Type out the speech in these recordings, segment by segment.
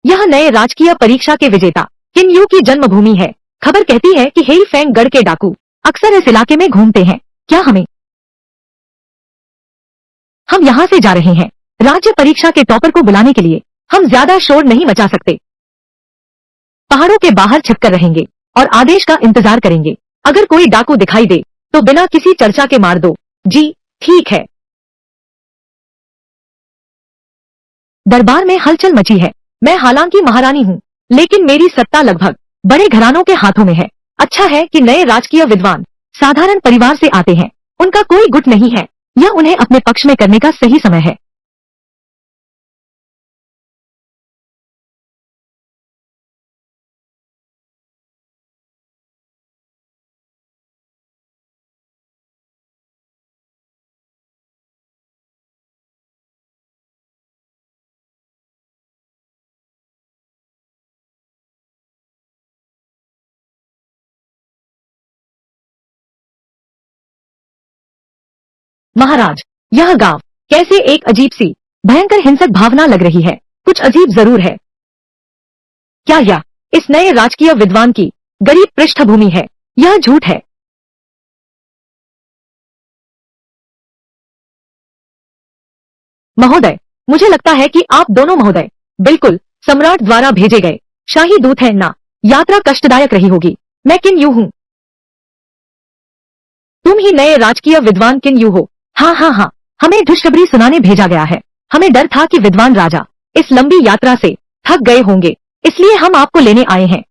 यह नए राजकीय परीक्षा के विजेता किन यू की जन्मभूमि है। खबर कहती है कि हेई फेंग गढ़ के डाकू अक्सर इस इलाके में घूमते हैं। क्या हम यहाँ से जा रहे हैं राज्य परीक्षा के टॉपर को बुलाने के लिए। हम ज्यादा शोर नहीं मचा सकते। पहाड़ों के बाहर छिपकर रहेंगे और आदेश का इंतजार करेंगे। अगर कोई डाकू दिखाई दे तो बिना किसी चर्चा के मार दो। जी ठीक है। दरबार में हलचल मची है। मैं हालांकि महारानी हूँ, लेकिन मेरी सत्ता लगभग बड़े घरानों के हाथों में है। अच्छा है कि नए राजकीय विद्वान साधारण परिवार से आते हैं। उनका कोई गुट नहीं है। यह उन्हें अपने पक्ष में करने का सही समय है। महाराज, यह गांव कैसे एक अजीब सी भयंकर हिंसक भावना लग रही है। कुछ अजीब जरूर है। क्या यह इस नए राजकीय विद्वान की गरीब पृष्ठभूमि है? यह झूठ है। महोदय, मुझे लगता है कि आप दोनों महोदय बिल्कुल सम्राट द्वारा भेजे गए शाही दूत हैं ना। यात्रा कष्टदायक रही होगी। मैं किन यू हूँ। तुम ही नए राजकीय विद्वान किन यू हो। हाँ हाँ हाँ, हमें खुशखबरी सुनाने भेजा गया है। हमें डर था कि विद्वान राजा इस लंबी यात्रा से थक गए होंगे, इसलिए हम आपको लेने आए हैं।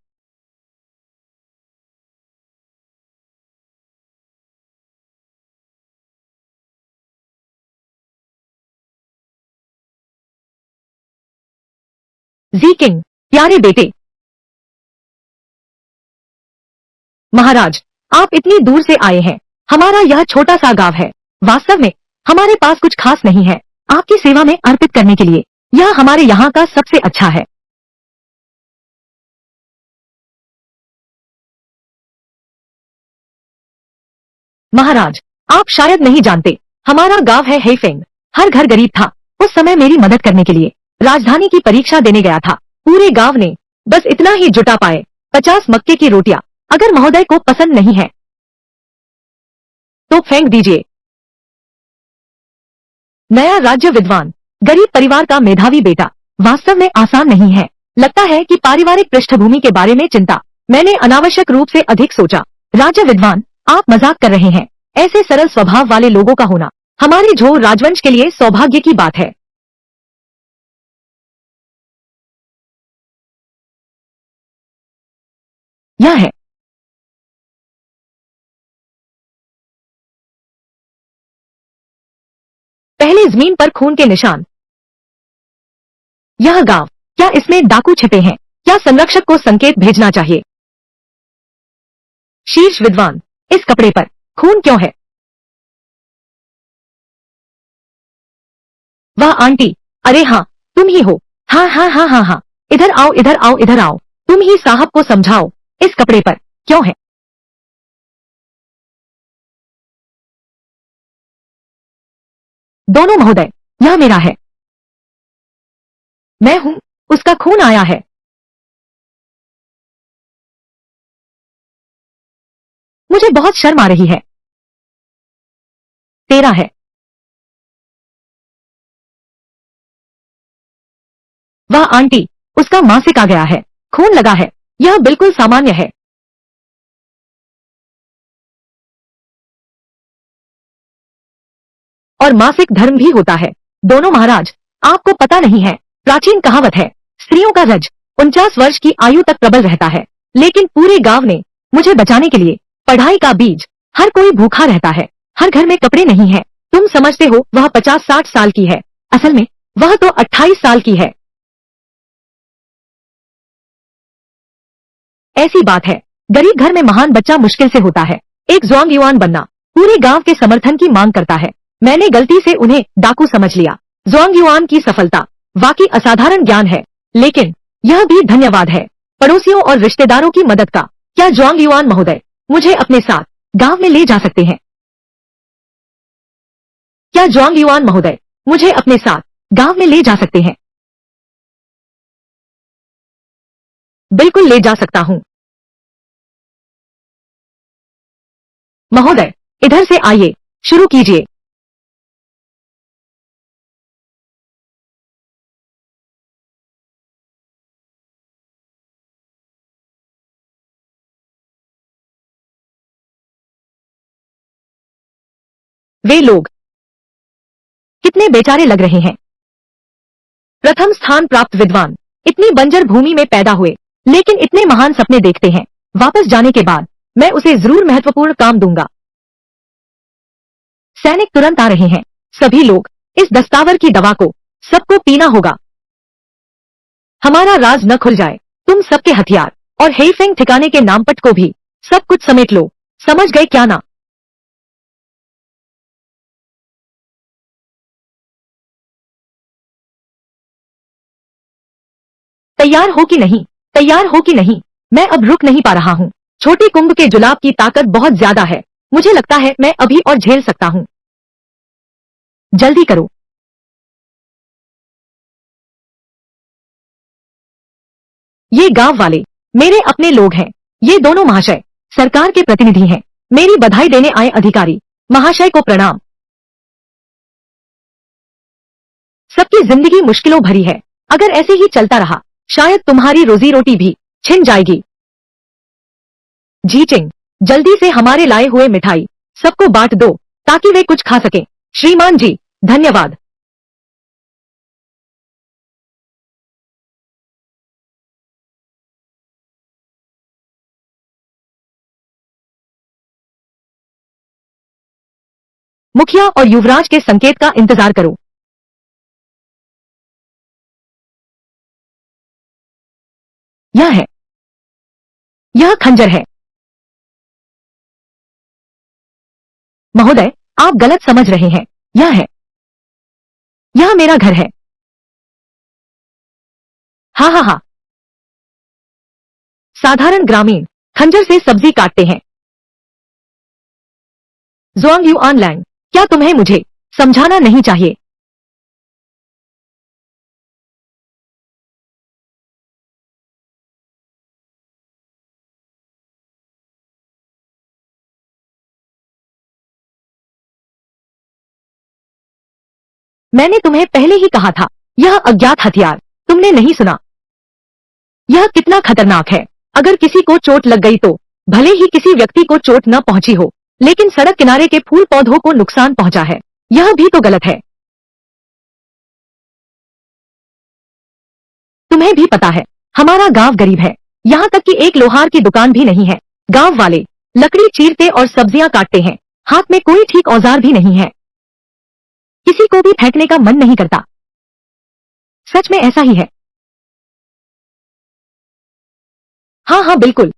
जी किंग, प्यारे बेटे। महाराज, आप इतनी दूर से आए हैं। हमारा यह छोटा सा गांव है। वास्तव में हमारे पास कुछ खास नहीं है। आपकी सेवा में अर्पित करने के लिए यह हमारे यहाँ का सबसे अच्छा है। महाराज, आप शायद नहीं जानते, हमारा गांव है हेफेंग। हर घर गरीब था। उस समय मेरी मदद करने के लिए राजधानी की परीक्षा देने गया था। पूरे गांव ने बस इतना ही जुटा पाए, 50 मक्के की रोटियां। अगर महोदय को पसंद नहीं है तो फेंक दीजिए। नया राज्य विद्वान, गरीब परिवार का मेधावी बेटा, वास्तव में आसान नहीं है। लगता है कि पारिवारिक पृष्ठभूमि के बारे में चिंता मैंने अनावश्यक रूप से अधिक सोचा। राज्य विद्वान, आप मजाक कर रहे हैं। ऐसे सरल स्वभाव वाले लोगों का होना हमारे झोर राजवंश के लिए सौभाग्य की बात है। यह है पहले जमीन पर खून के निशान। यह गांव, क्या इसमें डाकू छिपे हैं? क्या संरक्षक को संकेत भेजना चाहिए? शीर्ष विद्वान, इस कपड़े पर खून क्यों है? वह आंटी, अरे हाँ, तुम ही हो। हाँ हाँ हाँ हाँ हाँ, इधर आओ इधर आओ इधर आओ। तुम ही साहब को समझाओ, इस कपड़े पर क्यों है? दोनों महोदय, यह मेरा है। मैं हूँ, उसका खून आया है। मुझे बहुत शर्म आ रही है। तेरा है। वह आंटी, उसका मासिक आ गया है। खून लगा है। यह बिल्कुल सामान्य है। और मासिक धर्म भी होता है। दोनों महाराज, आपको पता नहीं है, प्राचीन कहावत है, स्त्रियों का रज 49 वर्ष की आयु तक प्रबल रहता है। लेकिन पूरे गांव ने मुझे बचाने के लिए पढ़ाई का बीज। हर कोई भूखा रहता है। हर घर में कपड़े नहीं है। तुम समझते हो वह 50-60 साल की है। असल में वह तो 28 साल की है। ऐसी बात है, गरीब घर में महान बच्चा मुश्किल से होता है। एक जुआंग युआन बनना पूरे गांव के समर्थन की मांग करता है। मैंने गलती से उन्हें डाकू समझ लिया। जुआंग युआन की सफलता वाकई असाधारण ज्ञान है, लेकिन यह भी धन्यवाद है पड़ोसियों और रिश्तेदारों की मदद का। क्या जुआंग युआन महोदय मुझे अपने साथ गांव में ले जा सकते हैं? क्या जुआंग युआन महोदय मुझे अपने साथ गांव में ले जा सकते हैं? बिल्कुल ले जा सकता हूँ। महोदय, इधर से आइए, शुरू कीजिए। वे लोग कितने बेचारे लग रहे हैं। प्रथम स्थान प्राप्त विद्वान इतनी बंजर भूमि में पैदा हुए, लेकिन इतने महान सपने देखते हैं। वापस जाने के बाद मैं उसे जरूर महत्वपूर्ण काम दूंगा। सैनिक तुरंत आ रहे हैं। सभी लोग इस दस्तावर की दवा को सबको पीना होगा। हमारा राज न खुल जाए। तुम सबके हथियार और हेईफेंग ठिकाने के नामपट को भी सब कुछ समेट लो। समझ गए क्या ना? तैयार हो कि नहीं? तैयार हो कि नहीं? मैं अब रुक नहीं पा रहा हूँ। छोटे कुंभ के जुलाब की ताकत बहुत ज्यादा है। मुझे लगता है मैं अभी और झेल सकता हूँ। जल्दी करो। ये गांव वाले मेरे अपने लोग हैं। ये दोनों महाशय सरकार के प्रतिनिधि हैं। मेरी बधाई देने आए अधिकारी महाशय को प्रणाम। सबकी जिंदगी मुश्किलों भरी है। अगर ऐसे ही चलता रहा, शायद तुम्हारी रोजी रोटी भी छिन जाएगी। जी चिंग, जल्दी से हमारे लाए हुए मिठाई सबको बांट दो ताकि वे कुछ खा सकें। श्रीमान जी, धन्यवाद। मुखिया और युवराज के संकेत का इंतजार करो। यह है, यह खंजर है। महोदय, आप गलत समझ रहे हैं। यह है, यह मेरा घर है। हाँ हाँ हाँ, साधारण ग्रामीण खंजर से सब्जी काटते हैं। ज़ुआंग युआन लैंग, क्या तुम्हें मुझे समझाना नहीं चाहिए? मैंने तुम्हें पहले ही कहा था, यह अज्ञात हथियार तुमने नहीं सुना। यह कितना खतरनाक है। अगर किसी को चोट लग गई तो भले ही किसी व्यक्ति को चोट न पहुंची हो, लेकिन सड़क किनारे के फूल पौधों को नुकसान पहुंचा है। यह भी तो गलत है। तुम्हें भी पता है, हमारा गांव गरीब है। यहाँ तक कि एक लोहार की दुकान भी नहीं है। गांव वाले लकड़ी चीरते और सब्जियां काटते हैं। हाथ में कोई ठीक औजार भी नहीं है। किसी को भी फेंकने का मन नहीं करता। सच में ऐसा ही है। हाँ हाँ बिल्कुल।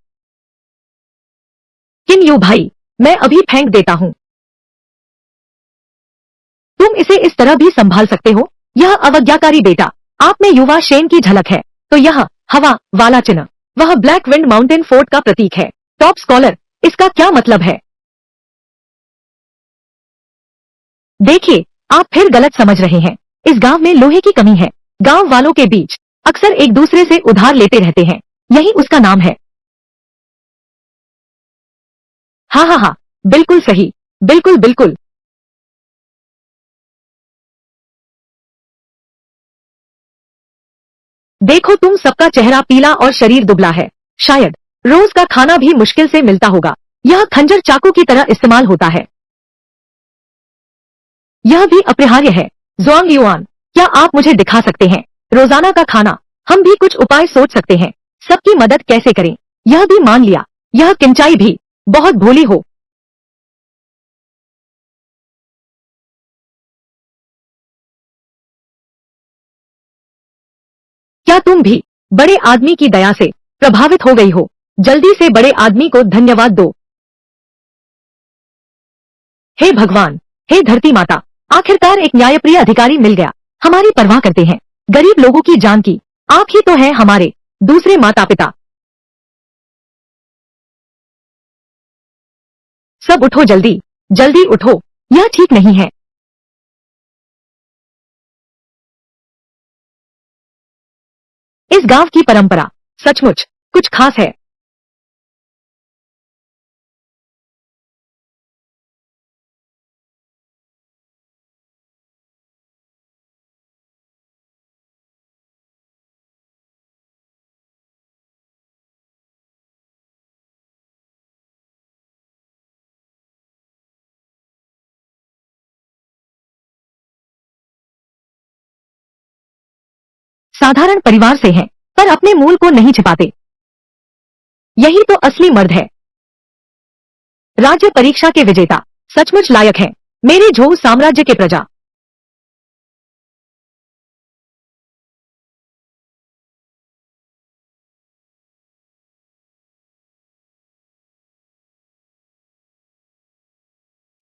किन यू भाई, मैं अभी फेंक देता हूँ। तुम इसे इस तरह भी संभाल सकते हो। यह अवज्ञाकारी बेटा, आप में युवा शेन की झलक है। तो यह हवा वाला चिन्ह, वह ब्लैक विंड माउंटेन फोर्ट का प्रतीक है। टॉप स्कॉलर, इसका क्या मतलब है? देखिए, आप फिर गलत समझ रहे हैं। इस गांव में लोहे की कमी है। गांव वालों के बीच अक्सर एक दूसरे से उधार लेते रहते हैं। यही उसका नाम है। हाँ हाँ हाँ, बिल्कुल सही। बिल्कुल बिल्कुल। देखो, तुम सबका चेहरा पीला और शरीर दुबला है। शायद रोज का खाना भी मुश्किल से मिलता होगा। यह खंजर चाकू की तरह इस्तेमाल होता है। यह भी अपरिहार्य है। ज़ुआंग युआन, क्या आप मुझे दिखा सकते हैं रोजाना का खाना? हम भी कुछ उपाय सोच सकते हैं। सबकी मदद कैसे करें? यह भी मान लिया। यह किंचाई भी बहुत भोली हो। क्या तुम भी बड़े आदमी की दया से प्रभावित हो गई हो? जल्दी से बड़े आदमी को धन्यवाद दो। हे भगवान, हे धरती माता, आखिरकार एक न्यायप्रिय अधिकारी मिल गया। हमारी परवाह करते हैं गरीब लोगों की जान की। आप ही तो हैं हमारे दूसरे माता पिता। सब उठो जल्दी, जल्दी उठो। यह ठीक नहीं है। इस गांव की परंपरा सचमुच कुछ खास है? साधारण परिवार से हैं, पर अपने मूल को नहीं छिपाते। यही तो असली मर्द है। राज्य परीक्षा के विजेता सचमुच लायक हैं। मेरे झोऊ साम्राज्य के प्रजा।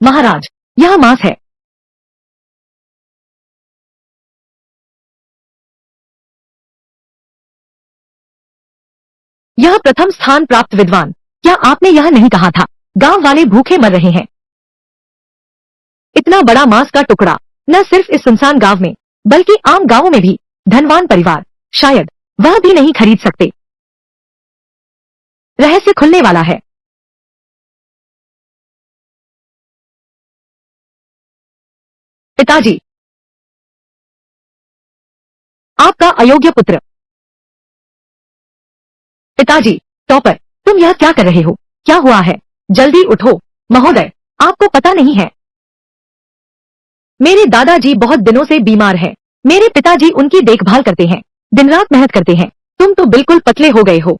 महाराज, यह मांस है। यह प्रथम स्थान प्राप्त विद्वान। क्या आपने यह नहीं कहा था? गांव वाले भूखे मर रहे हैं। इतना बड़ा मांस का टुकड़ा न सिर्फ इस सुनसान गांव में, बल्कि आम गांवों में भी धनवान परिवार शायद वह भी नहीं खरीद सकते। रहस्य खुलने वाला है। पिताजी, आपका अयोग्य पुत्र। पिताजी, टॉपर, तुम यह क्या कर रहे हो? क्या हुआ है? जल्दी उठो। महोदय, आपको पता नहीं है, मेरे दादाजी बहुत दिनों से बीमार हैं। मेरे पिताजी उनकी देखभाल करते हैं, दिन रात मेहनत करते हैं। तुम तो बिल्कुल पतले हो गए हो।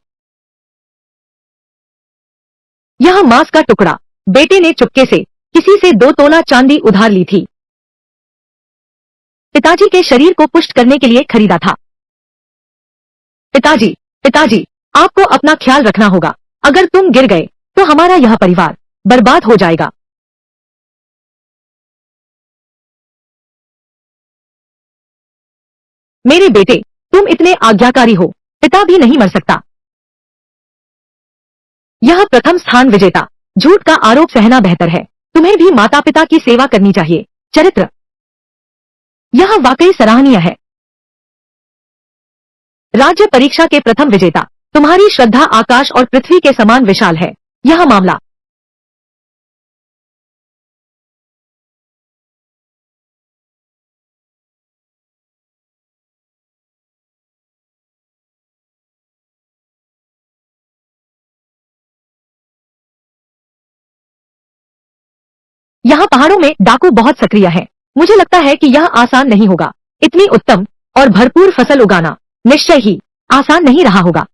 यह मांस का टुकड़ा बेटे ने चुपके से किसी से 2 तोला चांदी उधार ली थी। पिताजी के शरीर को पुष्ट करने के लिए खरीदा था। पिताजी, पिताजी, आपको अपना ख्याल रखना होगा। अगर तुम गिर गए तो हमारा यह परिवार बर्बाद हो जाएगा। मेरे बेटे, तुम इतने आज्ञाकारी हो, पिता भी नहीं मर सकता। यह प्रथम स्थान विजेता झूठ का आरोप सहना बेहतर है। तुम्हें भी माता पिता की सेवा करनी चाहिए। चरित्र, यह वाकई सराहनीय है। राज्य परीक्षा के प्रथम विजेता, तुम्हारी श्रद्धा आकाश और पृथ्वी के समान विशाल है। यह मामला यहाँ पहाड़ों में डाकू बहुत सक्रिय है। मुझे लगता है कि यह आसान नहीं होगा। इतनी उत्तम और भरपूर फसल उगाना निश्चय ही आसान नहीं रहा होगा।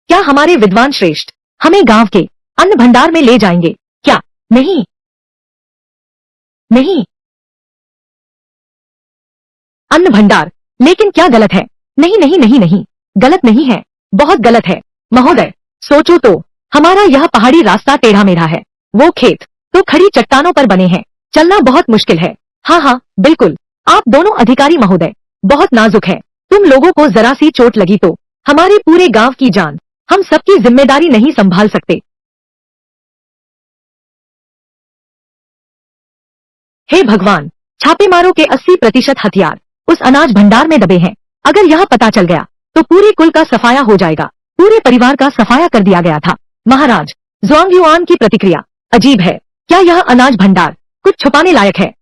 क्या हमारे विद्वान श्रेष्ठ हमें गांव के अन्न भंडार में ले जाएंगे? क्या? नहीं, नहीं, अन्न भंडार। लेकिन क्या गलत है? नहीं, नहीं, नहीं, नहीं, गलत नहीं है, बहुत गलत है। महोदय, सोचो तो, हमारा यह पहाड़ी रास्ता टेढ़ा मेढ़ा है। वो खेत तो खड़ी चट्टानों पर बने हैं। चलना बहुत मुश्किल है। हाँ हाँ, बिल्कुल। आप दोनों अधिकारी महोदय बहुत नाजुक है। तुम लोगों को जरा सी चोट लगी तो हमारे पूरे गांव की जान, हम सबकी जिम्मेदारी नहीं संभाल सकते। हे भगवान, छापेमारों के 80% हथियार उस अनाज भंडार में दबे हैं। अगर यह पता चल गया तो पूरे कुल का सफाया हो जाएगा। पूरे परिवार का सफाया कर दिया गया था। महाराज, ज़ुआंग की प्रतिक्रिया अजीब है। क्या यह अनाज भंडार कुछ छुपाने लायक है?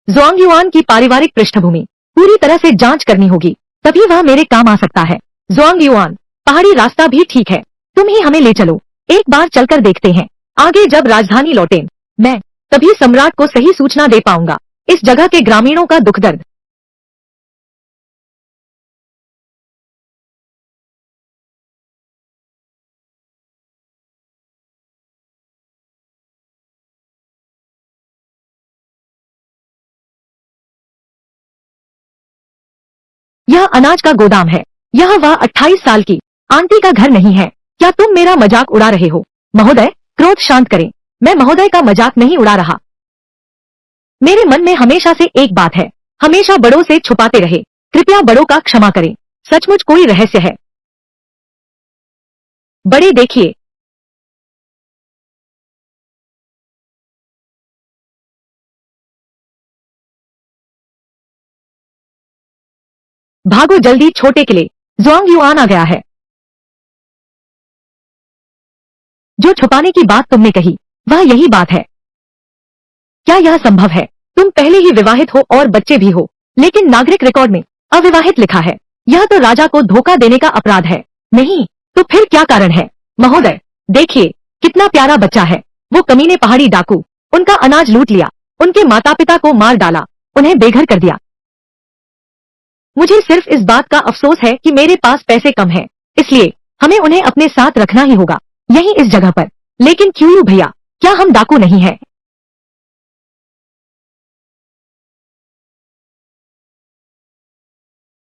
ज़ुआंग की पारिवारिक पृष्ठभूमि पूरी तरह से जांच करनी होगी, तभी वह मेरे काम आ सकता है। ज़ुआंग, पहाड़ी रास्ता भी ठीक है। तुम ही हमें ले चलो। एक बार चलकर देखते हैं। आगे जब राजधानी लौटें, मैं तभी सम्राट को सही सूचना दे पाऊंगा। इस जगह के ग्रामीणों का दुख दर्द यह अनाज का गोदाम है। यह वह 28 साल की आंटी का घर नहीं है। क्या तुम मेरा मजाक उड़ा रहे हो? महोदय, क्रोध शांत करें। मैं महोदय का मजाक नहीं उड़ा रहा। मेरे मन में हमेशा से एक बात है, हमेशा बड़ों से छुपाते रहे। कृपया बड़ों का क्षमा करें। सचमुच कोई रहस्य है। बड़े देखिए, भागो जल्दी छोटे किले, ज़ोंग युआन आ गया है। जो छुपाने की बात तुमने कही वह यही बात है। क्या यह संभव है? तुम पहले ही विवाहित हो और बच्चे भी हो, लेकिन नागरिक रिकॉर्ड में अविवाहित लिखा है। यह तो राजा को धोखा देने का अपराध है। नहीं तो फिर क्या कारण है? महोदय देखिए कितना प्यारा बच्चा है। वो कमीने पहाड़ी डाकू उनका अनाज लूट लिया, उनके माता पिता को मार डाला, उन्हें बेघर कर दिया। मुझे सिर्फ इस बात का अफसोस है कि मेरे पास पैसे कम हैं, इसलिए हमें उन्हें अपने साथ रखना ही होगा, यहीं इस जगह पर। लेकिन क्यों भैया, क्या हम डाकू नहीं हैं?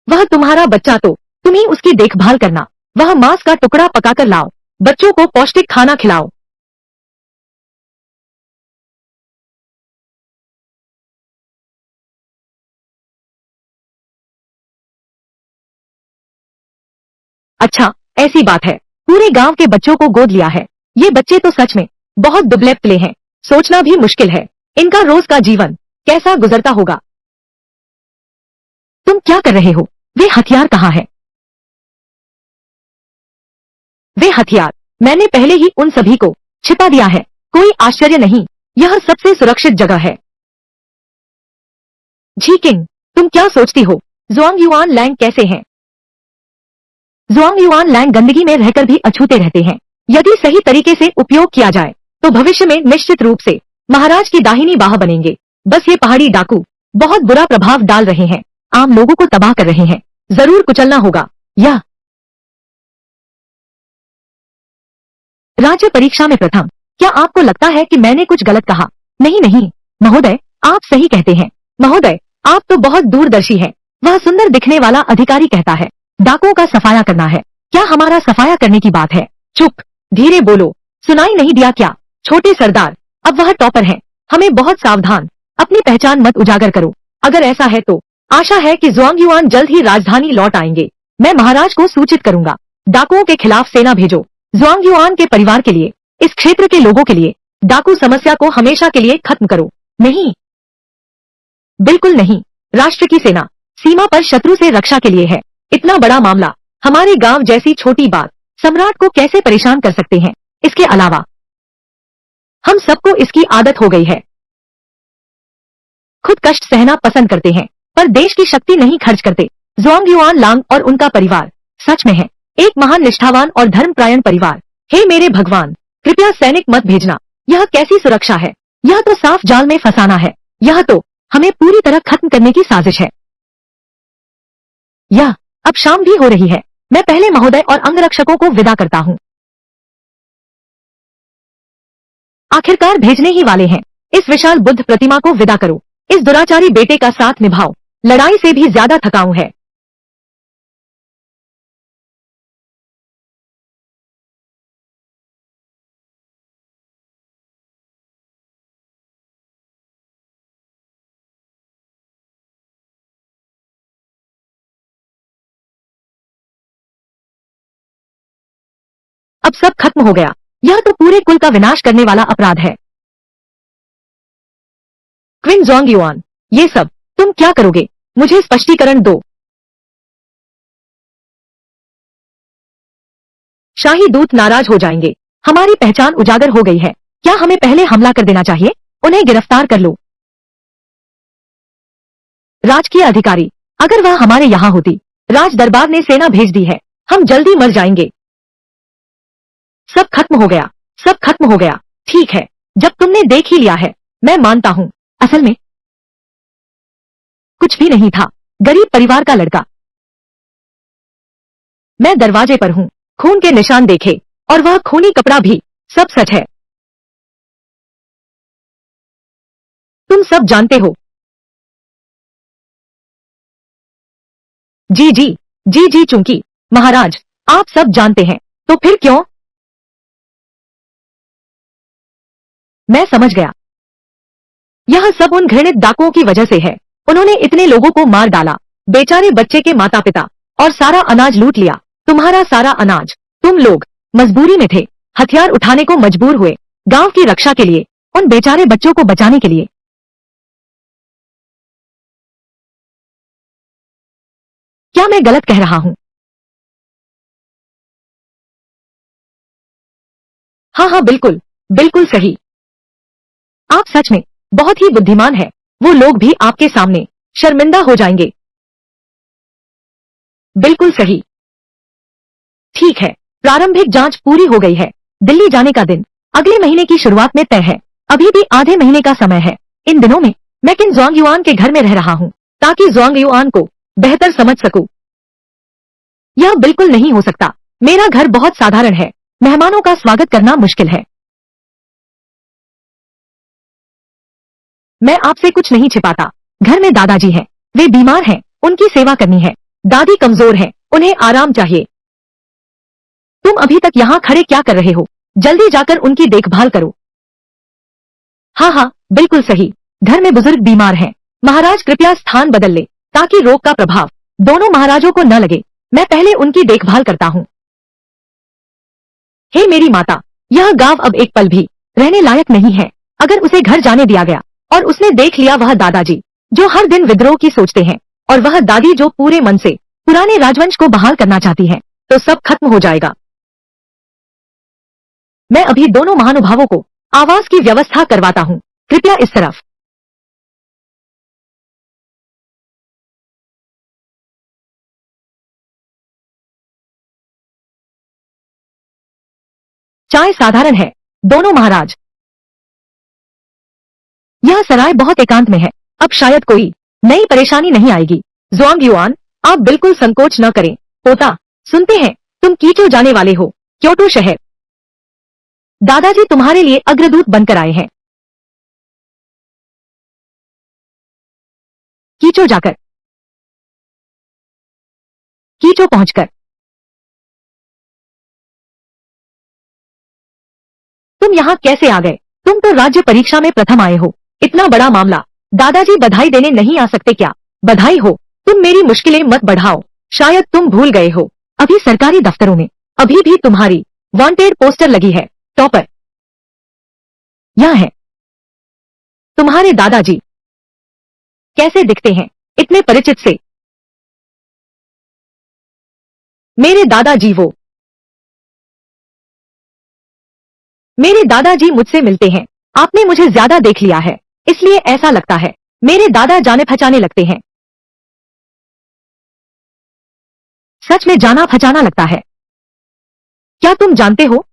वह तुम्हारा बच्चा तो तुम ही उसकी देखभाल करना। वह मांस का टुकड़ा पकाकर लाओ, बच्चों को पौष्टिक खाना खिलाओ। अच्छा ऐसी बात है, पूरे गांव के बच्चों को गोद लिया है। ये बच्चे तो सच में बहुत दुबले पतले हैं, सोचना भी मुश्किल है इनका रोज का जीवन कैसा गुजरता होगा। तुम क्या कर रहे हो? वे हथियार कहाँ है? वे हथियार मैंने पहले ही उन सभी को छिपा दिया है। कोई आश्चर्य नहीं, यह सबसे सुरक्षित जगह है। जी किंग, तुम क्या सोचती हो? ज़ोंग युआन लैंग कैसे हैं? ज़ोंग युआन लैंग गंदगी में रहकर भी अछूते रहते हैं। यदि सही तरीके से उपयोग किया जाए तो भविष्य में निश्चित रूप से महाराज की दाहिनी बाह बनेंगे। बस ये पहाड़ी डाकू बहुत बुरा प्रभाव डाल रहे हैं, आम लोगों को तबाह कर रहे हैं। जरूर कुचलना होगा। यह राज्य परीक्षा में प्रथम। क्या आपको लगता है कि मैंने कुछ गलत कहा? नहीं नहीं महोदय, आप सही कहते हैं। महोदय आप तो बहुत दूरदर्शी हैं। वह सुंदर दिखने वाला अधिकारी कहता है डाकुओं का सफाया करना है। क्या हमारा सफाया करने की बात है? चुप, धीरे बोलो, सुनाई नहीं दिया क्या? छोटे सरदार, अब वह टॉपर हैं, हमें बहुत सावधान, अपनी पहचान मत उजागर करो। अगर ऐसा है तो आशा है कि ज़ोंग युआन जल्द ही राजधानी लौट आएंगे। मैं महाराज को सूचित करूंगा। डाकुओं के खिलाफ सेना भेजो। ज़ोंग युआन के परिवार के लिए, इस क्षेत्र के लोगों के लिए डाकू समस्या को हमेशा के लिए खत्म करो। नहीं, बिल्कुल नहीं। राष्ट्र की सेना सीमा पर शत्रु से रक्षा के लिए है। इतना बड़ा मामला हमारे गांव जैसी छोटी बात सम्राट को कैसे परेशान कर सकते हैं? इसके अलावा हम सबको इसकी आदत हो गई है। खुद कष्ट सहना पसंद करते हैं पर देश की शक्ति नहीं खर्च करते। ज़ोंग युआन लांग और उनका परिवार सच में है एक महान निष्ठावान और धर्मपरायण परिवार। हे मेरे भगवान, कृपया सैनिक मत भेजना। यह कैसी सुरक्षा है? यह तो साफ जाल में फंसाना है। यह तो हमें पूरी तरह खत्म करने की साजिश है। यह अब शाम भी हो रही है। मैं पहले महोदय और अंगरक्षकों को विदा करता हूँ। आखिरकार भेजने ही वाले हैं। इस विशाल बुद्ध प्रतिमा को विदा करो। इस दुराचारी बेटे का साथ निभाओ, लड़ाई से भी ज्यादा थकाऊ है। अब सब खत्म हो गया। यह तो पूरे कुल का विनाश करने वाला अपराध है। क्विन ज़ोंग युआन, ये सब तुम क्या करोगे? मुझे स्पष्टीकरण दो। शाही दूत नाराज हो जाएंगे। हमारी पहचान उजागर हो गई है। क्या हमें पहले हमला कर देना चाहिए? उन्हें गिरफ्तार कर लो। राजकीय अधिकारी, अगर वह हमारे यहाँ होती। राज दरबार ने सेना भेज दी है, हम जल्दी मर जाएंगे। सब खत्म हो गया, सब खत्म हो गया। ठीक है, जब तुमने देख ही लिया है, मैं मानता हूँ। असल में कुछ भी नहीं था, गरीब परिवार का लड़का। मैं दरवाजे पर हूँ, खून के निशान देखे, और वह खूनी कपड़ा भी, सब सच है। तुम सब जानते हो। जी जी, जी जी चूंकि महाराज आप सब जानते हैं, तो फिर क्यों? मैं समझ गया। यह सब उन घृणित डाकुओं की वजह से है। उन्होंने इतने लोगों को मार डाला, बेचारे बच्चे के माता पिता, और सारा अनाज लूट लिया। तुम्हारा सारा अनाज। तुम लोग मजबूरी में थे, हथियार उठाने को मजबूर हुए, गांव की रक्षा के लिए, उन बेचारे बच्चों को बचाने के लिए। क्या मैं गलत कह रहा हूँ? हाँ हाँ, बिल्कुल बिल्कुल सही। आप सच में बहुत ही बुद्धिमान है। वो लोग भी आपके सामने शर्मिंदा हो जाएंगे। बिल्कुल सही। ठीक है, प्रारंभिक जांच पूरी हो गई है। दिल्ली जाने का दिन अगले महीने की शुरुआत में तय है। अभी भी आधे महीने का समय है। इन दिनों में मैं किन जोंग युआन के घर में रह रहा हूँ ताकि जोंग युआन को बेहतर समझ सकूं। यह बिल्कुल नहीं हो सकता। मेरा घर बहुत साधारण है। मेहमानों का स्वागत करना मुश्किल है। मैं आपसे कुछ नहीं छिपाता। घर में दादाजी हैं। वे बीमार हैं, उनकी सेवा करनी है। दादी कमजोर हैं, उन्हें आराम चाहिए। तुम अभी तक यहाँ खड़े क्या कर रहे हो? जल्दी जाकर उनकी देखभाल करो। हाँ हाँ, बिल्कुल सही। घर में बुजुर्ग बीमार हैं। महाराज कृपया स्थान बदल ले ताकि रोग का प्रभाव दोनों महाराजों को न लगे। मैं पहले उनकी देखभाल करता हूँ। हे मेरी माता, यह गांव अब एक पल भी रहने लायक नहीं है। अगर उसे घर जाने दिया गया और उसने देख लिया वह दादाजी जो हर दिन विद्रोह की सोचते हैं और वह दादी जो पूरे मन से पुराने राजवंश को बहाल करना चाहती है, तो सब खत्म हो जाएगा। मैं अभी दोनों महानुभावों को आवास की व्यवस्था करवाता हूँ। कृपया इस तरफ। चाय साधारण है दोनों महाराज। यह सराय बहुत एकांत में है। अब शायद कोई नई परेशानी नहीं आएगी। ज़ुआंग युआन, आप बिल्कुल संकोच न करें। पोता, सुनते हैं तुम कीचो जाने वाले हो। क्योटो शहर। दादाजी तुम्हारे लिए अग्रदूत बनकर आए हैं। कीचो जाकर, कीचो पहुंचकर। तुम यहाँ कैसे आ गए? तुम तो राज्य परीक्षा में प्रथम आए हो। इतना बड़ा मामला। दादाजी बधाई देने नहीं आ सकते क्या? बधाई हो। तुम मेरी मुश्किलें मत बढ़ाओ। शायद तुम भूल गए हो, अभी सरकारी दफ्तरों में अभी भी तुम्हारी वांटेड पोस्टर लगी है। टॉपर। यह है तुम्हारे दादाजी। कैसे दिखते हैं? इतने परिचित से। मेरे दादाजी वो। मेरे दादाजी मुझसे मिलते हैं। आपने मुझे ज्यादा देख लिया है, इसलिए ऐसा लगता है। मेरे दादा जाने पहचाने लगते हैं। सच में जाना पहचाना लगता है। क्या तुम जानते हो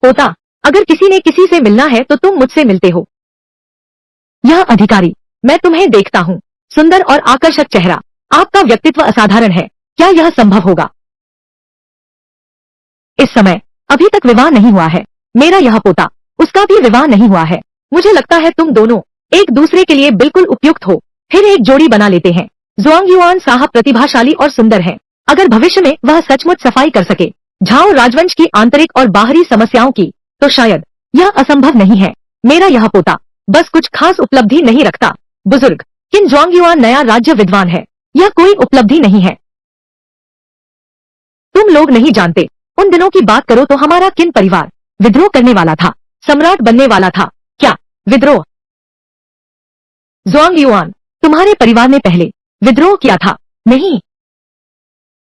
पोता, अगर किसी ने किसी से मिलना है तो तुम मुझसे मिलते हो। यह अधिकारी, मैं तुम्हें देखता हूँ। सुंदर और आकर्षक चेहरा। आपका व्यक्तित्व असाधारण है। क्या यह संभव होगा? इस समय अभी तक विवाह नहीं हुआ है। मेरा यह पोता, उसका भी विवाह नहीं हुआ है। मुझे लगता है तुम दोनों एक दूसरे के लिए बिल्कुल उपयुक्त हो। फिर एक जोड़ी बना लेते हैं। ज़ुआंग युआन साहब प्रतिभाशाली और सुंदर है। अगर भविष्य में वह सचमुच सफाई कर सके झाओ राजवंश की आंतरिक और बाहरी समस्याओं की, तो शायद यह असंभव नहीं है। मेरा यह पोता बस कुछ खास उपलब्धि नहीं रखता। बुजुर्ग, किन ज़ुआंग युआन नया राज्य विद्वान है। यह कोई उपलब्धि नहीं है। तुम लोग नहीं जानते। उन दिनों की बात करो तो हमारा किन परिवार विद्रोह करने वाला था, सम्राट बनने वाला था। क्या विद्रोह? ज़ुआंग युआन, तुम्हारे परिवार ने पहले विद्रोह किया था। नहीं,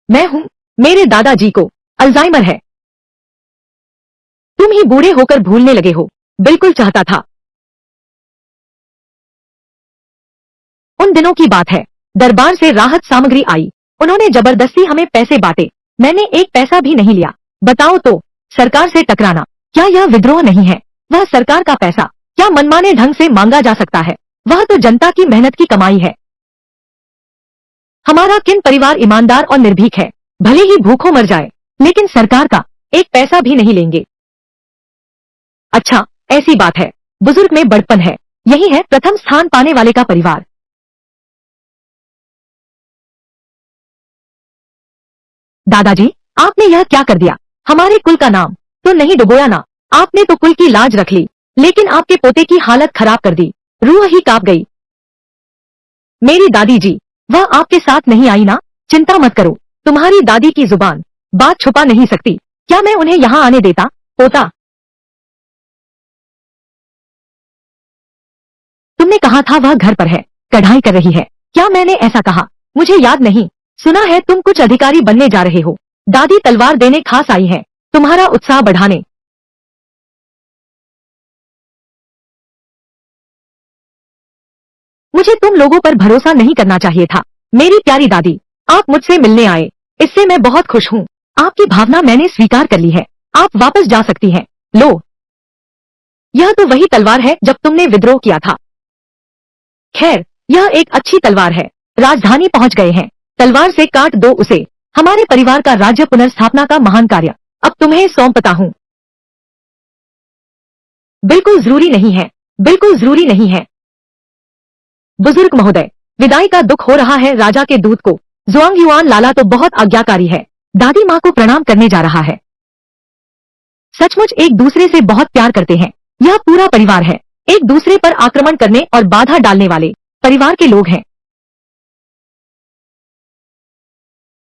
मैं हूँ। मेरे दादाजी को अल्जाइमर है। तुम ही बूढ़े होकर भूलने लगे हो। बिल्कुल चाहता था। उन दिनों की बात है। दरबार से राहत सामग्री आई। उन्होंने जबरदस्ती हमें पैसे बांटे। मैंने एक पैसा भी नहीं लिया। बताओ तो, सरकार से टकराना क्या यह विद्रोह नहीं है? वह सरकार का पैसा क्या मनमाने ढंग से मांगा जा सकता है? वह तो जनता की मेहनत की कमाई है। हमारा किन परिवार ईमानदार और निर्भीक है। भले ही भूखों मर जाए, लेकिन सरकार का एक पैसा भी नहीं लेंगे। अच्छा, ऐसी बात है। बुजुर्ग में बड़पन है। यही है प्रथम स्थान पाने वाले का परिवार। दादाजी, आपने यह क्या कर दिया? हमारे कुल का नाम तो नहीं डुबोया ना? आपने तो कुल की लाज रख ली, लेकिन आपके पोते की हालत खराब कर दी। रूह ही कांप गई। मेरी दादी जी, वह आपके साथ नहीं आई ना? चिंता मत करो। तुम्हारी दादी की जुबान बात छुपा नहीं सकती। क्या मैं उन्हें यहाँ आने देता? पोता, तुमने कहा था वह घर पर है, कढ़ाई कर रही है। क्या मैंने ऐसा कहा? मुझे याद नहीं। सुना है तुम कुछ अधिकारी बनने जा रहे हो। दादी तलवार देने खास आई हैं, तुम्हारा उत्साह बढ़ाने। मुझे तुम लोगों पर भरोसा नहीं करना चाहिए था। मेरी प्यारी दादी, आप मुझसे मिलने आए, इससे मैं बहुत खुश हूँ। आपकी भावना मैंने स्वीकार कर ली है। आप वापस जा सकती हैं। लो, यह तो वही तलवार है जब तुमने विद्रोह किया था। खैर, यह एक अच्छी तलवार है। राजधानी पहुंच गए हैं। तलवार से काट दो उसे। हमारे परिवार का राज्य पुनर्स्थापना का महान कार्य अब तुम्हें सौंपता हूँ। बिल्कुल जरूरी नहीं है। बिल्कुल जरूरी नहीं है। बुजुर्ग महोदय, विदाई का दुख हो रहा है राजा के दूत को। जुआंग युआन लाला तो बहुत आज्ञाकारी है। दादी माँ को प्रणाम करने जा रहा है। सचमुच एक दूसरे से बहुत प्यार करते हैं। यह पूरा परिवार है। एक दूसरे पर आक्रमण करने और बाधा डालने वाले परिवार के लोग हैं।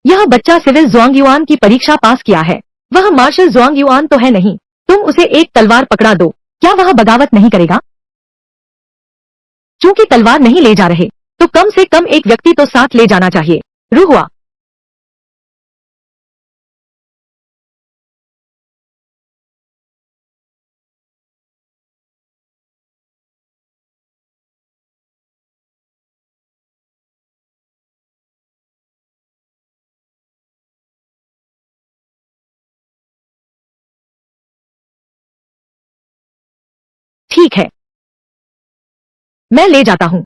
यह बच्चा सिविल जुआंग युआन की परीक्षा पास किया है। वह मार्शल जुआंग युआन तो है नहीं। तुम उसे एक तलवार पकड़ा दो। क्या वह बगावत नहीं करेगा? चूंकि तलवार नहीं ले जा रहे, तो कम से कम एक व्यक्ति तो साथ ले जाना चाहिए। रू हुआ। ठीक है, मैं ले जाता हूँ।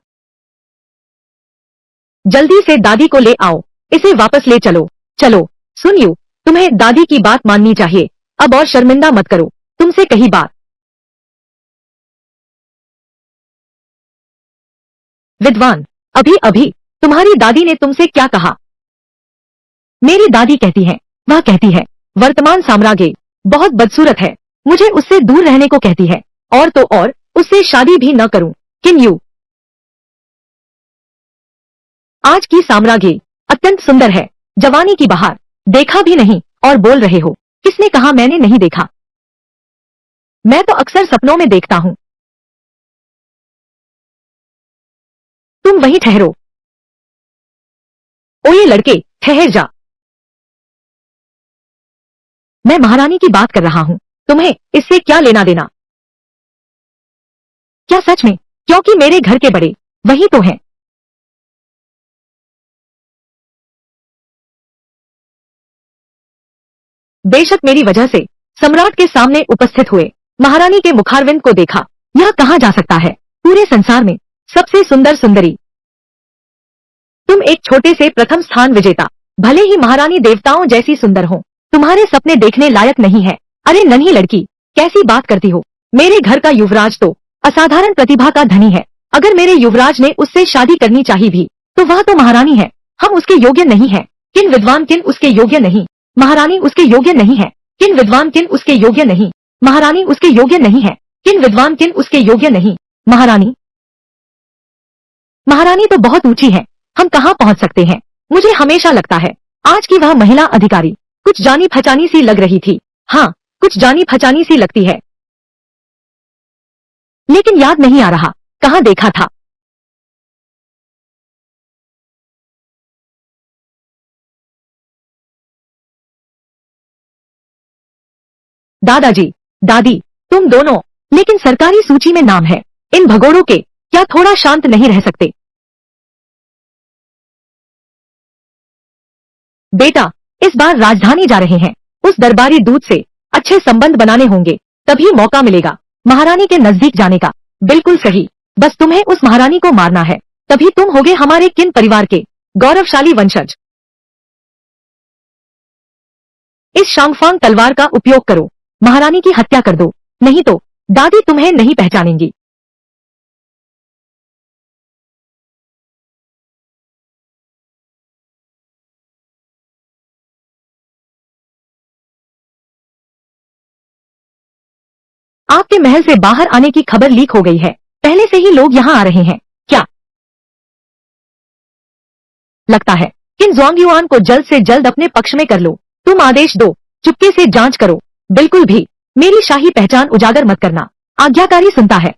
जल्दी से दादी को ले आओ। इसे वापस ले चलो। चलो, सुन यू, तुम्हें दादी की बात माननी चाहिए। अब और शर्मिंदा मत करो। तुमसे कही बात। विद्वान, अभी अभी तुम्हारी दादी ने तुमसे क्या कहा? मेरी दादी कहती है, वह कहती है, वर्तमान साम्राज्य बहुत बदसूरत है। मुझे उससे दूर रहने को कहती है। और तो और, उससे शादी भी न करूं। किन यू, आज की साम्राज्य अत्यंत सुंदर है। जवानी की बहार। देखा भी नहीं और बोल रहे हो। किसने कहा मैंने नहीं देखा? मैं तो अक्सर सपनों में देखता हूँ। तुम वहीं ठहरो। ओ ये लड़के, ठहर जा। मैं महारानी की बात कर रहा हूँ। तुम्हें इससे क्या लेना देना? क्या सच में? क्योंकि मेरे घर के बड़े वही तो हैं। बेशक मेरी वजह से सम्राट के सामने उपस्थित हुए। महारानी के मुखारविंद को देखा। यह कहा जा सकता है पूरे संसार में सबसे सुंदर सुंदरी। तुम एक छोटे से प्रथम स्थान विजेता, भले ही महारानी देवताओं जैसी सुंदर हो, तुम्हारे सपने देखने लायक नहीं है। अरे नन्ही लड़की, कैसी बात करती हो? मेरे घर का युवराज तो असाधारण प्रतिभा का धनी है। अगर मेरे युवराज ने उससे शादी करनी चाहिए भी, तो वह तो महारानी है। हम उसके योग्य नहीं है। किन विद्वान किन उसके योग्य नहीं। महारानी उसके योग्य नहीं है। किन विद्वान किन उसके योग्य नहीं। महारानी उसके योग्य नहीं है। किन विद्वान किन उसके योग्य नहीं। महारानी, महारानी तो बहुत ऊंची है। हम कहाँ पहुँच सकते हैं? मुझे हमेशा लगता है आज की वह महिला अधिकारी कुछ जानी पहचानी सी लग रही थी। हाँ, कुछ जानी पहचानी सी लगती है, लेकिन याद नहीं आ रहा कहाँ देखा था। दादाजी, दादी, तुम दोनों, लेकिन सरकारी सूची में नाम है इन भगोड़ों के। क्या थोड़ा शांत नहीं रह सकते? बेटा, इस बार राजधानी जा रहे हैं। उस दरबारी दूत से अच्छे संबंध बनाने होंगे, तभी मौका मिलेगा महारानी के नजदीक जाने का। बिल्कुल सही। बस तुम्हें उस महारानी को मारना है, तभी तुम होगे हमारे किन परिवार के गौरवशाली वंशज। इस शांगफांग तलवार का उपयोग करो। महारानी की हत्या कर दो, नहीं तो दादी तुम्हें नहीं पहचानेंगी। आपके महल से बाहर आने की खबर लीक हो गई है। पहले से ही लोग यहाँ आ रहे हैं क्या? लगता है किन जुआंग को जल्द से जल्द अपने पक्ष में कर लो। तुम आदेश दो, चुपके से जांच करो। बिल्कुल भी मेरी शाही पहचान उजागर मत करना। आज्ञाकारी सुनता है।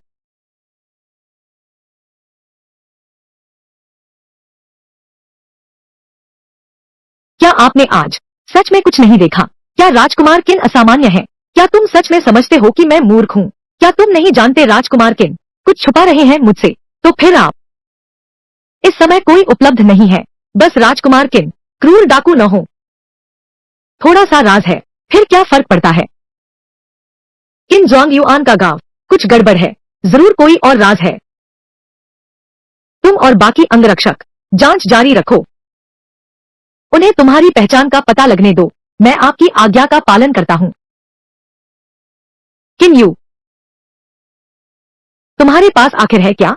क्या आपने आज सच में कुछ नहीं देखा? क्या राजकुमार किन असामान्य है? क्या तुम सच में समझते हो कि मैं मूर्ख हूँ? क्या तुम नहीं जानते राजकुमार किन कुछ छुपा रहे हैं मुझसे? तो फिर आप इस समय कोई उपलब्ध नहीं है। बस राजकुमार किन क्रूर डाकू न हो। थोड़ा सा राज है, फिर क्या फर्क पड़ता है? किन जोंग युआन का गांव, कुछ गड़बड़ है, जरूर कोई और राज है। तुम और बाकी अंगरक्षक जांच जारी रखो। उन्हें तुम्हारी पहचान का पता लगने दो। मैं आपकी आज्ञा का पालन करता हूं। किन यू, तुम्हारे पास आखिर है क्या?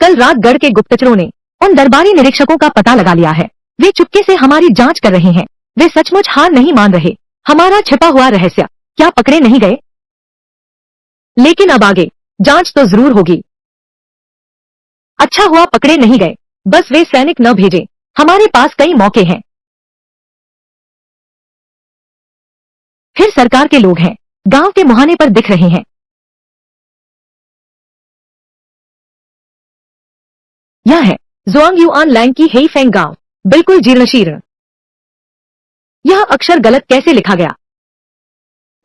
कल रात गढ़ के गुप्तचरों ने उन दरबारी निरीक्षकों का पता लगा लिया है। वे चुपके से हमारी जांच कर रहे हैं। वे सचमुच हार नहीं मान रहे। हमारा छिपा हुआ रहस्य क्या पकड़े नहीं गए? लेकिन अब आगे जांच तो जरूर होगी। अच्छा हुआ पकड़े नहीं गए। बस वे सैनिक न भेजे। हमारे पास कई मौके हैं। फिर सरकार के लोग हैं, गांव के मुहाने पर दिख रहे हैं। यह है जुआंग युआन लैंग की हेईफेंग गांव, बिल्कुल जीर्णशीर्ण। यह अक्षर गलत कैसे लिखा गया?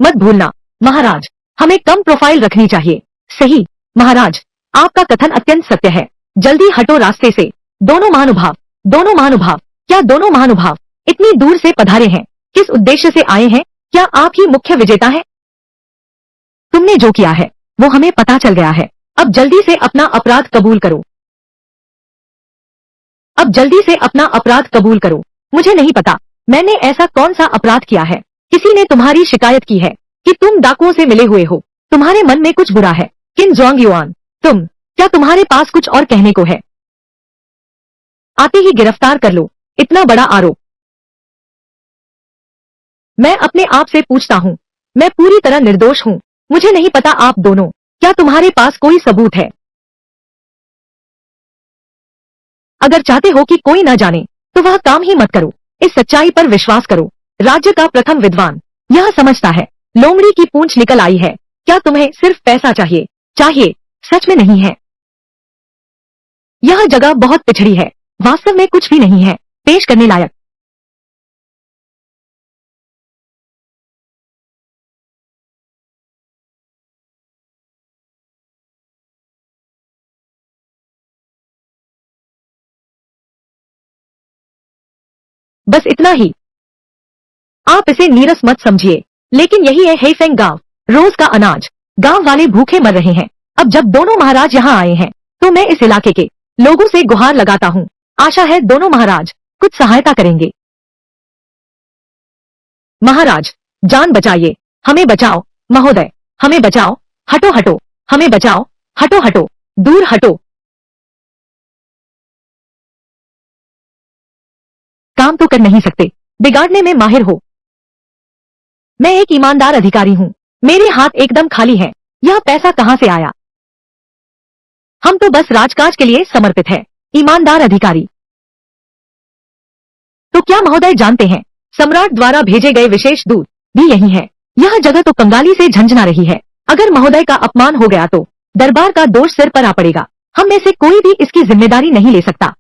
मत भूलना महाराज, हमें कम प्रोफाइल रखनी चाहिए। सही महाराज, आपका कथन अत्यंत सत्य है। जल्दी हटो रास्ते से। दोनों महानुभाव, दोनों महानुभाव, क्या दोनों महानुभाव इतनी दूर से पधारे हैं? किस उद्देश्य से आए हैं? क्या आप ही मुख्य विजेता हैं? तुमने जो किया है वो हमें पता चल गया है। अब जल्दी से अपना अपराध कबूल करो। अब जल्दी से अपना अपराध कबूल करो। मुझे नहीं पता मैंने ऐसा कौन सा अपराध किया है। किसी ने तुम्हारी शिकायत की है कि तुम डाकुओं से मिले हुए हो। तुम्हारे मन में कुछ बुरा है। किन जोंग युआन, क्या तुम्हारे पास कुछ और कहने को है? आते ही गिरफ्तार कर लो। इतना बड़ा आरोप। मैं अपने आप से पूछता हूँ, मैं पूरी तरह निर्दोष हूँ। मुझे नहीं पता आप दोनों, क्या तुम्हारे पास कोई सबूत है? अगर चाहते हो कि कोई न जाने तो वह काम ही मत करो। इस सच्चाई पर विश्वास करो। राज्य का प्रथम विद्वान यह समझता है लोमड़ी की पूंछ निकल आई है। क्या तुम्हें सिर्फ पैसा चाहिए? चाहिए, सच में नहीं है। यह जगह बहुत पिछड़ी है। वास्तव में कुछ भी नहीं है पेश करने लायक। बस इतना ही। आप इसे नीरस मत समझिए, लेकिन यही है हेईफेंग गांव। रोज का अनाज, गांव वाले भूखे मर रहे हैं। अब जब दोनों महाराज यहाँ आए हैं तो मैं इस इलाके के लोगों से गुहार लगाता हूँ। आशा है दोनों महाराज कुछ सहायता करेंगे। महाराज, जान बचाइए, हमें बचाओ। महोदय, हमें बचाओ। हटो हटो, हमें बचाओ। हटो हटो, दूर हटो। काम तो कर नहीं सकते, बिगाड़ने में माहिर हो। मैं एक ईमानदार अधिकारी हूँ। मेरे हाथ एकदम खाली हैं। यह पैसा कहाँ से आया? हम तो बस राजकाज के लिए समर्पित है। ईमानदार अधिकारी। तो क्या महोदय जानते हैं सम्राट द्वारा भेजे गए विशेष दूत भी यही है। यह जगह तो कंगाली से झंझना रही है। अगर महोदय का अपमान हो गया तो दरबार का दोष सिर पर आ पड़ेगा। हम में से कोई भी इसकी जिम्मेदारी नहीं ले सकता।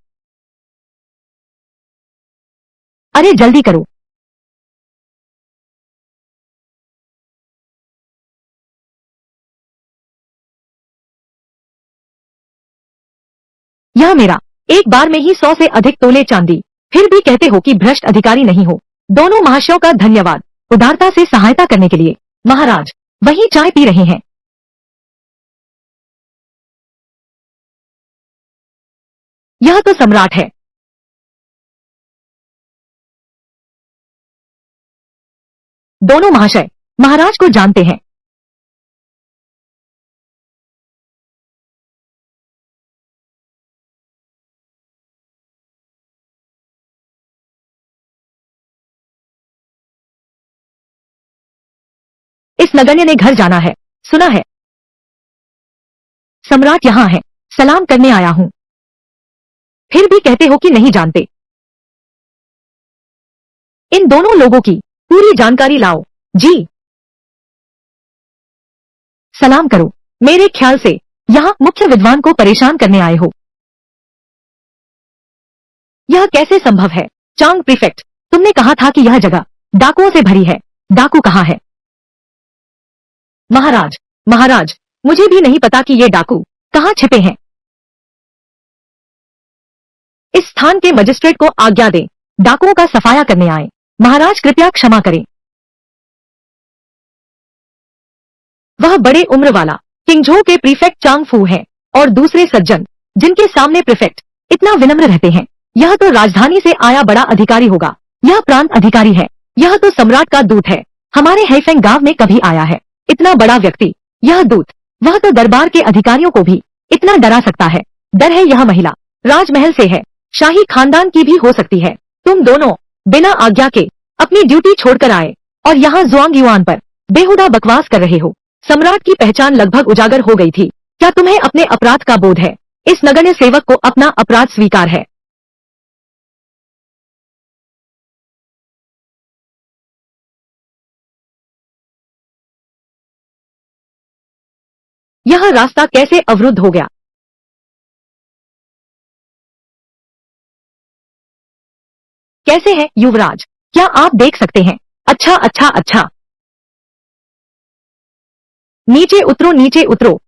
अरे जल्दी करो। यह मेरा एक बार में ही 100 से अधिक तोले चांदी। फिर भी कहते हो कि भ्रष्ट अधिकारी नहीं हो। दोनों महाशयों का धन्यवाद उदारता से सहायता करने के लिए। महाराज वही चाय पी रहे हैं। यह तो सम्राट है। दोनों महाशय महाराज को जानते हैं। इस नगण्य ने घर जाना है, सुना है। सम्राट यहाँ है, सलाम करने आया हूँ। फिर भी कहते हो कि नहीं जानते। इन दोनों लोगों की पूरी जानकारी लाओ। जी, सलाम करो। मेरे ख्याल से यहाँ मुख्य विद्वान को परेशान करने आए हो। यह कैसे संभव है? चांग प्रीफेक्ट, तुमने कहा था कि यह जगह डाकुओं से भरी है। डाकू कहाँ है? महाराज, महाराज, मुझे भी नहीं पता कि ये डाकू कहाँ छिपे हैं। इस स्थान के मजिस्ट्रेट को आज्ञा दें, डाकुओं का सफाया करने आए। महाराज कृपया क्षमा करें। वह बड़े उम्र वाला किंगझो के प्रीफेक्ट चांग फू है और दूसरे सज्जन जिनके सामने प्रीफेक्ट इतना विनम्र रहते हैं। यह तो राजधानी से आया बड़ा अधिकारी होगा। यह प्रांत अधिकारी है। यह तो सम्राट का दूत है। हमारे हैफेंग गांव में कभी आया है इतना बड़ा व्यक्ति? यह दूत, वह तो दरबार के अधिकारियों को भी इतना डरा सकता है। डर है यह महिला राजमहल से है, शाही खानदान की भी हो सकती है। तुम दोनों बिना आज्ञा के अपनी ड्यूटी छोड़कर आए और यहाँ जुआंग युआन पर बेहुदा बकवास कर रहे हो। सम्राट की पहचान लगभग उजागर हो गई थी। क्या तुम्हें अपने अपराध का बोध है? इस नगण्य सेवक को अपना अपराध स्वीकार है। यह रास्ता कैसे अवरुद्ध हो गया? कैसे है युवराज? क्या आप देख सकते हैं? अच्छा अच्छा अच्छा, नीचे उतरो नीचे उतरो।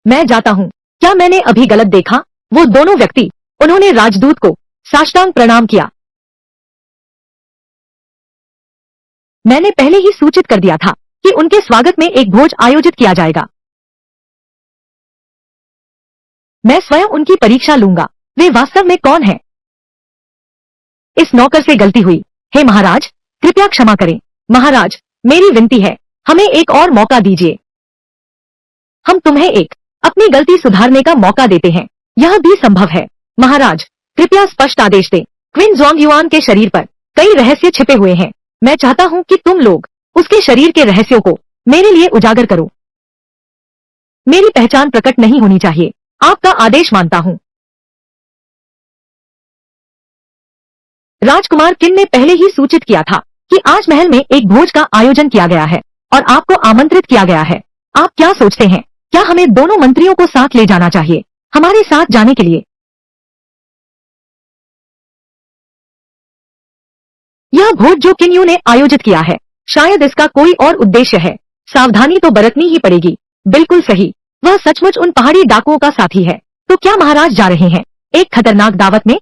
मैं जाता हूँ। क्या मैंने अभी गलत देखा? वो दोनों व्यक्ति, उन्होंने राजदूत को साष्टांग प्रणाम किया। मैंने पहले ही सूचित कर दिया था कि उनके स्वागत में एक भोज आयोजित किया जाएगा। मैं स्वयं उनकी परीक्षा लूंगा। वे वास्तव में कौन हैं? इस नौकर से गलती हुई। हे महाराज, कृपया क्षमा करें। महाराज, मेरी विनती है, हमें एक और मौका दीजिए। हम तुम्हें एक अपनी गलती सुधारने का मौका देते हैं। यह भी संभव है। महाराज, कृपया स्पष्ट आदेश दें। क्वीन जोंग युआन के शरीर पर कई रहस्य छिपे हुए हैं। मैं चाहता हूँ कि तुम लोग उसके शरीर के रहस्यों को मेरे लिए उजागर करो। मेरी पहचान प्रकट नहीं होनी चाहिए। आपका आदेश मानता हूँ। राजकुमार किन ने पहले ही सूचित किया था कि आज महल में एक भोज का आयोजन किया गया है और आपको आमंत्रित किया गया है। आप क्या सोचते हैं? क्या हमें दोनों मंत्रियों को साथ ले जाना चाहिए हमारे साथ जाने के लिए? यह भोज जो किन्यू ने आयोजित किया है, शायद इसका कोई और उद्देश्य है। सावधानी तो बरतनी ही पड़ेगी। बिल्कुल सही, वह सचमुच उन पहाड़ी डाकुओं का साथी है। तो क्या महाराज जा रहे हैं एक खतरनाक दावत में?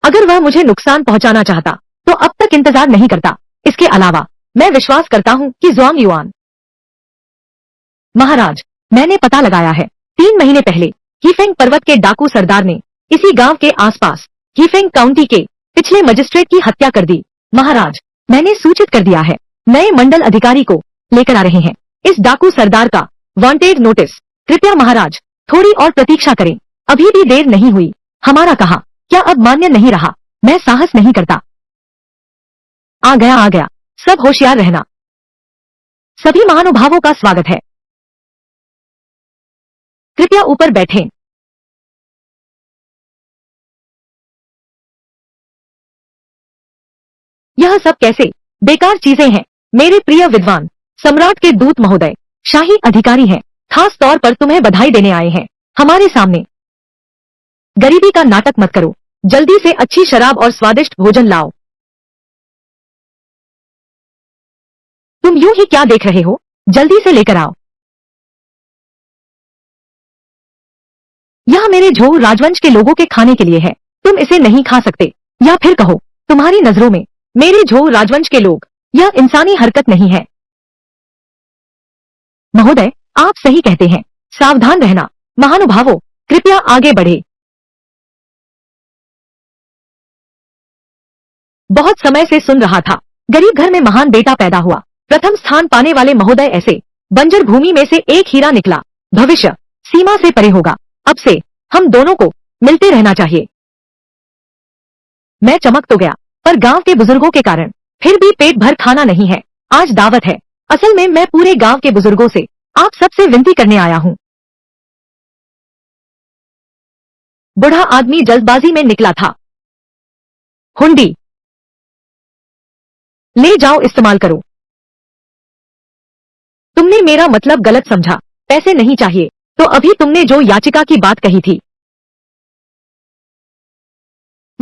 अगर वह मुझे नुकसान पहुंचाना चाहता तो अब तक इंतजार नहीं करता। इसके अलावा मैं विश्वास करता हूँ कि जुआंग युआन। महाराज, मैंने पता लगाया है। 3 महीने पहले हीफेंग पर्वत के डाकू सरदार ने इसी गांव के आसपास हीफेंग काउंटी के पिछले मजिस्ट्रेट की हत्या कर दी। महाराज, मैंने सूचित कर दिया है। नए मंडल अधिकारी को लेकर आ रहे हैं। इस डाकू सरदार का वांटेड नोटिस। कृपया महाराज, थोड़ी और प्रतीक्षा करें। अभी भी देर नहीं हुई। हमारा कहा क्या अब मान्य नहीं रहा? मैं साहस नहीं करता। आ गया आ गया। सब होशियार रहना। सभी महानुभावों का स्वागत है। कृपया ऊपर बैठें। यह सब कैसे बेकार चीजें हैं? मेरे प्रिय विद्वान, सम्राट के दूत महोदय, शाही अधिकारी हैं, खास तौर पर तुम्हें बधाई देने आए हैं। हमारे सामने गरीबी का नाटक मत करो। जल्दी से अच्छी शराब और स्वादिष्ट भोजन लाओ। तुम यूं ही क्या देख रहे हो? जल्दी से लेकर आओ। यह मेरे झोऊ राजवंश के लोगों के खाने के लिए है। तुम इसे नहीं खा सकते। या फिर कहो, तुम्हारी नजरों में मेरे झोऊ राजवंश के लोग, यह इंसानी हरकत नहीं है। महोदय, आप सही कहते हैं। सावधान रहना। महानुभावों, कृपया आगे बढ़े। बहुत समय से सुन रहा था, गरीब घर में महान बेटा पैदा हुआ। प्रथम स्थान पाने वाले महोदय ऐसे बंजर भूमि में से एक हीरा निकला। भविष्य सीमा से परे होगा। अब से हम दोनों को मिलते रहना चाहिए। मैं चमक तो गया, पर गांव के बुजुर्गों के कारण फिर भी पेट भर खाना नहीं है। आज दावत है। असल में मैं पूरे गांव के बुजुर्गों से आप सबसे विनती करने आया हूँ। बूढ़ा आदमी जल्दबाजी में निकला था। हुंडी ले जाओ, इस्तेमाल करो। तुमने मेरा मतलब गलत समझा। पैसे नहीं चाहिए तो अभी तुमने जो याचिका की बात कही थी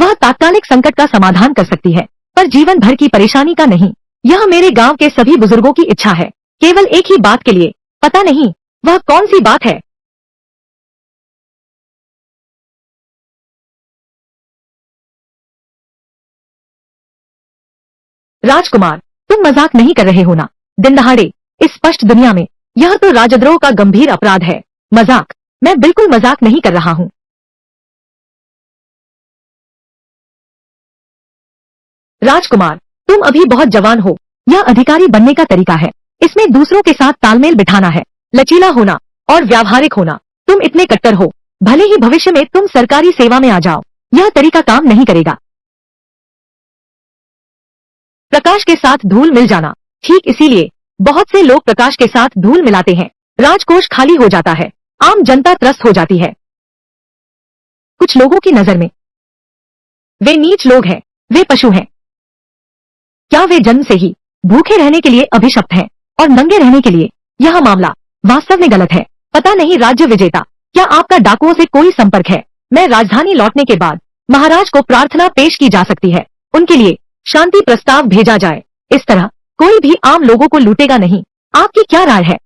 वह तात्कालिक संकट का समाधान कर सकती है, पर जीवन भर की परेशानी का नहीं। यह मेरे गांव के सभी बुजुर्गों की इच्छा है, केवल एक ही बात के लिए। पता नहीं वह कौन सी बात है। राजकुमार, तुम मजाक नहीं कर रहे हो ना? दिन दहाड़े इस स्पष्ट दुनिया में यह तो राजद्रोह का गंभीर अपराध है। मजाक? मैं बिल्कुल मजाक नहीं कर रहा हूँ। राजकुमार, तुम अभी बहुत जवान हो। यह अधिकारी बनने का तरीका है। इसमें दूसरों के साथ तालमेल बिठाना है, लचीला होना और व्यावहारिक होना। तुम इतने कट्टर हो, भले ही भविष्य में तुम सरकारी सेवा में आ जाओ, यह तरीका काम नहीं करेगा। प्रकाश के साथ धूल मिल जाना। ठीक इसीलिए बहुत से लोग प्रकाश के साथ धूल मिलाते हैं। राजकोष खाली हो जाता है, आम जनता त्रस्त हो जाती है। कुछ लोगों की नजर में वे नीच लोग हैं, वे पशु हैं। क्या वे जन्म से ही भूखे रहने के लिए अभिशप्त हैं और नंगे रहने के लिए? यह मामला वास्तव में गलत है। पता नहीं राज्य विजेता, क्या आपका डाकुओं से कोई संपर्क है? मैं राजधानी लौटने के बाद महाराज को प्रार्थना पेश की जा सकती है, उनके लिए शांति प्रस्ताव भेजा जाए। इस तरह कोई भी आम लोगों को लूटेगा नहीं। आपकी क्या राय है?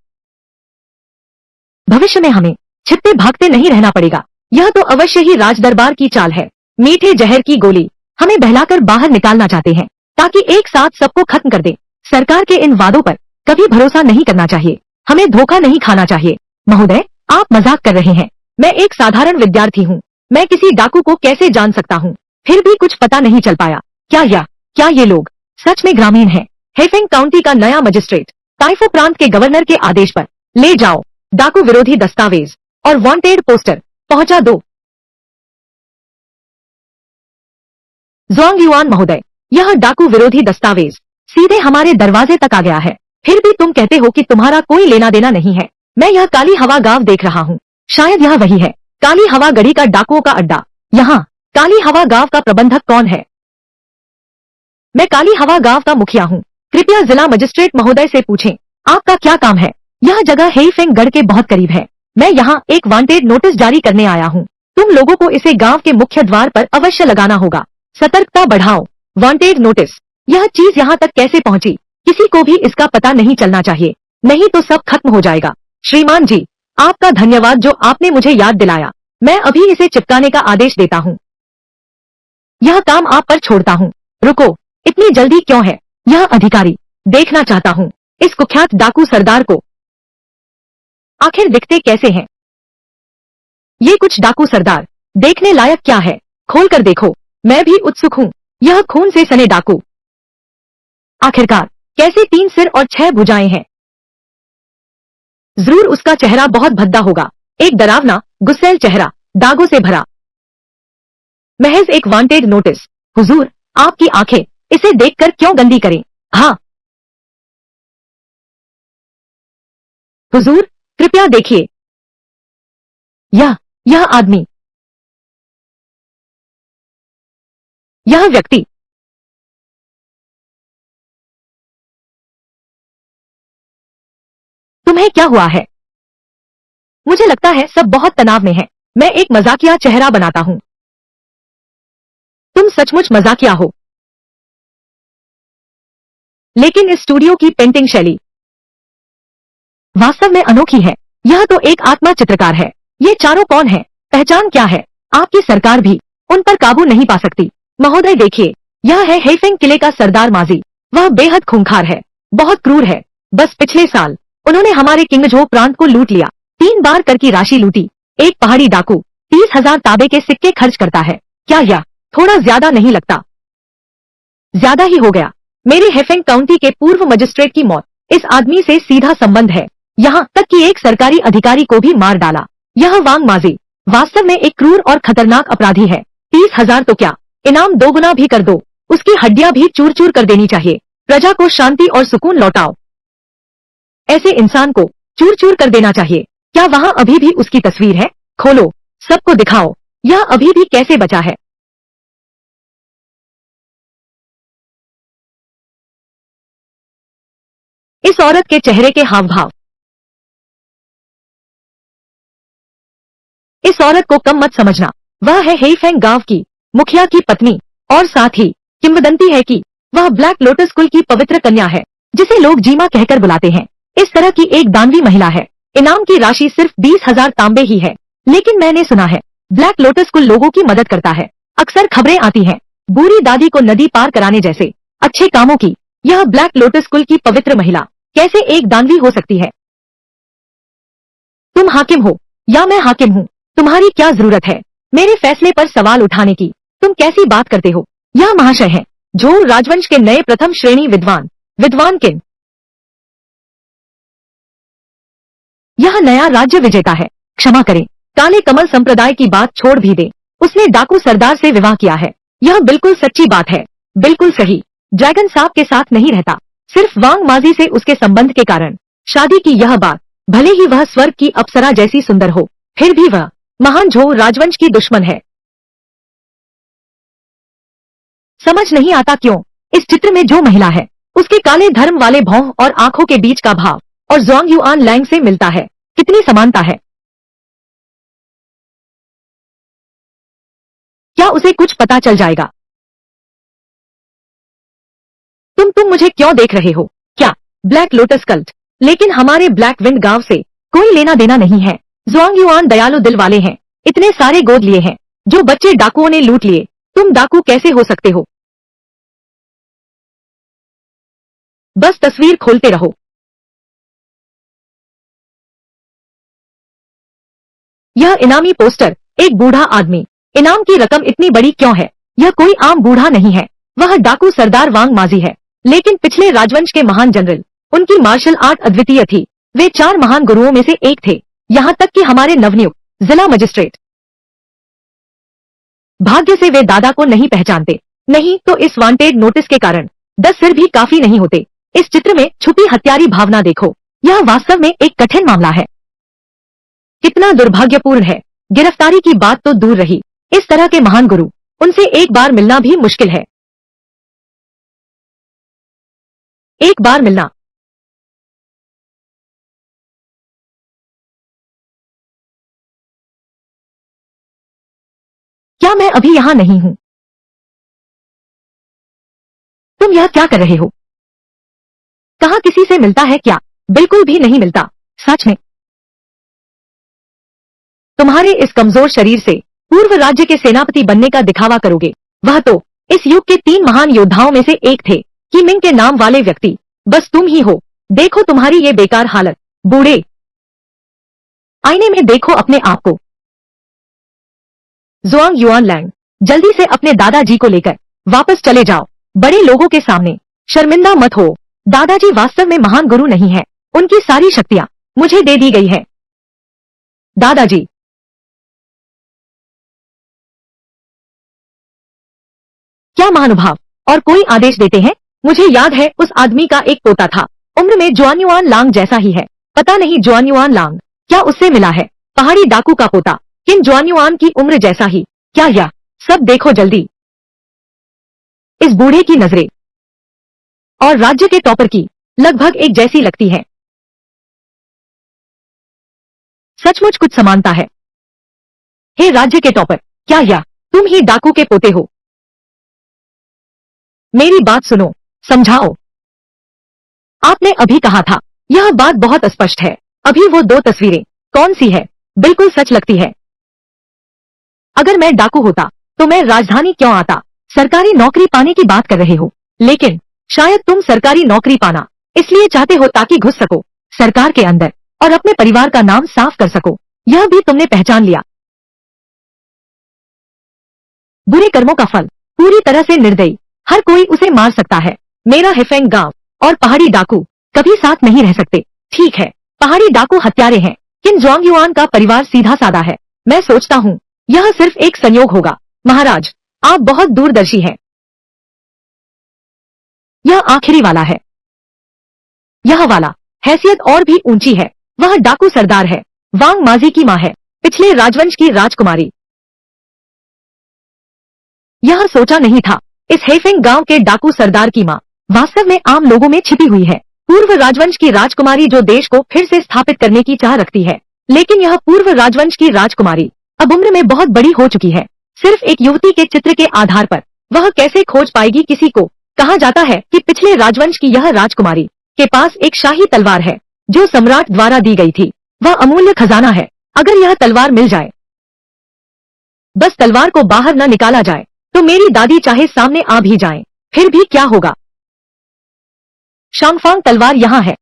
भविष्य में हमें छिपते भागते नहीं रहना पड़ेगा। यह तो अवश्य ही राजदरबार की चाल है। मीठे जहर की गोली हमें बहलाकर बाहर निकालना चाहते हैं, ताकि एक साथ सबको खत्म कर दे। सरकार के इन वादों पर कभी भरोसा नहीं करना चाहिए। हमें धोखा नहीं खाना चाहिए। महोदय, आप मजाक कर रहे हैं। मैं एक साधारण विद्यार्थी हूँ। मैं किसी डाकू को कैसे जान सकता हूँ? फिर भी कुछ पता नहीं चल पाया। क्या ये लोग सच में ग्रामीण हैं? हेफिंग काउंटी का नया मजिस्ट्रेट ताइफो प्रांत के गवर्नर के आदेश पर ले जाओ डाकू विरोधी दस्तावेज और वांटेड पोस्टर पहुंचा दो। ज़ोंग युआन महोदय, यह डाकू विरोधी दस्तावेज सीधे हमारे दरवाजे तक आ गया है। फिर भी तुम कहते हो कि तुम्हारा कोई लेना देना नहीं है। मैं यह काली हवा गांव देख रहा हूँ। शायद यह वही है, काली हवा गढ़ी का डाकुओं का अड्डा। यहाँ काली हवा गांव का प्रबंधक कौन है? मैं काली हवा गांव का मुखिया हूँ। कृपया जिला मजिस्ट्रेट महोदय से पूछें, आपका क्या काम है? यह जगह हेईफेंग गढ़ के बहुत करीब है। मैं यहाँ एक वांटेड नोटिस जारी करने आया हूँ। तुम लोगों को इसे गांव के मुख्य द्वार पर अवश्य लगाना होगा। सतर्कता बढ़ाओ। Wanted notice. यह चीज यहाँ तक कैसे पहुँची? किसी को भी इसका पता नहीं चलना चाहिए, नहीं तो सब खत्म हो जाएगा। श्रीमान जी, आपका धन्यवाद जो आपने मुझे याद दिलाया। मैं अभी इसे चिपकाने का आदेश देता हूँ। यह काम आप पर छोड़ता हूँ। रुको, इतनी जल्दी क्यों है? यह अधिकारी देखना चाहता हूँ इस कुख्यात डाकू सरदार को। आखिर दिखते कैसे हैं ये कुछ डाकू सरदार? देखने लायक क्या है? खोल कर देखो, मैं भी उत्सुक हूँ। यह खून से सने डाकू। आखिरकार कैसे 3 सिर और 6 भुजाएं हैं? जरूर उसका चेहरा बहुत भद्दा होगा, एक डरावना गुस्सैल चेहरा, दागों से भरा। महज एक वांटेड नोटिस। हुजूर, आपकी आंखें इसे देखकर क्यों गंदी करें? हाँ हुजूर, कृपया देखिए। यह आदमी, यह व्यक्ति। तुम्हें क्या हुआ है? मुझे लगता है सब बहुत तनाव में है। मैं एक मजाकिया चेहरा बनाता हूँ। तुम सचमुच मजाकिया हो। लेकिन इस स्टूडियो की पेंटिंग शैली वास्तव में अनोखी है। यह तो एक आत्मा चित्रकार है। ये चारों कौन है? पहचान क्या है? आपकी सरकार भी उन पर काबू नहीं पा सकती। महोदय देखिए, यह है हेफिंग किले का सरदार माजी। वह बेहद खूंखार है, बहुत क्रूर है। बस पिछले साल उन्होंने हमारे किंगझो प्रांत को लूट लिया। 3 बार कर की राशि लूटी। एक पहाड़ी डाकू 30,000 ताबे के सिक्के खर्च करता है। क्या यह थोड़ा ज्यादा नहीं लगता? ज्यादा ही हो गया। मेरे हेफिंग काउंटी के पूर्व मजिस्ट्रेट की मौत इस आदमी से सीधा संबंध है। यहाँ तक कि एक सरकारी अधिकारी को भी मार डाला। यह वांग माजी वास्तव में एक क्रूर और खतरनाक अपराधी है। 30,000 तो क्या, इनाम 2 गुना भी कर दो। उसकी हड्डियां भी चूर चूर कर देनी चाहिए। प्रजा को शांति और सुकून लौटाओ। ऐसे इंसान को चूर चूर कर देना चाहिए। क्या वहाँ अभी भी उसकी तस्वीर है? खोलो, सबको दिखाओ, यह अभी भी कैसे बचा है। इस औरत के चेहरे के हाव भाव। इस औरत को कम मत समझना। वह है हेईफेंग गांव की मुखिया की पत्नी, और साथ ही किंवदंती है कि वह ब्लैक लोटस कुल की पवित्र कन्या है, जिसे लोग जीमा कहकर बुलाते हैं। इस तरह की एक दानवी महिला है। इनाम की राशि सिर्फ 20,000 तांबे ही है, लेकिन मैंने सुना है ब्लैक लोटस कुल लोगों की मदद करता है। अक्सर खबरें आती हैं बूढ़ी दादी को नदी पार कराने जैसे अच्छे कामों की। यह ब्लैक लोटस कुल की पवित्र महिला कैसे एक दानवी हो सकती है? तुम हाकिम हो या मैं हाकिम हूँ, तुम्हारी क्या जरूरत है मेरे फैसले पर सवाल उठाने की? तुम कैसी बात करते हो? यह महाशय हैं झोल राजवंश के नए प्रथम श्रेणी विद्वान किन। यह नया राज्य विजेता है। क्षमा करें, काले कमल संप्रदाय की बात छोड़ भी दे। उसने डाकू सरदार से विवाह किया है। यह बिल्कुल सच्ची बात है। बिल्कुल सही। ड्रैगन साहब के साथ नहीं रहता, सिर्फ वांग माजी से उसके संबंध के कारण शादी की यह बात। भले ही वह स्वर्ग की अप्सरा जैसी सुंदर हो, फिर भी वह महान झो राजवंश की दुश्मन है। समझ नहीं आता क्यों इस चित्र में जो महिला है उसके काले धर्म वाले भौं और आंखों के बीच का भाव और ज़ोंग युआन लैंग से मिलता है। कितनी समानता है। क्या उसे कुछ पता चल जाएगा? तुम मुझे क्यों देख रहे हो? क्या ब्लैक लोटस कल्ट? लेकिन हमारे ब्लैक विंड गांव से कोई लेना देना नहीं है। ज़ोंग युआन दयालु दिल वाले हैं। इतने सारे गोद लिए हैं जो बच्चे डाकुओं ने लूट लिए। तुम डाकू कैसे हो सकते हो? बस तस्वीर खोलते रहो। यह इनामी पोस्टर, एक बूढ़ा आदमी। इनाम की रकम इतनी बड़ी क्यों है? यह कोई आम बूढ़ा नहीं है, वह डाकू सरदार वांग माजी है, लेकिन पिछले राजवंश के महान जनरल। उनकी मार्शल आर्ट अद्वितीय थी। वे 4 महान गुरुओं में से एक थे, यहाँ तक कि हमारे नवनियुक्त जिला मजिस्ट्रेट। भाग्य से वे दादा को नहीं पहचानते, नहीं तो इस वांटेड नोटिस के कारण 10 सिर भी काफी नहीं होते। इस चित्र में छुपी हत्यारी भावना देखो। यह वास्तव में एक कठिन मामला है। कितना दुर्भाग्यपूर्ण है। गिरफ्तारी की बात तो दूर रही, इस तरह के महान गुरु, उनसे एक बार मिलना भी मुश्किल है। एक बार मिलना। क्या मैं अभी यहाँ नहीं हूँ? तुम यह क्या कर रहे हो? कहाँ किसी से मिलता है क्या? बिल्कुल भी नहीं मिलता। सच में? तुम्हारे इस कमजोर शरीर से पूर्व राज्य के सेनापति बनने का दिखावा करोगे? वह तो इस युग के 3 महान योद्धाओं में से एक थे, किमिंग के नाम वाले व्यक्ति। बस तुम ही हो। देखो तुम्हारी ये बेकार हालत। बूढ़े, आईने में देखो अपने आप को। ज़ोंग युआन लैंग, जल्दी से अपने दादाजी को लेकर वापस चले जाओ। बड़े लोगों के सामने शर्मिंदा मत हो। दादाजी वास्तव में महान गुरु नहीं है, उनकी सारी शक्तियां मुझे दे दी गई है। दादाजी, क्या महानुभाव, और कोई आदेश देते हैं? मुझे याद है उस आदमी का एक पोता था, उम्र में जुआन युआन लांग जैसा ही है। पता नहीं जुआन युआन लांग क्या उससे मिला है? पहाड़ी डाकू का पोता, किन जुआन युआन की उम्र जैसा ही। क्या यह सब देखो जल्दी। इस बूढ़े की नजरें और राज्य के टॉपर की लगभग एक जैसी लगती है। सचमुच कुछ समानता है। हे राज्य के टॉपर, क्या यह तुम ही डाकू के पोते हो? मेरी बात सुनो, समझाओ। आपने अभी कहा था। यह बात बहुत स्पष्ट है। अभी वो 2 तस्वीरें कौन सी है? बिल्कुल सच लगती है। अगर मैं डाकू होता तो मैं राजधानी क्यों आता? सरकारी नौकरी पाने की बात कर रहे हो, लेकिन शायद तुम सरकारी नौकरी पाना इसलिए चाहते हो ताकि घुस सको सरकार के अंदर और अपने परिवार का नाम साफ कर सको। यह भी तुमने पहचान लिया। बुरे कर्मों का फल पूरी तरह से निर्दयी, हर कोई उसे मार सकता है। मेरा हेफेंग गांव और पहाड़ी डाकू कभी साथ नहीं रह सकते। ठीक है, पहाड़ी डाकू हत्यारे हैं, किन ज़ोंग युआन का परिवार सीधा साधा है। मैं सोचता हूँ यह सिर्फ एक संयोग होगा। महाराज, आप बहुत दूरदर्शी हैं। यह आखिरी वाला है। यह वाला हैसियत और भी ऊंची है। वह डाकू सरदार है, वांग माजी की माँ है, पिछले राजवंश की राजकुमारी। यह सोचा नहीं था इस हेफेंग गांव के डाकू सरदार की माँ वास्तव में आम लोगों में छिपी हुई है। पूर्व राजवंश की राजकुमारी जो देश को फिर से स्थापित करने की चाह रखती है, लेकिन यह पूर्व राजवंश की राजकुमारी अब उम्र में बहुत बड़ी हो चुकी है। सिर्फ एक युवती के चित्र के आधार पर वह कैसे खोज पाएगी किसी को? कहा जाता है कि पिछले राजवंश की यह राजकुमारी के पास एक शाही तलवार है जो सम्राट द्वारा दी गई थी। वह अमूल्य खजाना है। अगर यह तलवार मिल जाए, बस तलवार को बाहर न निकाला जाए, तो मेरी दादी चाहे सामने आ भी जाएं, फिर भी क्या होगा? शांगफांग तलवार यहाँ है।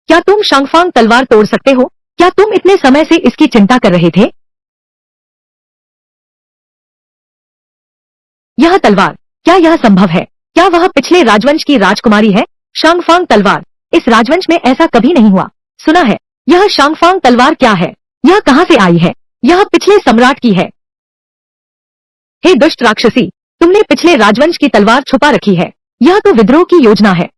क्या तुम शांगफांग तलवार तोड़ सकते हो? क्या तुम इतने समय से इसकी चिंता कर रहे थे? यह तलवार, क्या यह संभव है? क्या वह पिछले राजवंश की राजकुमारी है? शांगफांग तलवार, इस राजवंश में ऐसा कभी नहीं हुआ। सुना है, यह शांगफांग तलवार क्या है? यह कहाँ से आई है? यह पिछले सम्राट की है। हे दुष्ट राक्षसी, तुमने पिछले राजवंश की तलवार छुपा रखी है। यह तो विद्रोह की योजना है।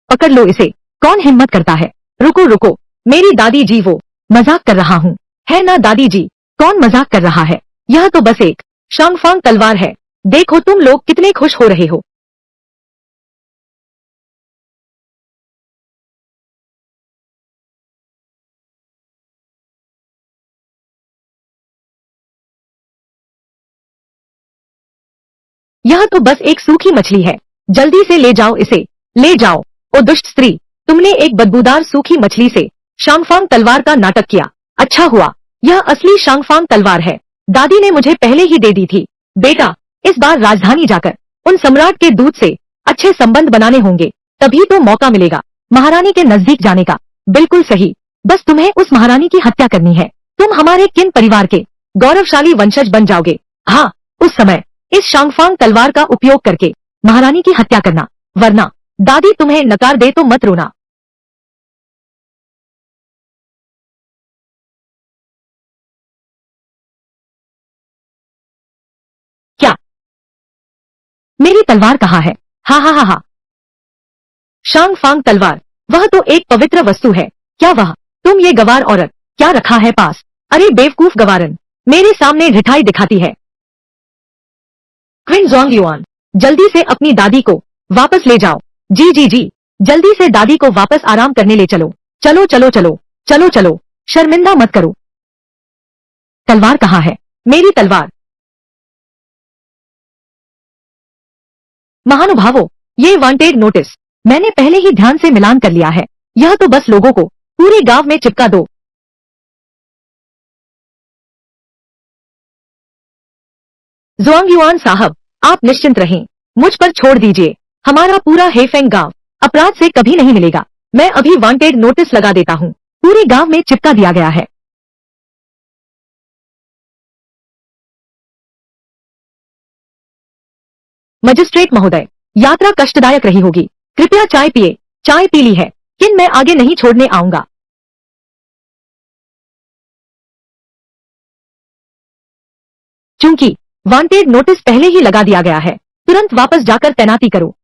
पकड़ लो इसे। कौन हिम्मत करता है? रुको रुको, मेरी दादी जी, वो मजाक कर रहा हूँ, है ना दादी जी? कौन मजाक कर रहा है? यह तो बस एक शांगफांग तलवार है। देखो तुम लोग कितने खुश हो रहे हो। यह तो बस एक सूखी मछली है। जल्दी से ले जाओ इसे, ले जाओ। ओ दुष्ट स्त्री, तुमने एक बदबूदार सूखी मछली से शांगफांग तलवार का नाटक किया। अच्छा हुआ, यह असली शांगफांग तलवार है। दादी ने मुझे पहले ही दे दी थी। बेटा, इस बार राजधानी जाकर उन सम्राट के दूत से अच्छे संबंध बनाने होंगे, तभी तो मौका मिलेगा महारानी के नजदीक जाने का। बिल्कुल सही, बस तुम्हें उस महारानी की हत्या करनी है। तुम हमारे किन परिवार के गौरवशाली वंशज बन जाओगे। हाँ, उस समय इस शांगफांग तलवार का उपयोग करके महारानी की हत्या करना, वरना दादी तुम्हें नकार दे तो मत रोना। क्या? मेरी तलवार कहाँ है? हा हा हा हा। शांगफांग तलवार, वह तो एक पवित्र वस्तु है। क्या वह तुम ये गवार औरत क्या रखा है पास? अरे बेवकूफ गवारन, मेरे सामने ढिठाई दिखाती है। क्विन जोंग युआन, जल्दी से अपनी दादी को वापस ले जाओ। जी जी जी, जल्दी से दादी को वापस आराम करने ले चलो। चलो चलो चलो चलो चलो, शर्मिंदा मत करो। तलवार कहाँ है? मेरी तलवार। महानुभावों, ये वांटेड नोटिस मैंने पहले ही ध्यान से मिलान कर लिया है। यह तो बस लोगों को पूरे गांव में चिपका दो। जुआंग युआन साहब, आप निश्चिंत रहें, मुझ पर छोड़ दीजिए। हमारा पूरा हेफेंग गांव अपराध से कभी नहीं मिलेगा। मैं अभी वांटेड नोटिस लगा देता हूँ। पूरे गांव में चिपका दिया गया है। मजिस्ट्रेट महोदय, यात्रा कष्टदायक रही होगी। कृपया चाय पिए। चाय पी ली है, लेकिन मैं आगे नहीं छोड़ने आऊंगा। चूंकि वांटेड नोटिस पहले ही लगा दिया गया है, तुरंत वापस जाकर तैनाती करो।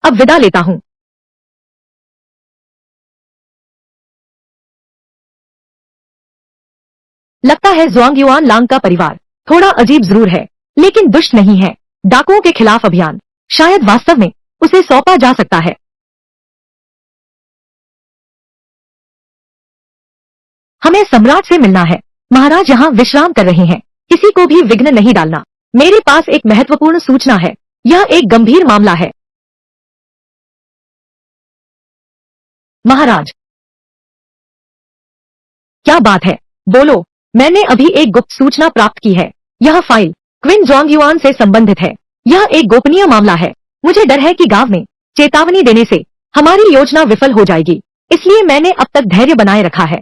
अब विदा लेता हूँ। लगता है जुआंग युआन लांग का परिवार थोड़ा अजीब जरूर है, लेकिन दुष्ट नहीं है। डाकुओं के खिलाफ अभियान शायद वास्तव में उसे सौंपा जा सकता है। हमें सम्राट से मिलना है। महाराज यहाँ विश्राम कर रहे हैं। किसी को भी विघ्न नहीं डालना। मेरे पास एक महत्वपूर्ण सूचना है। यह एक गंभीर मामला है। महाराज, क्या बात है? बोलो। मैंने अभी एक गुप्त सूचना प्राप्त की है। यह फाइल क्विन जोंग युआन से संबंधित है। यह एक गोपनीय मामला है। मुझे डर है कि गांव में चेतावनी देने से हमारी योजना विफल हो जाएगी, इसलिए मैंने अब तक धैर्य बनाए रखा है।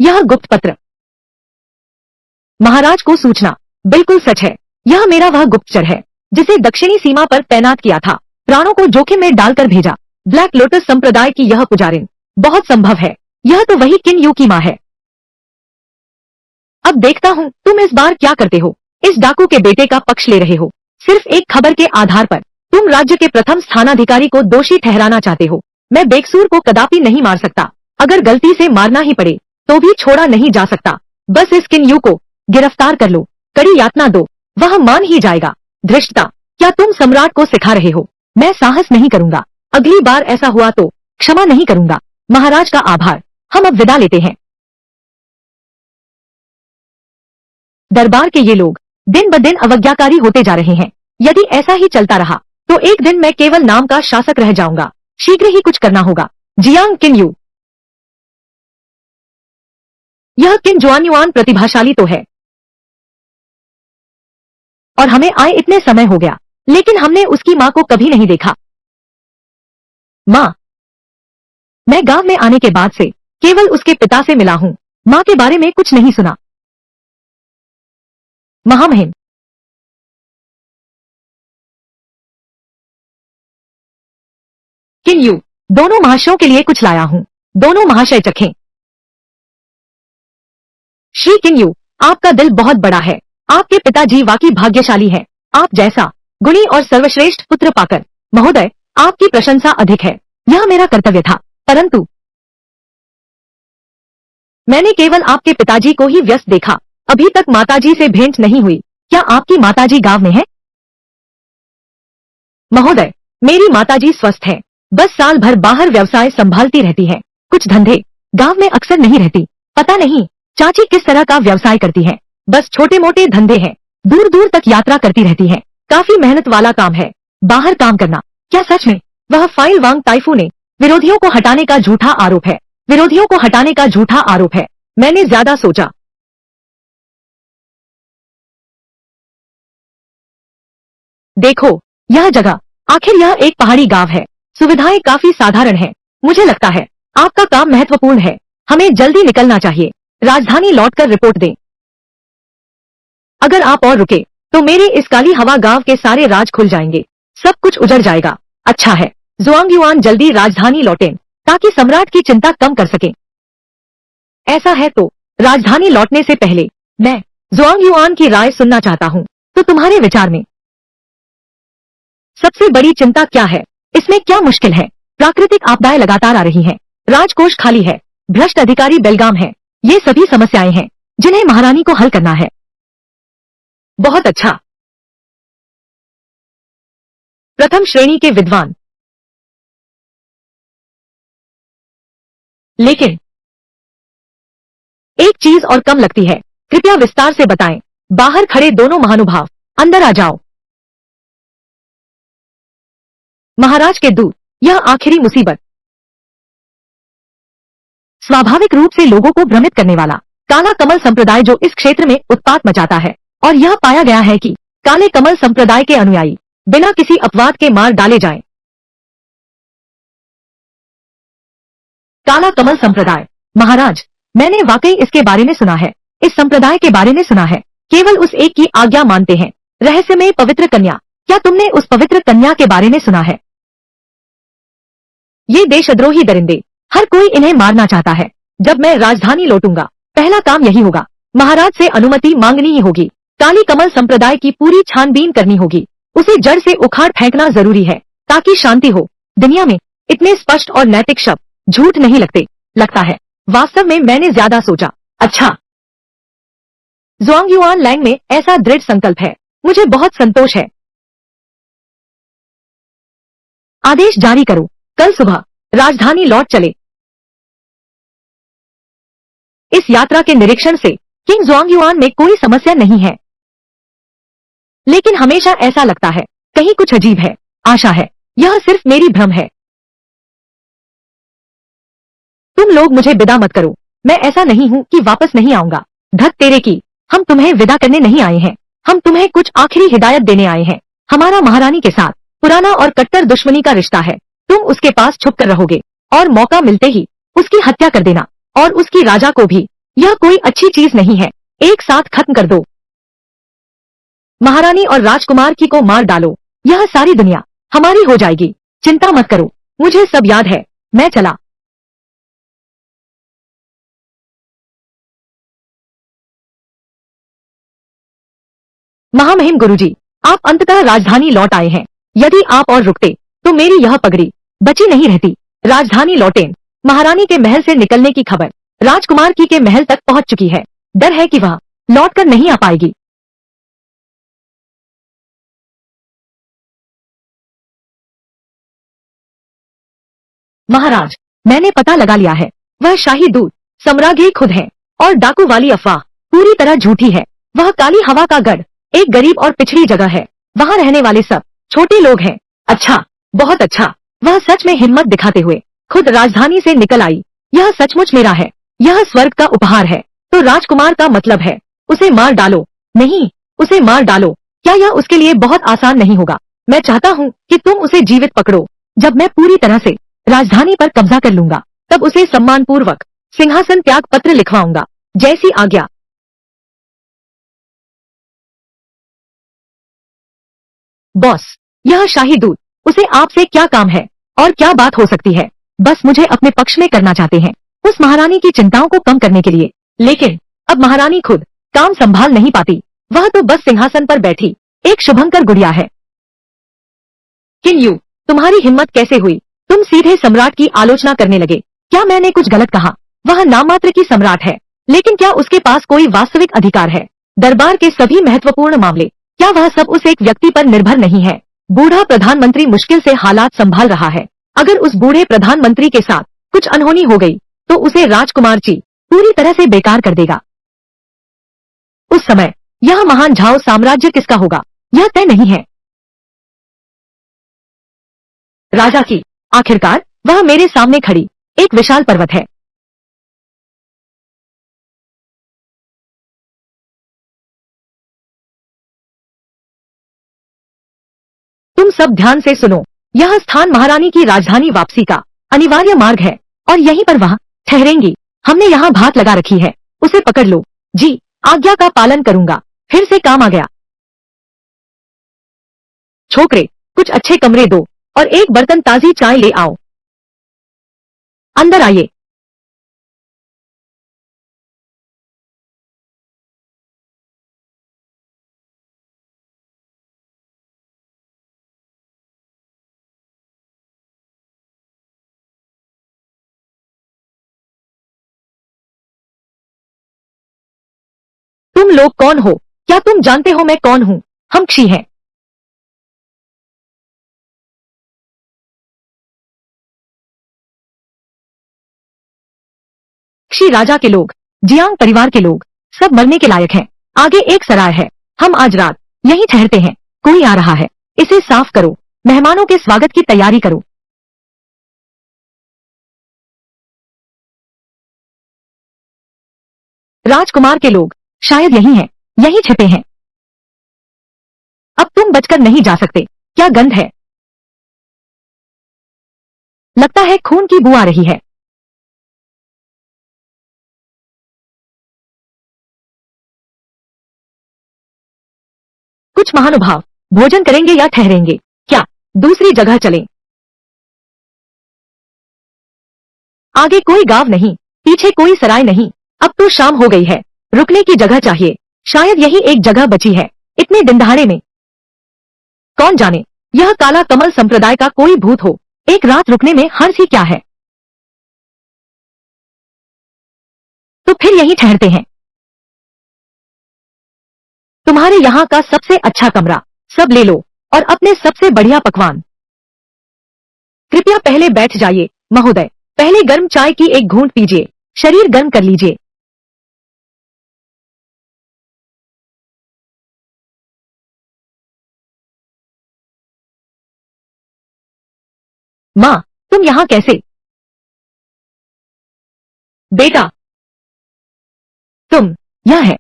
यह गुप्त पत्र। महाराज को सूचना बिल्कुल सच है। यह मेरा वह गुप्तचर है जिसे दक्षिणी सीमा पर तैनात किया था। प्राणों को जोखिम में डालकर भेजा। ब्लैक लोटस संप्रदाय की यह पुजारिन बहुत संभव है यह तो वही किन यू की माँ है। अब देखता हूँ तुम इस बार क्या करते हो। इस डाकू के बेटे का पक्ष ले रहे हो। सिर्फ एक खबर के आधार पर तुम राज्य के प्रथम स्थानाधिकारी को दोषी ठहराना चाहते हो। मैं बेकसूर को कदापि नहीं मार सकता। अगर गलती से मारना ही पड़े तो भी छोड़ा नहीं जा सकता। बस इस किन यू को गिरफ्तार कर लो, कड़ी यातना दो। वह मान ही जाएगा। धृष्टता, क्या तुम सम्राट को सिखा रहे हो? मैं साहस नहीं करूंगा। अगली बार ऐसा हुआ तो क्षमा नहीं करूंगा। महाराज का आभार। हम अब विदा लेते हैं। दरबार के ये लोग दिन ब दिन अवज्ञाकारी होते जा रहे हैं। यदि ऐसा ही चलता रहा तो एक दिन मैं केवल नाम का शासक रह जाऊंगा। शीघ्र ही कुछ करना होगा। जियांग किन्यू, यह किन जुआनयुआन प्रतिभाशाली तो है और हमें आए इतने समय हो गया, लेकिन हमने उसकी माँ को कभी नहीं देखा। माँ, मैं गांव में आने के बाद से केवल उसके पिता से मिला हूँ। माँ के बारे में कुछ नहीं सुना। महामहिम, किन्यू, दोनों महाशयों के लिए कुछ लाया हूँ। दोनों महाशय चखें। श्री किन्यू, आपका दिल बहुत बड़ा है। आपके पिताजी वाकई भाग्यशाली हैं। आप जैसा गुणी और सर्वश्रेष्ठ पुत्र पाकर महोदय आपकी प्रशंसा अधिक है। यह मेरा कर्तव्य था, परंतु मैंने केवल आपके पिताजी को ही व्यस्त देखा। अभी तक माताजी से भेंट नहीं हुई। क्या आपकी माताजी गांव में है? महोदय, मेरी माताजी स्वस्थ है, बस साल भर बाहर व्यवसाय संभालती रहती है। कुछ धंधे, गांव में अक्सर नहीं रहती। पता नहीं चाची किस तरह का व्यवसाय करती है। बस छोटे मोटे धंधे हैं। दूर दूर तक यात्रा करती रहती है। काफी मेहनत वाला काम है बाहर काम करना। क्या सच में वह फाइल वांग ताइफू ने विरोधियों को हटाने का झूठा आरोप है? विरोधियों को हटाने का झूठा आरोप है। मैंने ज्यादा सोचा। देखो यह जगह, आखिर यह एक पहाड़ी गांव है। सुविधाएं काफी साधारण हैं। मुझे लगता है आपका काम महत्वपूर्ण है। हमें जल्दी निकलना चाहिए। राजधानी लौटकर रिपोर्ट दें। अगर आप और रुके तो मेरे इस काली हवा गांव के सारे राज खुल जाएंगे। सब कुछ उजड़ जाएगा। अच्छा है जुआंगयुआन जल्दी राजधानी लौटें ताकि सम्राट की चिंता कम कर सकें। ऐसा है तो राजधानी लौटने से पहले मैं जुआंगयुआन की राय सुनना चाहता हूँ। तो तुम्हारे विचार में सबसे बड़ी चिंता क्या है? इसमें क्या मुश्किल है? प्राकृतिक आपदाएं लगातार आ रही हैं। राजकोष खाली है। भ्रष्ट अधिकारी बेलगाम है। ये सभी समस्याएं हैं जिन्हें महारानी को हल करना है। बहुत अच्छा। प्रथम श्रेणी के विद्वान। लेकिन एक चीज और कम लगती है। कृपया विस्तार से बताएं। बाहर खड़े दोनों महानुभाव, अंदर आ जाओ। महाराज के दूत, यह आखिरी मुसीबत। स्वाभाविक रूप से लोगों को भ्रमित करने वाला काला कमल संप्रदाय जो इस क्षेत्र में उत्पात मचाता है, और यह पाया गया है कि काले कमल संप्रदाय के अनुयायी बिना किसी अपवाद के मार डाले जाएं। काला कमल संप्रदाय, महाराज, मैंने वाकई इसके बारे में सुना है। इस संप्रदाय के बारे में सुना है। केवल उस एक की आज्ञा मानते हैं, रहस्यमय पवित्र कन्या। क्या तुमने उस पवित्र कन्या के बारे में सुना है? ये देशद्रोही दरिंदे, हर कोई इन्हें मारना चाहता है। जब मैं राजधानी लौटूंगा पहला काम यही होगा। महाराज से अनुमति मांगनी ही होगी। काली कमल संप्रदाय की पूरी छानबीन करनी होगी। उसे जड़ से उखाड़ फेंकना जरूरी है ताकि शांति हो। दुनिया में इतने स्पष्ट और नैतिक शब्द झूठ नहीं लगते। लगता है वास्तव में मैंने ज्यादा सोचा। अच्छा, जुआंगयुआन लैंग में ऐसा दृढ़ संकल्प है। मुझे बहुत संतोष है। आदेश जारी करो। कल सुबह राजधानी लौट चले। इस यात्रा के निरीक्षण से किंग जुआंगयुआन में कोई समस्या नहीं है, लेकिन हमेशा ऐसा लगता है कहीं कुछ अजीब है। आशा है यह सिर्फ मेरी भ्रम है। तुम लोग मुझे विदा मत करो। मैं ऐसा नहीं हूँ कि वापस नहीं आऊंगा। धत तेरे की, हम तुम्हें विदा करने नहीं आए हैं। हम तुम्हें कुछ आखिरी हिदायत देने आए हैं। हमारा महारानी के साथ पुराना और कट्टर दुश्मनी का रिश्ता है। तुम उसके पास छुप कर रहोगे और मौका मिलते ही उसकी हत्या कर देना, और उसकी राजा को भी। यह कोई अच्छी चीज नहीं है। एक साथ खत्म कर दो। महारानी और राजकुमार की को मार डालो। यह सारी दुनिया हमारी हो जाएगी। चिंता मत करो, मुझे सब याद है। मैं चला। महामहिम गुरुजी, आप अंततः राजधानी लौट आए हैं। यदि आप और रुकते तो मेरी यह पगड़ी बची नहीं रहती। राजधानी लौटें। महारानी के महल से निकलने की खबर राजकुमार की के महल तक पहुंच चुकी है। डर है कि वह लौटकर नहीं आ पाएगी। महाराज, मैंने पता लगा लिया है। वह शाही दूत सम्राज्ञी खुद है और डाकू वाली अफवाह पूरी तरह झूठी है। वह काली हवा का गढ़ एक गरीब और पिछड़ी जगह है। वहाँ रहने वाले सब छोटे लोग हैं। अच्छा, बहुत अच्छा। वह सच में हिम्मत दिखाते हुए खुद राजधानी से निकल आई। यह सचमुच मेरा है। यह स्वर्ग का उपहार है। तो राजकुमार का मतलब है उसे मार डालो। नहीं, उसे मार डालो। क्या यह उसके लिए बहुत आसान नहीं होगा? मैं चाहता हूँ कि तुम उसे जीवित पकड़ो। जब मैं पूरी तरह से राजधानी पर कब्जा कर लूंगा तब उसे सम्मानपूर्वक सिंहासन त्याग पत्र लिखवाऊंगा। जैसी आज्ञा। बॉस, यह शाही दूत, उसे आपसे क्या काम है और क्या बात हो सकती है? बस मुझे अपने पक्ष में करना चाहते हैं, उस महारानी की चिंताओं को कम करने के लिए। लेकिन अब महारानी खुद काम संभाल नहीं पाती। वह तो बस सिंहासन पर बैठी एक शुभंकर गुड़िया है। किन्यू, तुम्हारी हिम्मत कैसे हुई? तुम सीधे सम्राट की आलोचना करने लगे। क्या मैंने कुछ गलत कहा? वह नाममात्र की सम्राट है, लेकिन क्या उसके पास कोई वास्तविक अधिकार है? दरबार के सभी महत्वपूर्ण मामले, क्या वह सब उस एक व्यक्ति पर निर्भर नहीं है? बूढ़ा प्रधानमंत्री मुश्किल से हालात संभाल रहा है। अगर उस बूढ़े प्रधानमंत्री के साथ कुछ अनहोनी हो गई तो उसे राजकुमार जी पूरी तरह से बेकार कर देगा। उस समय यह महान झाओ साम्राज्य किसका होगा, यह तय नहीं है। राजा की आखिरकार वह मेरे सामने खड़ी एक विशाल पर्वत है। तुम सब ध्यान से सुनो। यह स्थान महारानी की राजधानी वापसी का अनिवार्य मार्ग है और यहीं पर वह ठहरेंगी। हमने यहाँ भात लगा रखी है, उसे पकड़ लो। जी, आज्ञा का पालन करूंगा। फिर से काम आ गया। छोकरे, कुछ अच्छे कमरे दो और एक बर्तन ताजी चाय ले आओ। अंदर आइए। तुम लोग कौन हो? क्या तुम जानते हो मैं कौन हूँ? हम क्षी हैं। क्षी राजा के लोग, जियांग परिवार के लोग, सब मरने के लायक हैं। आगे एक सराय है, हम आज रात यहीं ठहरते हैं। कोई आ रहा है, इसे साफ करो। मेहमानों के स्वागत की तैयारी करो। राजकुमार के लोग शायद यही हैं, यहीं छिपे हैं। अब तुम बचकर नहीं जा सकते। क्या गंध है? लगता है खून की बू आ रही है। कुछ महानुभाव भोजन करेंगे या ठहरेंगे? क्या दूसरी जगह चलें? आगे कोई गांव नहीं, पीछे कोई सराय नहीं। अब तो शाम हो गई है, रुकने की जगह चाहिए। शायद यही एक जगह बची है इतने दिन दहाड़े में। कौन जाने, यह काला कमल संप्रदाय का कोई भूत हो। एक रात रुकने में हर्ज ही क्या है। तो फिर यहीं ठहरते हैं। तुम्हारे यहाँ का सबसे अच्छा कमरा सब ले लो और अपने सबसे बढ़िया पकवान। कृपया पहले बैठ जाइए महोदय। पहले गर्म चाय की एक घूंट पीजिए, शरीर गर्म कर लीजिए। माँ, तुम यहाँ कैसे? बेटा, तुम यह है।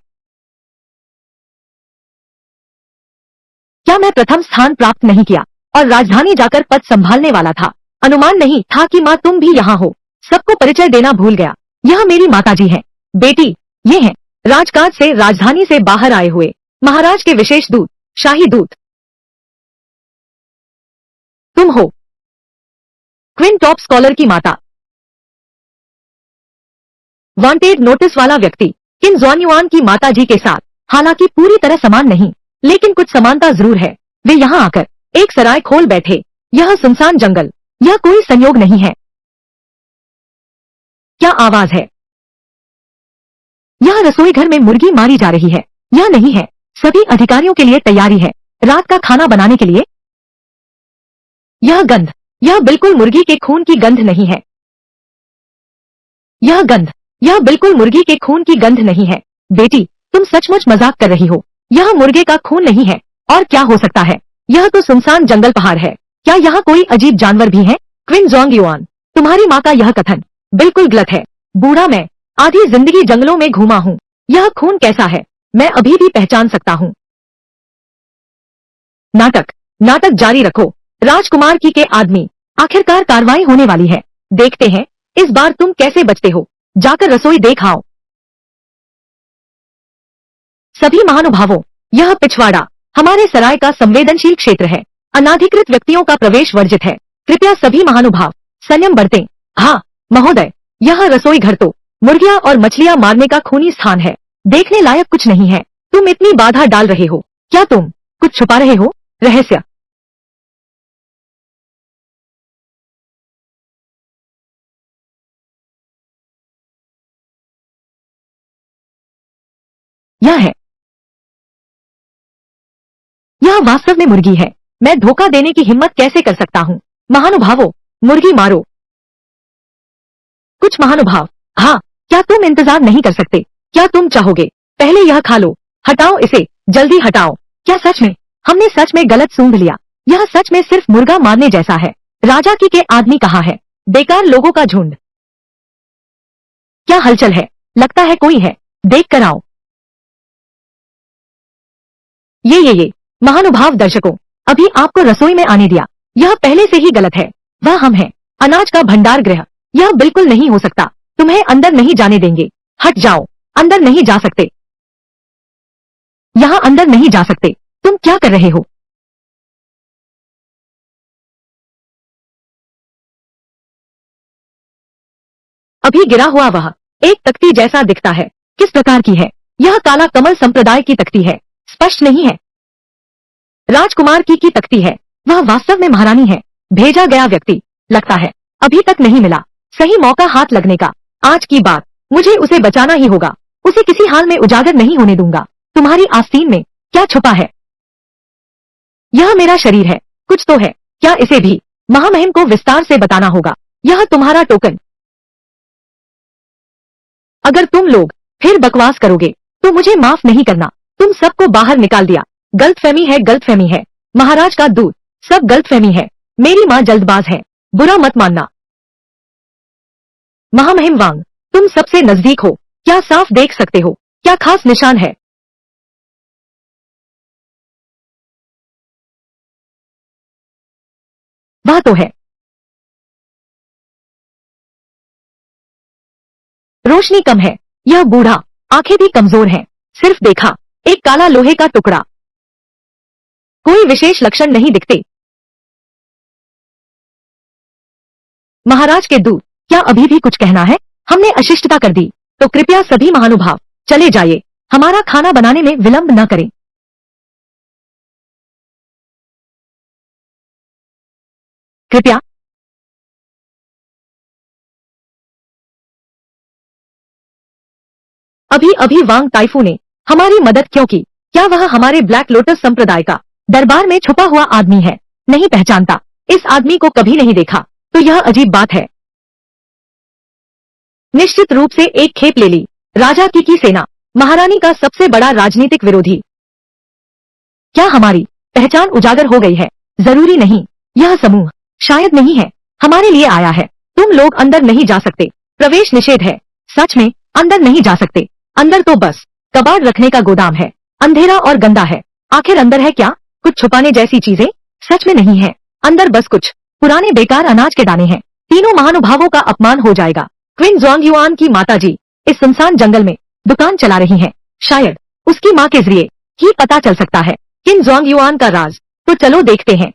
क्या मैं प्रथम स्थान प्राप्त नहीं किया और राजधानी जाकर पद संभालने वाला था? अनुमान नहीं था कि माँ तुम भी यहाँ हो। सबको परिचय देना भूल गया। यह मेरी माताजी है। बेटी, ये हैं राजकाज से राजधानी से बाहर आए हुए महाराज के विशेष दूत, शाही दूत। तुम हो क्वीन टॉप स्कॉलर की माता। वांटेड नोटिस वाला व्यक्ति किन जॉन्युआन की माताजी के साथ हालांकि पूरी तरह समान नहीं, लेकिन कुछ समानता जरूर है। वे यहाँ आकर एक सराय खोल बैठे। यह सुनसान जंगल, यह कोई संयोग नहीं है। क्या आवाज है? यह रसोई घर में मुर्गी मारी जा रही है। यह नहीं है, सभी अधिकारियों के लिए तैयारी है रात का खाना बनाने के लिए। यह गंध, यह बिल्कुल मुर्गी के खून की गंध नहीं है। यह बिल्कुल मुर्गी के खून की गंध नहीं है। बेटी, तुम सचमुच मजाक कर रही हो। यह मुर्गे का खून नहीं है। और क्या हो सकता है? यह तो सुनसान जंगल पहाड़ है। क्या यहाँ कोई अजीब जानवर भी है? क्विन जोंग युआन, तुम्हारी माँ का यह कथन बिल्कुल गलत है। बूढ़ा मैं आधी जिंदगी जंगलों में घूमा हूँ। यह खून कैसा है, मैं अभी भी पहचान सकता हूँ। नाटक नाटक जारी रखो। राजकुमार की के आदमी, आखिरकार कार्रवाई होने वाली है। देखते हैं इस बार तुम कैसे बचते हो। जाकर रसोई देख आओ। सभी महानुभावों, यह पिछवाड़ा हमारे सराय का संवेदनशील क्षेत्र है। अनाधिकृत व्यक्तियों का प्रवेश वर्जित है। कृपया सभी महानुभाव संयम बरतें। हाँ महोदय, यह रसोई घर तो मुर्गियां और मछलियां मारने का खूनी स्थान है। देखने लायक कुछ नहीं है। तुम इतनी बाधा डाल रहे हो। क्या तुम कुछ छुपा रहे हो? रहस्य। यह है, यह वास्तव में मुर्गी है। मैं धोखा देने की हिम्मत कैसे कर सकता हूँ? महानुभावों, मुर्गी मारो। कुछ महानुभाव, हाँ, क्या तुम इंतजार नहीं कर सकते? क्या तुम चाहोगे पहले यह खा लो? हटाओ इसे, जल्दी हटाओ। क्या सच में हमने सच में गलत सूंघ लिया? यह सच में सिर्फ मुर्गा मारने जैसा है। राजा की के आदमी कहाँ है? बेकार लोगों का झुंड। क्या हलचल है? लगता है कोई है। देख कर आओ। ये महानुभाव दर्शकों, अभी आपको रसोई में आने दिया, यह पहले से ही गलत है। वह हम हैं, अनाज का भंडार गृह। यह बिल्कुल नहीं हो सकता। तुम्हें अंदर नहीं जाने देंगे। हट जाओ, अंदर नहीं जा सकते। यहाँ अंदर नहीं जा सकते। तुम क्या कर रहे हो? अभी गिरा हुआ वह एक तख्ती जैसा दिखता है। किस प्रकार की है? यह काला कमल संप्रदाय की तख्ती है। स्पष्ट नहीं है। राजकुमार की तख्ती है। वह वास्तव में महारानी है। भेजा गया व्यक्ति लगता है अभी तक नहीं मिला। सही मौका हाथ लगने का। आज की बात, मुझे उसे बचाना ही होगा। उसे किसी हाल में उजागर नहीं होने दूंगा। तुम्हारी आस्तीन में क्या छुपा है? यह मेरा शरीर है। कुछ तो है। क्या इसे भी महामहिम को विस्तार से बताना होगा? यह तुम्हारा टोकन। अगर तुम लोग फिर बकवास करोगे तो मुझे माफ नहीं करना। तुम सबको बाहर निकाल दिया। गलतफहमी है, गलतफहमी है। महाराज का दूत, सब गलतफहमी है। मेरी माँ जल्दबाज है, बुरा मत मानना। महामहिम वांग, तुम सबसे नजदीक हो। क्या साफ देख सकते हो? क्या खास निशान है? वह तो है। रोशनी कम है। यह बूढ़ा, आंखें भी कमजोर हैं। सिर्फ देखा, एक काला लोहे का टुकड़ा। कोई विशेष लक्षण नहीं दिखते। महाराज के दूत, क्या अभी भी कुछ कहना है? हमने अशिष्टता कर दी तो कृपया सभी महानुभाव चले जाइए। हमारा खाना बनाने में विलंब न करें। कृपया। अभी अभी वांग ताइफू ने हमारी मदद क्यों की? क्या वह हमारे ब्लैक लोटस संप्रदाय का दरबार में छुपा हुआ आदमी है? नहीं पहचानता। इस आदमी को कभी नहीं देखा, तो यह अजीब बात है। निश्चित रूप से एक खेप ले ली। राजा की सेना, महारानी का सबसे बड़ा राजनीतिक विरोधी। क्या हमारी पहचान उजागर हो गई है? जरूरी नहीं। यह समूह शायद नहीं है, हमारे लिए आया है। तुम लोग अंदर नहीं जा सकते। प्रवेश निषेध है। सच में अंदर नहीं जा सकते। अंदर तो बस कबाड़ रखने का गोदाम है। अंधेरा और गंदा है। आखिर अंदर है क्या? कुछ छुपाने जैसी चीजें? सच में नहीं है। अंदर बस कुछ पुराने बेकार अनाज के दाने हैं। तीनों महानुभावों का अपमान हो जाएगा। क्विन जोंग युआन की माताजी इस सुनसान जंगल में दुकान चला रही हैं। शायद उसकी माँ के जरिए ही पता चल सकता है किन जोंग युआन का राज। तो चलो देखते हैं।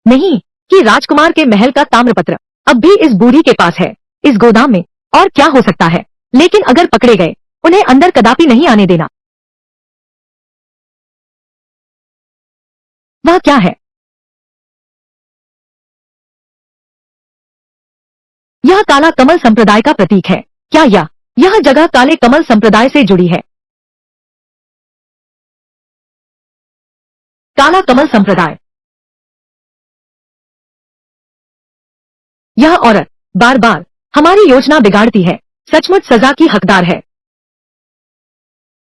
नहीं, कि राजकुमार के महल का ताम्रपत्र अब भी इस बूढ़ी के पास है, इस गोदाम में। और क्या हो सकता है? लेकिन अगर पकड़े गए, उन्हें अंदर कदापि नहीं आने देना। वह क्या है? यह काला कमल संप्रदाय का प्रतीक है। क्या यह जगह काले कमल संप्रदाय से जुड़ी है? काला कमल संप्रदाय यह औरत बार बार हमारी योजना बिगाड़ती है, सचमुच सजा की हकदार है।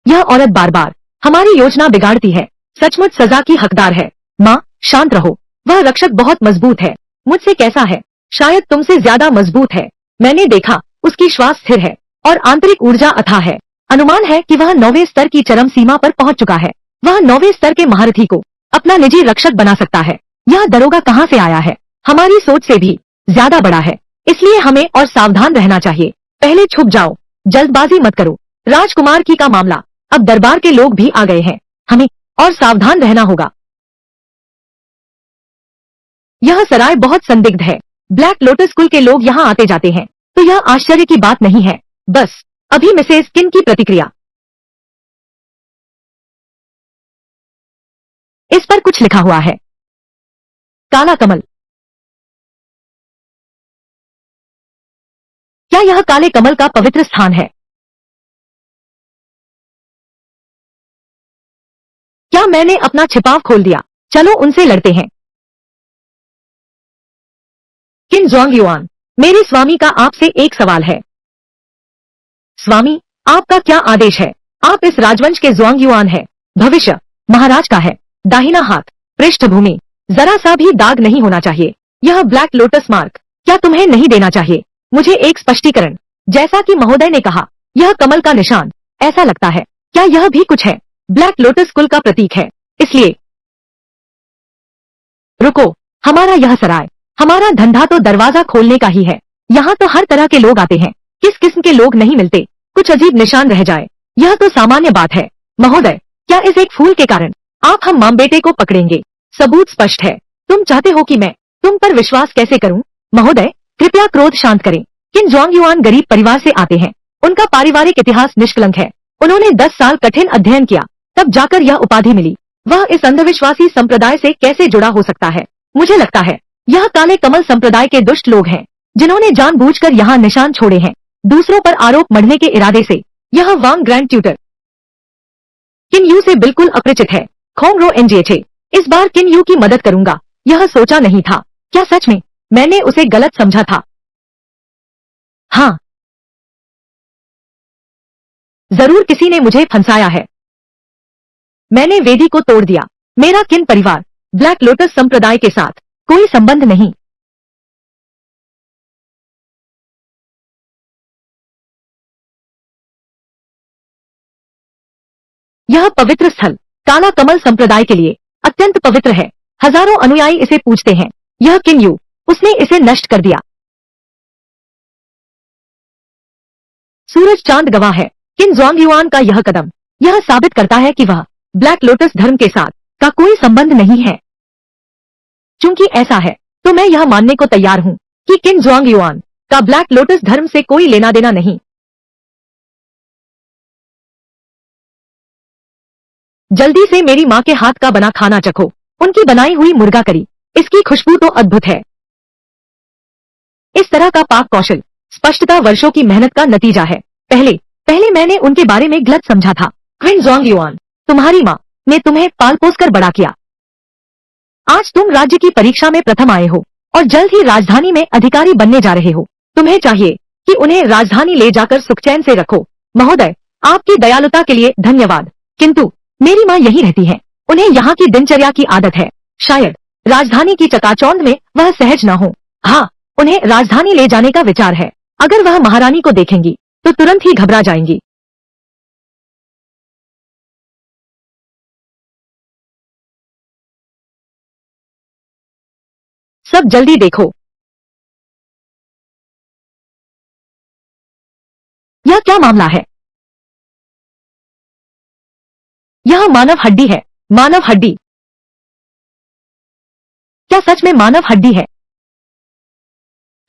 यह औरत बार बार हमारी योजना बिगाड़ती है, सचमुच सजा की हकदार है। माँ, शांत रहो। वह रक्षक बहुत मजबूत है। मुझसे कैसा है? शायद तुमसे ज्यादा मजबूत है। मैंने देखा, उसकी श्वास स्थिर है और आंतरिक ऊर्जा अथाह है। अनुमान है कि वह 9वें स्तर की चरम सीमा पर पहुंच चुका है। वह 9वें स्तर के महारथी को अपना निजी रक्षक बना सकता है। यह दरोगा कहाँ से आया है? हमारी सोच से भी ज्यादा बड़ा है, इसलिए हमें और सावधान रहना चाहिए। पहले छुप जाओ, जल्दबाजी मत करो। राजकुमार की का मामला, अब दरबार के लोग भी आ गए हैं, हमें और सावधान रहना होगा। यह सराय बहुत संदिग्ध है। ब्लैक लोटस कुल के लोग यहाँ आते जाते हैं, तो यह आश्चर्य की बात नहीं है। बस अभी मिसेस किन की प्रतिक्रिया। इस पर कुछ लिखा हुआ है। काला कमल। क्या यह काले कमल का पवित्र स्थान है? क्या मैंने अपना छिपाव खोल दिया? चलो उनसे लड़ते हैं। किन जोंग युआन, मेरे स्वामी का आपसे एक सवाल है। स्वामी, आपका क्या आदेश है? आप इस राजवंश के जोंग युआन है। भविष्य महाराज का है। दाहिना हाथ, पृष्ठभूमि, जरा सा भी दाग नहीं होना चाहिए। यह ब्लैक लोटस मार्क, क्या तुम्हें नहीं देना चाहिए? मुझे एक स्पष्टीकरण। जैसा कि महोदय ने कहा, यह कमल का निशान, ऐसा लगता है। क्या यह भी कुछ है? ब्लैक लोटस कुल का प्रतीक है, इसलिए। रुको, हमारा यह सराय, हमारा धंधा तो दरवाजा खोलने का ही है। यहाँ तो हर तरह के लोग आते हैं, किस किस्म के लोग नहीं मिलते। कुछ अजीब निशान रह जाए, यह तो सामान्य बात है। महोदय, क्या इस एक फूल के कारण आप हम माम बेटे को पकड़ेंगे? सबूत स्पष्ट है। तुम चाहते हो कि मैं तुम पर विश्वास कैसे करूं? महोदय, कृपया क्रोध शांत करें। किन जोंग युआन गरीब परिवार से आते हैं। उनका पारिवारिक इतिहास निष्कलंक है। उन्होंने 10 साल कठिन अध्ययन किया, तब जाकर यह उपाधि मिली। वह इस अंधविश्वासी संप्रदाय से कैसे जुड़ा हो सकता है? मुझे लगता है यह काले कमल संप्रदाय के दुष्ट लोग हैं, जिन्होंने जानबूझकर यहाँ निशान छोड़े हैं, दूसरों पर आरोप मढ़ने के इरादे से। यह वांग ग्रैंड ट्यूटर किन यू से बिल्कुल अपरिचित है। खोंग रो एनजीएच, इस बार किन यू की मदद करूंगा, यह सोचा नहीं था। क्या सच में मैंने उसे गलत समझा था? हाँ, जरूर किसी ने मुझे फंसाया है। मैंने वेदी को तोड़ दिया। मेरा किन परिवार ब्लैक लोटस संप्रदाय के साथ कोई संबंध नहीं। यह पवित्र स्थल काला कमल संप्रदाय के लिए अत्यंत पवित्र है। हजारों अनुयायी इसे पूजते हैं। यह किन यू, उसने इसे नष्ट कर दिया। सूरज चांद गवाह है। किन जोंग युआन का यह कदम यह साबित करता है कि वह ब्लैक लोटस धर्म के साथ का कोई संबंध नहीं है। चूंकि ऐसा है, तो मैं यह मानने को तैयार हूँ कि किन जोंग युआन का ब्लैक लोटस धर्म से कोई लेना देना नहीं। जल्दी से मेरी माँ के हाथ का बना खाना चखो। उनकी बनाई हुई मुर्गा करी, इसकी खुशबू तो अद्भुत है। इस तरह का पाक कौशल स्पष्टता वर्षों की मेहनत का नतीजा है। पहले पहले मैंने उनके बारे में गलत समझा था। क्विन जोंग युआन, तुम्हारी माँ ने तुम्हें पाल पोस कर बड़ा किया। आज तुम राज्य की परीक्षा में प्रथम आए हो और जल्द ही राजधानी में अधिकारी बनने जा रहे हो। तुम्हें चाहिए कि उन्हें राजधानी ले जाकर सुखचैन से रखो। महोदय, आपकी दयालुता के लिए धन्यवाद, किंतु मेरी माँ यहीं रहती है। उन्हें यहाँ की दिनचर्या की आदत है। शायद राजधानी की चकाचौंध में वह सहज न हो। हाँ, उन्हें राजधानी ले जाने का विचार है। अगर वह महारानी को देखेंगी तो तुरंत ही घबरा जाएंगी। सब जल्दी देखो। यह क्या मामला है? यह मानव हड्डी है। मानव हड्डी? क्या सच में मानव हड्डी है?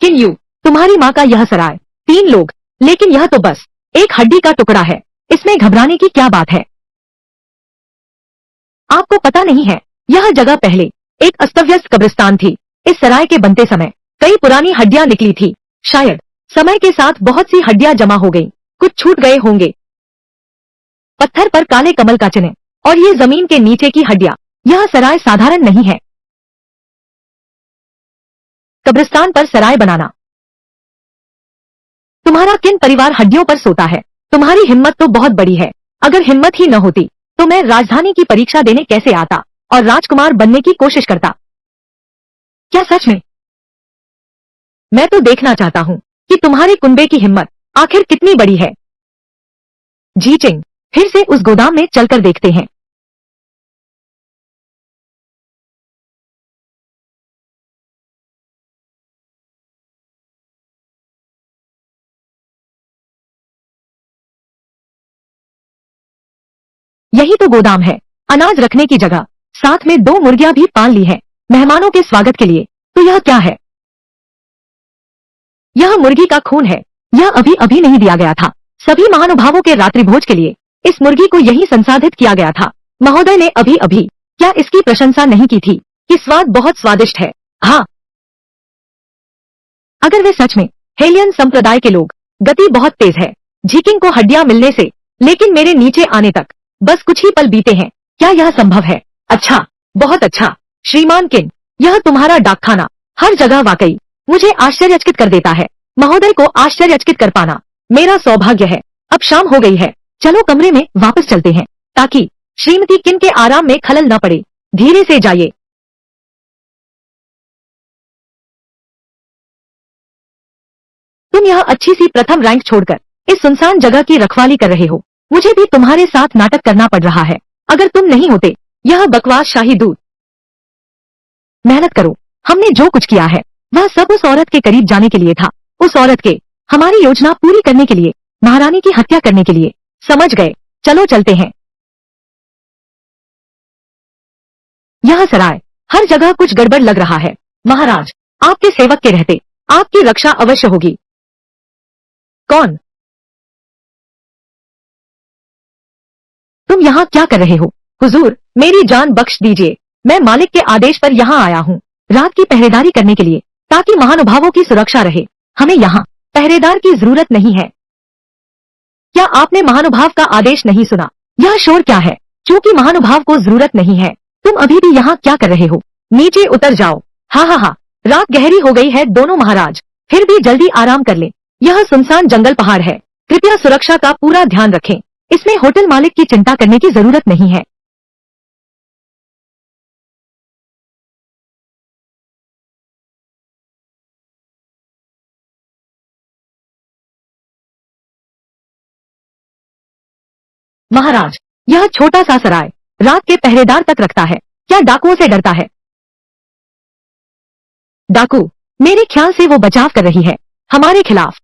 किन यू, तुम्हारी माँ का यह सराय, 3 लोग, लेकिन यह तो बस एक हड्डी का टुकड़ा है। इसमें घबराने की क्या बात है? आपको पता नहीं है, यह जगह पहले एक अस्तव्यस्त कब्रिस्तान थी। इस सराय के बनते समय कई पुरानी हड्डियां निकली थी। शायद समय के साथ बहुत सी हड्डियां जमा हो गईं, कुछ छूट गए होंगे। पत्थर पर काले कमल का चिन्ह और ये जमीन के नीचे की हड्डियां। यह सराय साधारण नहीं है। कब्रिस्तान पर सराय बनाना। तुम्हारा किन परिवार हड्डियों पर सोता है? तुम्हारी हिम्मत तो बहुत बड़ी है। अगर हिम्मत ही न होती तो मैं राजधानी की परीक्षा देने कैसे आता और राजकुमार बनने की कोशिश करता? क्या सच में? मैं तो देखना चाहता हूँ कि तुम्हारे कुंबे की हिम्मत आखिर कितनी बड़ी है। जी चिंग, फिर से उस गोदाम में चलकर देखते हैं। यही तो गोदाम है, अनाज रखने की जगह। साथ में 2 मुर्गियां भी पाल ली हैं, मेहमानों के स्वागत के लिए। तो यह क्या है? यह मुर्गी का खून है। यह अभी अभी नहीं दिया गया था। सभी महानुभावों के रात्रि भोज के लिए इस मुर्गी को यही संसाधित किया गया था। महोदय ने अभी अभी क्या इसकी प्रशंसा नहीं की थी कि स्वाद बहुत स्वादिष्ट है? हाँ, अगर वे सच में हेलियन संप्रदाय के लोग। गति बहुत तेज है झिकिंग को हड्डियां मिलने से, लेकिन मेरे नीचे आने तक बस कुछ ही पल बीते हैं। क्या यह संभव है? अच्छा, बहुत अच्छा। श्रीमान किन, यह तुम्हारा डाकखाना हर जगह वाकई मुझे आश्चर्यचकित कर देता है। महोदय को आश्चर्यचकित कर पाना मेरा सौभाग्य है। अब शाम हो गई है, चलो कमरे में वापस चलते हैं ताकि श्रीमती किन के आराम में खलल न पड़े। धीरे से जाइए। तुम यह अच्छी सी प्रथम रैंक छोड़कर इस सुनसान जगह की रखवाली कर रहे हो। मुझे भी तुम्हारे साथ नाटक करना पड़ रहा है। अगर तुम नहीं होते, यह बकवास शाही दूध। मेहनत करो। हमने जो कुछ किया है वह सब उस औरत के करीब जाने के लिए था। उस औरत के हमारी योजना पूरी करने के लिए, महारानी की हत्या करने के लिए। समझ गए? चलो चलते हैं। यह सराय हर जगह कुछ गड़बड़ लग रहा है। महाराज, आपके सेवक के रहते आपकी रक्षा अवश्य होगी। कौन? तुम यहाँ क्या कर रहे हो? हुजूर, मेरी जान बख्श दीजिए। मैं मालिक के आदेश पर यहाँ आया हूँ, रात की पहरेदारी करने के लिए, ताकि महानुभावों की सुरक्षा रहे। हमें यहाँ पहरेदार की जरूरत नहीं है। क्या आपने महानुभाव का आदेश नहीं सुना? यह शोर क्या है? क्योंकि महानुभाव को जरूरत नहीं है। तुम अभी भी यहाँ क्या कर रहे हो? नीचे उतर जाओ। हाँ हाँ हाँ, रात गहरी हो गई है दोनों महाराज, फिर भी जल्दी आराम कर लें। यह सुनसान जंगल पहाड़ है, कृपया सुरक्षा का पूरा ध्यान रखें। इसमें होटल मालिक की चिंता करने की जरूरत नहीं है। महाराज, यह छोटा सा सराय रात के पहरेदार तक रखता है। क्या डाकुओं से डरता है? डाकू? मेरे ख्याल से वो बचाव कर रही है हमारे खिलाफ।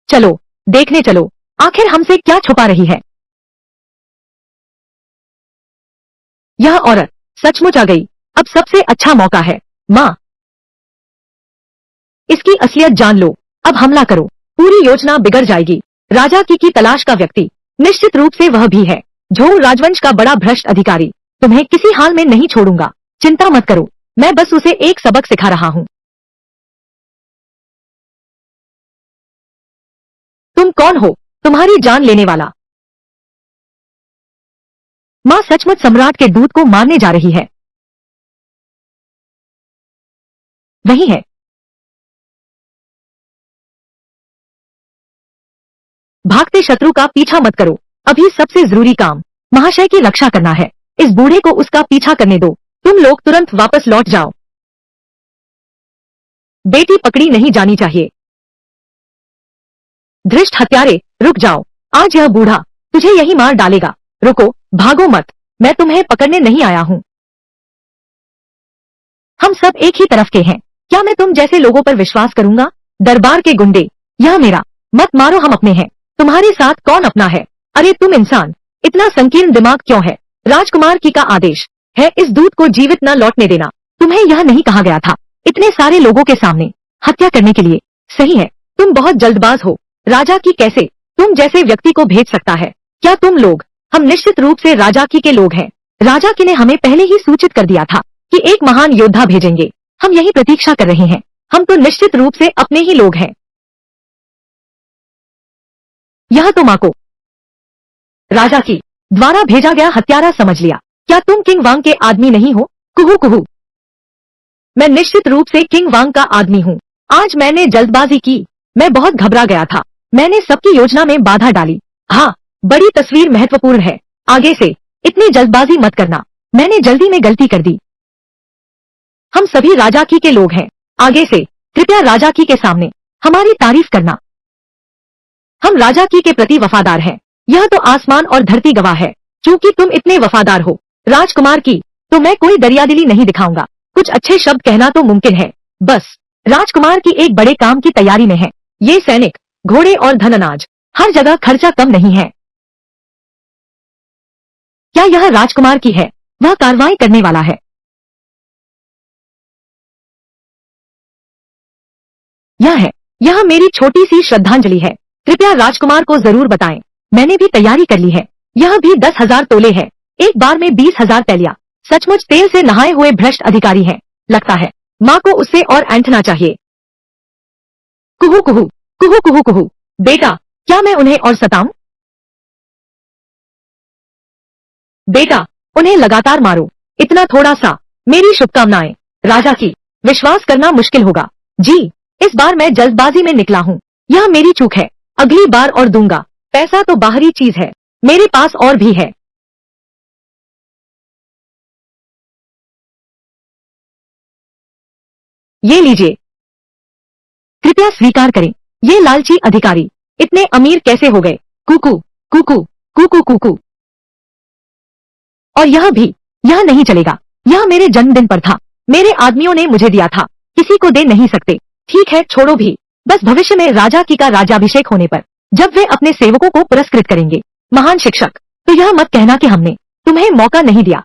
चलो देखने चलो, आखिर हमसे क्या छुपा रही है यह औरत। सचमुच आ गई। अब सबसे अच्छा मौका है। माँ, इसकी असलियत जान लो। अब हमला करो, पूरी योजना बिगड़ जाएगी। राजा की तलाश का व्यक्ति निश्चित रूप से वह भी है, झोल राजवंश का बड़ा भ्रष्ट अधिकारी। तुम्हें किसी हाल में नहीं छोड़ूंगा। चिंता मत करो, मैं बस उसे एक सबक सिखा रहा हूँ। तुम कौन हो? तुम्हारी जान लेने वाला। माँ सचमुच सम्राट के दूत को मारने जा रही है। वही है। भागते शत्रु का पीछा मत करो। अभी सबसे जरूरी काम महाशय की रक्षा करना है। इस बूढ़े को उसका पीछा करने दो। तुम लोग तुरंत वापस लौट जाओ। बेटी पकड़ी नहीं जानी चाहिए। धृष्ट हत्यारे, रुक जाओ। आज यह बूढ़ा तुझे यही मार डालेगा। रुको, भागो मत। मैं तुम्हें पकड़ने नहीं आया हूँ। हम सब एक ही तरफ के हैं। क्या मैं तुम जैसे लोगों पर विश्वास करूंगा? दरबार के गुंडे, यह मेरा। मत मारो, हम अपने हैं। तुम्हारे साथ कौन अपना है? अरे तुम इंसान, इतना संकीर्ण दिमाग क्यों है? राजकुमार की का आदेश है इस दूत को जीवित न लौटने देना। तुम्हें यह नहीं कहा गया था इतने सारे लोगों के सामने हत्या करने के लिए? सही है, तुम बहुत जल्दबाज हो। राजा की कैसे तुम जैसे व्यक्ति को भेज सकता है? क्या तुम लोग? हम निश्चित रूप से राजा की के लोग हैं। राजा की ने हमें पहले ही सूचित कर दिया था कि एक महान योद्धा भेजेंगे। हम यही प्रतीक्षा कर रहे हैं। हम तो निश्चित रूप से अपने ही लोग हैं। यह तो माँ को राजा की द्वारा भेजा गया हत्यारा समझ लिया। क्या तुम किंग वांग के आदमी नहीं हो? कुहू कुहू। मैं निश्चित रूप से किंग वांग का आदमी हूँ। आज मैंने जल्दबाजी की। मैं बहुत घबरा गया था। मैंने सबकी योजना में बाधा डाली। हाँ, बड़ी तस्वीर महत्वपूर्ण है। आगे से इतनी जल्दबाजी मत करना। मैंने जल्दी में गलती कर दी। हम सभी राजा की के लोग हैं। आगे से कृपया राजा की के सामने हमारी तारीफ करना। हम राजा की के प्रति वफादार हैं। यह तो आसमान और धरती गवाह है। क्योंकि तुम इतने वफादार हो राजकुमार की, तो मैं कोई दरियादिली नहीं दिखाऊंगा। कुछ अच्छे शब्द कहना तो मुमकिन है। बस राजकुमार की एक बड़े काम की तैयारी में है। ये सैनिक, घोड़े और धन अनाज, हर जगह खर्चा कम नहीं है। क्या यह राजकुमार की है? वह कार्रवाई करने वाला है। यह मेरी छोटी सी श्रद्धांजलि है। कृपया राजकुमार को जरूर बताएं। मैंने भी तैयारी कर ली है। यह भी 10,000 तोले है। एक बार में 20,000 तैलिया। सचमुच तेल से नहाए हुए भ्रष्ट अधिकारी हैं। लगता है माँ को उससे और ऐंठना चाहिए। कुहू कुहू, कुहू कुहू कुहू। बेटा, क्या मैं उन्हें और सताऊं? बेटा, उन्हें लगातार मारो। इतना थोड़ा सा। मेरी शुभकामनाएं। राजा की, विश्वास करना मुश्किल होगा। जी, इस बार मैं जल्दबाजी में निकला हूँ। यह मेरी चूक है। अगली बार और दूंगा। पैसा तो बाहरी चीज है। मेरे पास और भी है। ये लीजिए। कृपया स्वीकार करें। ये लालची अधिकारी इतने अमीर कैसे हो गए? कुकू कुकू कुकू कुकू। और यह भी, यह नहीं चलेगा। यह मेरे जन्मदिन पर था। मेरे आदमियों ने मुझे दिया था। किसी को दे नहीं सकते। ठीक है, छोड़ो भी। बस भविष्य में राजा की का राज्याभिषेक होने पर जब वे अपने सेवकों को पुरस्कृत करेंगे, महान शिक्षक, तो यह मत कहना कि हमने तुम्हें मौका नहीं दिया।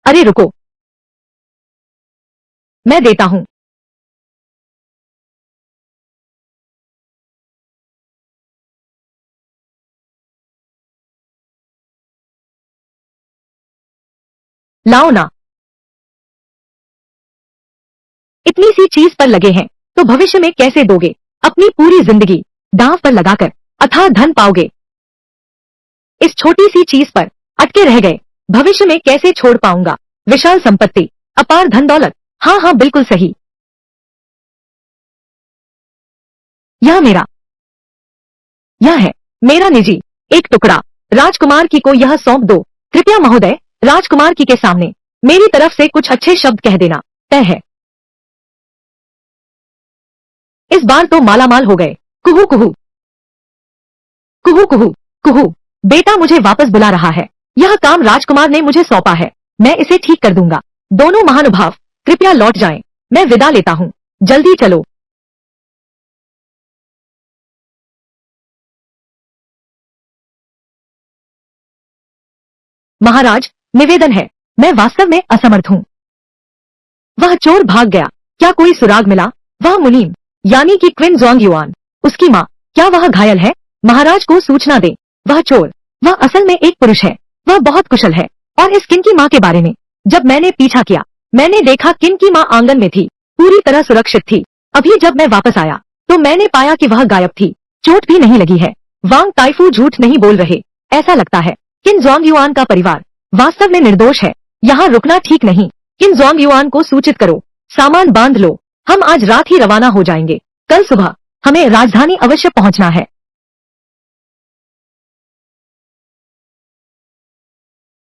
अरे रुको, मैं देता हूँ। लाओ ना। इतनी सी चीज पर लगे हैं तो भविष्य में कैसे दोगे? अपनी पूरी जिंदगी दांव पर लगाकर अथाह धन पाओगे। इस छोटी सी चीज पर अटके रह गए। भविष्य में कैसे छोड़ पाऊंगा? विशाल संपत्ति, अपार धन दौलत। हाँ हाँ, बिल्कुल सही। यह मेरा, यह है मेरा निजी एक टुकड़ा। राजकुमार की को यह सौंप दो। कृपया महोदय, राजकुमार की के सामने मेरी तरफ से कुछ अच्छे शब्द कह देना। तय है। इस बार तो मालामाल हो गए। कुहू कुहू कुहू कुहू कुहू। बेटा मुझे वापस बुला रहा है। यह काम राजकुमार ने मुझे सौंपा है। मैं इसे ठीक कर दूंगा। दोनों महानुभाव कृपया लौट जाएं। मैं विदा लेता हूँ। जल्दी चलो। महाराज, निवेदन है। मैं वास्तव में असमर्थ हूँ। वह चोर भाग गया। क्या कोई सुराग मिला? वह मुनीम, यानी कि क्विन जोंग युआन, उसकी माँ, क्या वह घायल है? महाराज को सूचना दे। वह चोर, वह असल में एक पुरुष है। वह बहुत कुशल है। और इस किन की माँ के बारे में जब मैंने पीछा किया, मैंने देखा किन की माँ आंगन में थी, पूरी तरह सुरक्षित थी। अभी जब मैं वापस आया तो मैंने पाया कि वह गायब थी। चोट भी नहीं लगी है। वांग ताइफू झूठ नहीं बोल रहे। ऐसा लगता है किन जोंग युआन का परिवार वास्तव में निर्दोष है। यहाँ रुकना ठीक नहीं। किन जोंग युआन को सूचित करो। सामान बांध लो। हम आज रात ही रवाना हो जाएंगे। कल सुबह हमें राजधानी अवश्य पहुंचना है।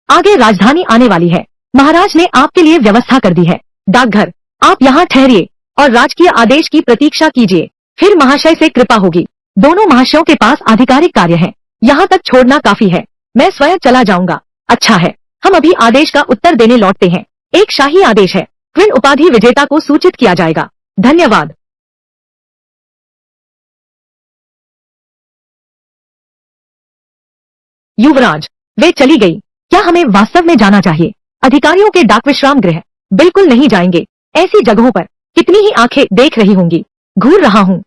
आगे राजधानी आने वाली है। महाराज ने आपके लिए व्यवस्था कर दी है। डाकघर, आप यहाँ ठहरिए और राजकीय आदेश की प्रतीक्षा कीजिए। फिर महाशय से कृपा होगी। दोनों महाशयों के पास आधिकारिक कार्य है। यहाँ तक छोड़ना काफी है। मैं स्वयं चला जाऊंगा। अच्छा है, हम अभी आदेश का उत्तर देने लौटते हैं। एक शाही आदेश है। क्वीन उपाधि विजेता को सूचित किया जाएगा। धन्यवाद। युवराज, वे चली गई। क्या हमें वास्तव में जाना चाहिए? अधिकारियों के डाक विश्राम गृह? बिल्कुल नहीं जाएंगे। ऐसी जगहों पर कितनी ही आंखें देख रही होंगी। घूर रहा हूँ।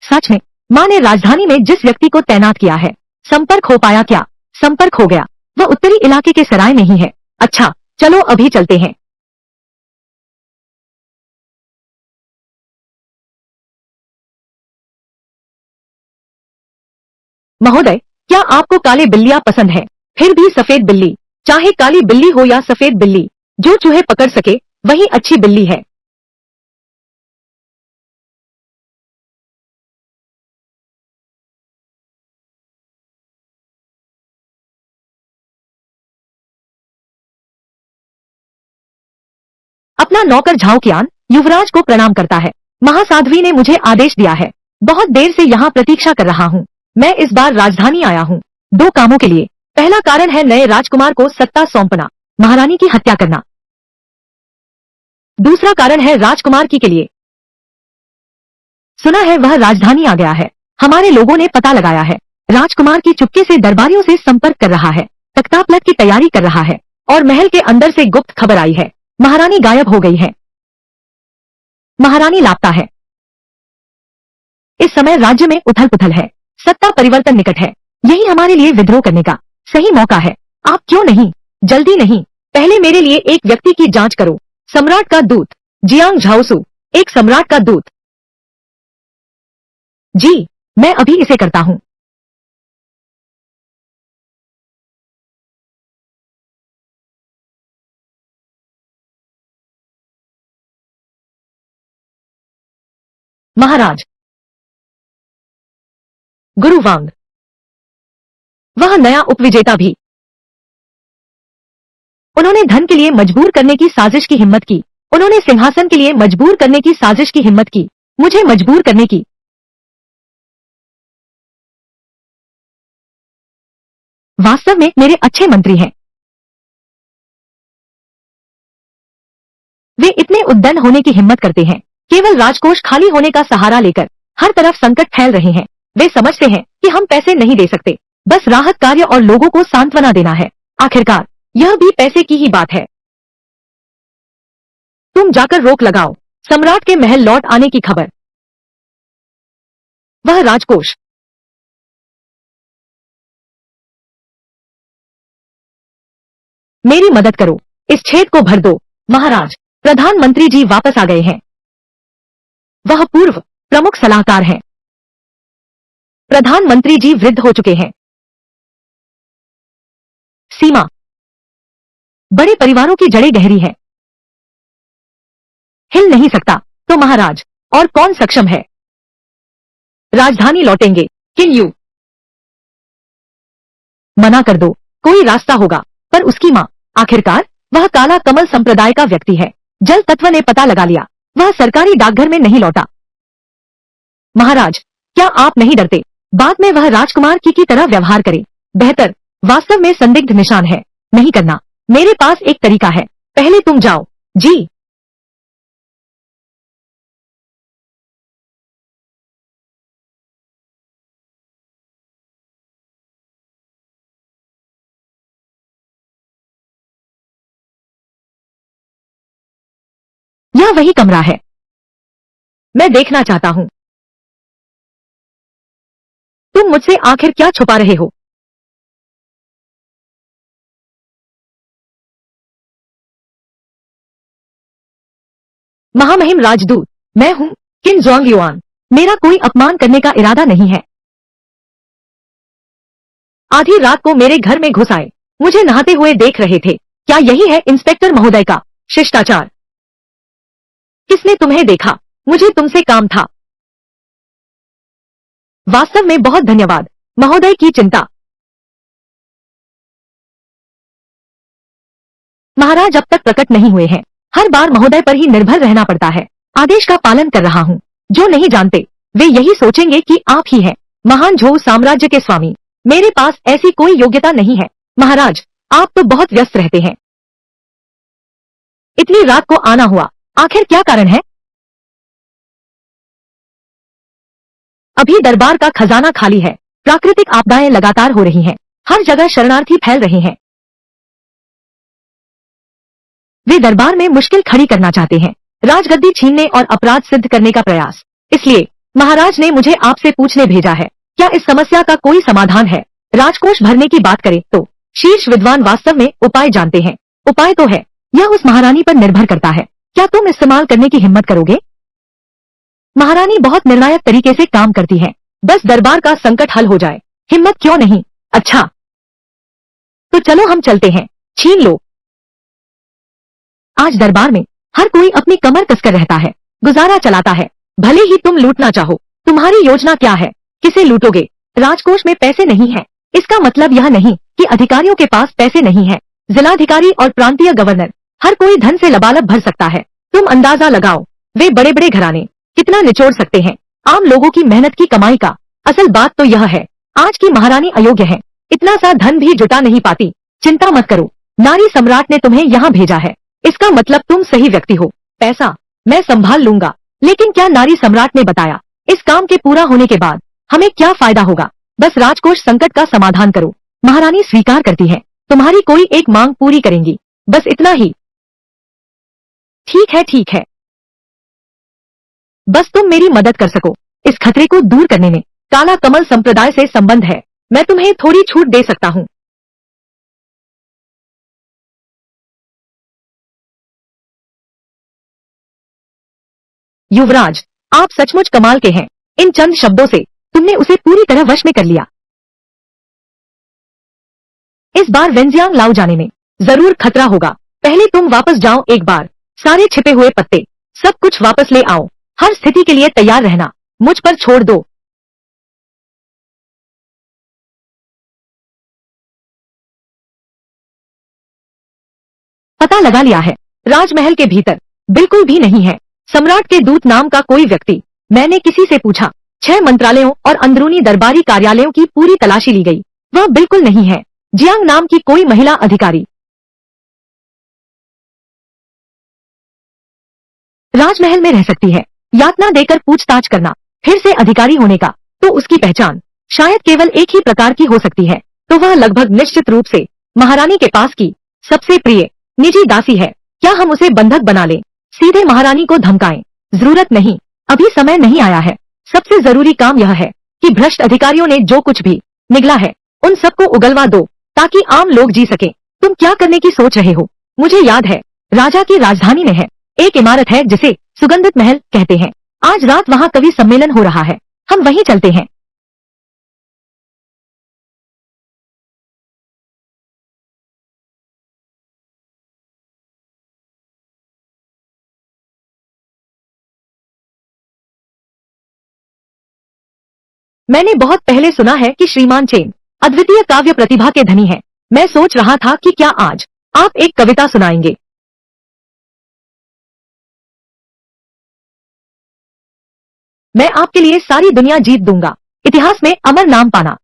सच में माँ ने राजधानी में जिस व्यक्ति को तैनात किया है, संपर्क हो पाया क्या? संपर्क हो गया। वह उत्तरी इलाके के सराय में ही है। अच्छा, चलो अभी चलते हैं। महोदय, क्या आपको काले बिल्लियां पसंद है? फिर भी सफेद बिल्ली, चाहे काली बिल्ली हो या सफेद बिल्ली, जो चूहे पकड़ सके वही अच्छी बिल्ली है। अपना नौकर झाओकियान युवराज को प्रणाम करता है। महासाध्वी ने मुझे आदेश दिया है। बहुत देर से यहाँ प्रतीक्षा कर रहा हूँ। मैं इस बार राजधानी आया हूँ 2 कामों के लिए। पहला कारण है नए राजकुमार को सत्ता सौंपना, महारानी की हत्या करना। दूसरा कारण है राजकुमार की के लिए। सुना है वह राजधानी आ गया है। हमारे लोगों ने पता लगाया है। राजकुमार की चुपके से दरबारियों से संपर्क कर रहा है, तख्तापलट की तैयारी कर रहा है और महल के अंदर से गुप्त खबर आई है, महारानी गायब हो गई है। महारानी लापता है। इस समय राज्य में उथल पुथल है, सत्ता परिवर्तन निकट है। यही हमारे लिए विद्रोह करने का सही मौका है। आप क्यों नहीं? जल्दी नहीं, पहले मेरे लिए एक व्यक्ति की जांच करो। सम्राट का दूत, जियांग झाओसू, एक सम्राट का दूत। जी, मैं अभी इसे करता हूँ। महाराज, गुरु वांग, वह नया उपविजेता भी। उन्होंने धन के लिए मजबूर करने की साजिश की हिम्मत की। उन्होंने सिंहासन के लिए मजबूर करने की साजिश की हिम्मत की, मुझे मजबूर करने की। वास्तव में मेरे अच्छे मंत्री हैं। वे इतने उद्दंड होने की हिम्मत करते हैं, केवल राजकोष खाली होने का सहारा लेकर। हर तरफ संकट फैल रहे हैं। वे समझते हैं कि हम पैसे नहीं दे सकते, बस राहत कार्य और लोगों को सांत्वना देना है। आखिरकार यह भी पैसे की ही बात है। तुम जाकर रोक लगाओ सम्राट के महल लौट आने की खबर। वह राजकोष। मेरी मदद करो, इस छेद को भर दो। महाराज, प्रधानमंत्री जी वापस आ गए हैं। वह पूर्व प्रमुख सलाहकार हैं। प्रधानमंत्री जी वृद्ध हो चुके हैं। सीमा, बड़े परिवारों की जड़ें गहरी हैं। हिल नहीं सकता तो महाराज और कौन सक्षम है? राजधानी लौटेंगे। किन यू मना कर दो, कोई रास्ता होगा। पर उसकी माँ, आखिरकार वह काला कमल संप्रदाय का व्यक्ति है। जल तत्व ने पता लगा लिया, वह सरकारी डाकघर में नहीं लौटा। महाराज, क्या आप नहीं डरते बाद में वह राजकुमार की तरह व्यवहार करे? बेहतर, वास्तव में संदिग्ध निशान है। नहीं करना। मेरे पास एक तरीका है। पहले तुम जाओ। जी। यह वही कमरा है। मैं देखना चाहता हूँ। तुम मुझसे आखिर क्या छुपा रहे हो? महामहिम राजदूत, मैं हूँ किन जोंग युआन। मेरा कोई अपमान करने का इरादा नहीं है। आधी रात को मेरे घर में घुस आए, मुझे नहाते हुए देख रहे थे। क्या यही है इंस्पेक्टर महोदय का शिष्टाचार? किसने तुम्हें देखा? मुझे तुमसे काम था। वास्तव में बहुत धन्यवाद महोदय की चिंता। महाराज अब तक प्रकट नहीं हुए हैं। हर बार महोदय पर ही निर्भर रहना पड़ता है। आदेश का पालन कर रहा हूँ। जो नहीं जानते वे यही सोचेंगे कि आप ही हैं महान झोऊ साम्राज्य के स्वामी। मेरे पास ऐसी कोई योग्यता नहीं है। महाराज, आप तो बहुत व्यस्त रहते हैं। इतनी रात को आना हुआ, आखिर क्या कारण है? अभी दरबार का खजाना खाली है। प्राकृतिक आपदाएं लगातार हो रही हैं। हर जगह शरणार्थी फैल रहे हैं। वे दरबार में मुश्किल खड़ी करना चाहते हैं, राजगद्दी छीनने और अपराध सिद्ध करने का प्रयास। इसलिए महाराज ने मुझे आपसे पूछने भेजा है, क्या इस समस्या का कोई समाधान है? राजकोष भरने की बात करें तो शीर्ष विद्वान वास्तव में उपाय जानते हैं। उपाय तो है, यह उस महारानी पर निर्भर करता है। क्या तुम इस्तेमाल करने की हिम्मत करोगे? महारानी बहुत निर्णायक तरीके से काम करती है। बस दरबार का संकट हल हो जाए। हिम्मत क्यों नहीं? अच्छा, तो चलो हम चलते हैं, छीन लो। आज दरबार में हर कोई अपनी कमर कसकर रहता है, गुजारा चलाता है। भले ही तुम लूटना चाहो, तुम्हारी योजना क्या है? किसे लूटोगे? राजकोष में पैसे नहीं है, इसका मतलब यह नहीं कि अधिकारियों के पास पैसे नहीं है। जिलाधिकारी और प्रांतीय गवर्नर, हर कोई धन से लबालब भर सकता है। तुम अंदाजा लगाओ, वे बड़े बड़े घराने कितना निचोड़ सकते हैं आम लोगों की मेहनत की कमाई का। असल बात तो यह है, आज की महारानी अयोग्य है, इतना सा धन भी जुटा नहीं पाती। चिंता मत करो, नारी सम्राट ने तुम्हें यहाँ भेजा है, इसका मतलब तुम सही व्यक्ति हो। पैसा मैं संभाल लूंगा, लेकिन क्या नारी सम्राट ने बताया इस काम के पूरा होने के बाद हमें क्या फायदा होगा? बस राजकोष संकट का समाधान करो। महारानी स्वीकार करती है, तुम्हारी कोई एक मांग पूरी करेंगी, बस इतना ही। ठीक है ठीक है, बस तुम मेरी मदद कर सको। इस खतरे को दूर करने में काला कमल संप्रदाय से संबंध है, मैं तुम्हें थोड़ी छूट दे सकता हूँ। युवराज, आप सचमुच कमाल के हैं, इन चंद शब्दों से तुमने उसे पूरी तरह वश में कर लिया। इस बार वेंजियांग लाओ जाने में जरूर खतरा होगा। पहले तुम वापस जाओ एक बार, सारे छिपे हुए पत्ते सब कुछ वापस ले आओ। हर स्थिति के लिए तैयार रहना, मुझ पर छोड़ दो। पता लगा लिया है, राजमहल के भीतर बिल्कुल भी नहीं है सम्राट के दूत नाम का कोई व्यक्ति। मैंने किसी से पूछा, 6 मंत्रालयों और अंदरूनी दरबारी कार्यालयों की पूरी तलाशी ली गई, वह बिल्कुल नहीं है। जियांग नाम की कोई महिला अधिकारी राजमहल में रह सकती है। यातना देकर पूछताछ करना, फिर से अधिकारी होने का, तो उसकी पहचान शायद केवल एक ही प्रकार की हो सकती है। तो वह लगभग निश्चित रूप से महारानी के पास की सबसे प्रिय निजी दासी है। क्या हम उसे बंधक बना लें? सीधे महारानी को धमकाएं? जरूरत नहीं, अभी समय नहीं आया है। सबसे जरूरी काम यह है कि भ्रष्ट अधिकारियों ने जो कुछ भी निगला है उन सबको उगलवा दो, ताकि आम लोग जी सके। तुम क्या करने की सोच रहे हो? मुझे याद है, राजा की राजधानी में है एक इमारत है जिसे सुगंधित महल कहते हैं। आज रात वहाँ कवि सम्मेलन हो रहा है, हम वहीं चलते हैं। मैंने बहुत पहले सुना है कि श्रीमान चेन अद्वितीय काव्य प्रतिभा के धनी हैं। मैं सोच रहा था कि क्या आज आप एक कविता सुनाएंगे। मैं आपके लिए सारी दुनिया जीत दूंगा। इतिहास में अमर नाम पाना।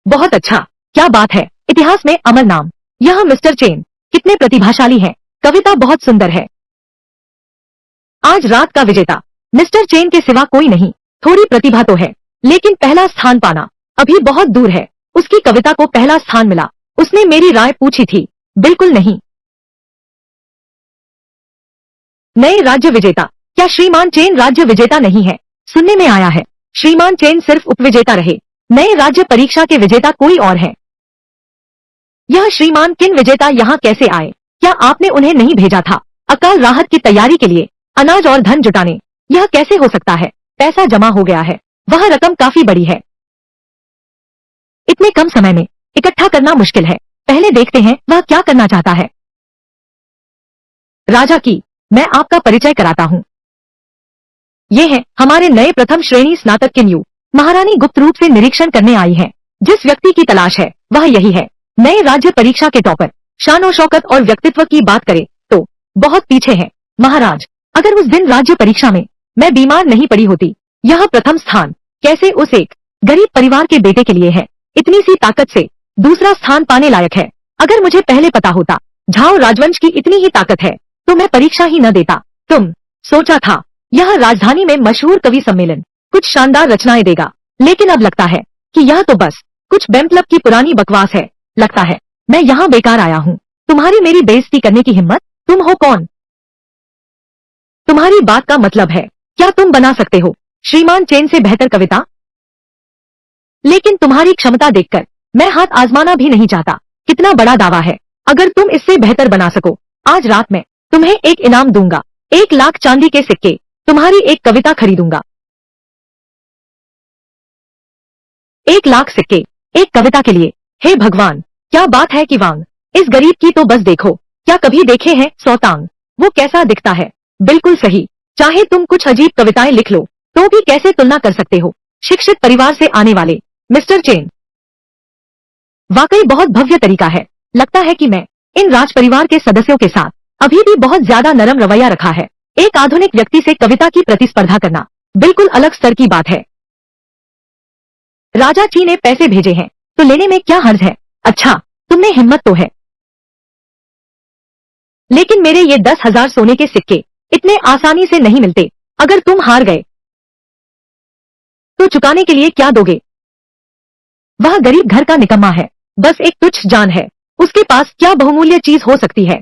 बहुत अच्छा, क्या बात है, इतिहास में अमर नाम। यह मिस्टर चेन कितने प्रतिभाशाली हैं। कविता बहुत सुंदर है। आज रात का विजेता मिस्टर चेन के सिवा कोई नहीं। थोड़ी प्रतिभा तो है, लेकिन पहला स्थान पाना अभी बहुत दूर है। उसकी कविता को पहला स्थान मिला, उसने मेरी राय पूछी थी। बिल्कुल नहीं। नए राज्य विजेता? क्या श्रीमान चेन राज्य विजेता नहीं है? सुनने में आया है श्रीमान चेन सिर्फ उपविजेता रहे। नए राज्य परीक्षा के विजेता कोई और है। यह श्रीमान किन विजेता यहाँ कैसे आए? क्या आपने उन्हें नहीं भेजा था अकाल राहत की तैयारी के लिए अनाज और धन जुटाने? यह कैसे हो सकता है? पैसा जमा हो गया है, वह रकम काफी बड़ी है। इतने कम समय में इकट्ठा करना मुश्किल है। पहले देखते हैं वह क्या करना चाहता है। राजा की मैं आपका परिचय कराता हूँ। ये है हमारे नए प्रथम श्रेणी स्नातक किन्यू। महारानी गुप्त रूप से निरीक्षण करने आई है। जिस व्यक्ति की तलाश है वह यही है। नए राज्य परीक्षा के टॉपर। शानो शौकत और व्यक्तित्व की बात करें तो बहुत पीछे है। महाराज, अगर उस दिन राज्य परीक्षा में मैं बीमार नहीं पड़ी होती, यह प्रथम स्थान कैसे उस एक गरीब परिवार के बेटे के लिए है। इतनी सी ताकत से दूसरा स्थान पाने लायक है। अगर मुझे पहले पता होता झाओ राजवंश की इतनी ही ताकत है तो मैं परीक्षा ही न देता। तुम सोचा था यह राजधानी में मशहूर कवि सम्मेलन कुछ शानदार रचनाएं देगा, लेकिन अब लगता है कि यह तो बस कुछ बेमतलब की पुरानी बकवास है। लगता है मैं यहाँ बेकार आया हूँ। तुम्हारी मेरी बेइज्जती करने की हिम्मत? तुम हो कौन? तुम्हारी बात का मतलब है, क्या तुम बना सकते हो श्रीमान चेन से बेहतर कविता? लेकिन तुम्हारी क्षमता देखकर मैं हाथ आजमाना भी नहीं चाहता। कितना बड़ा दावा है। अगर तुम इससे बेहतर बना सको, आज रात में तुम्हें एक इनाम दूंगा। 1 लाख चांदी के सिक्के, तुम्हारी एक कविता खरीदूंगा। 1 लाख सिक्के एक कविता के लिए। हे भगवान, क्या बात है कि वांग, इस गरीब की तो बस देखो, क्या कभी देखे हैं 100 टांग, वो कैसा दिखता है। बिल्कुल सही, चाहे तुम कुछ अजीब कविताएं लिख लो तो भी कैसे तुलना कर सकते हो शिक्षित परिवार से आने वाले मिस्टर चेन। वाकई बहुत भव्य तरीका है। लगता है कि मैं इन राज परिवार के सदस्यों के साथ अभी भी बहुत ज्यादा नरम रवैया रखा है। एक आधुनिक व्यक्ति से कविता की प्रतिस्पर्धा करना बिल्कुल अलग स्तर की बात है। राजा ची ने पैसे भेजे हैं तो लेने में क्या हर्ज है। अच्छा, तुमने हिम्मत तो है, लेकिन मेरे ये 10,000 सोने के सिक्के इतने आसानी से नहीं मिलते। अगर तुम हार गए तो चुकाने के लिए क्या दोगे। वह गरीब घर का निकम्मा है, बस एक तुच्छ जान है, उसके पास क्या बहुमूल्य चीज हो सकती है।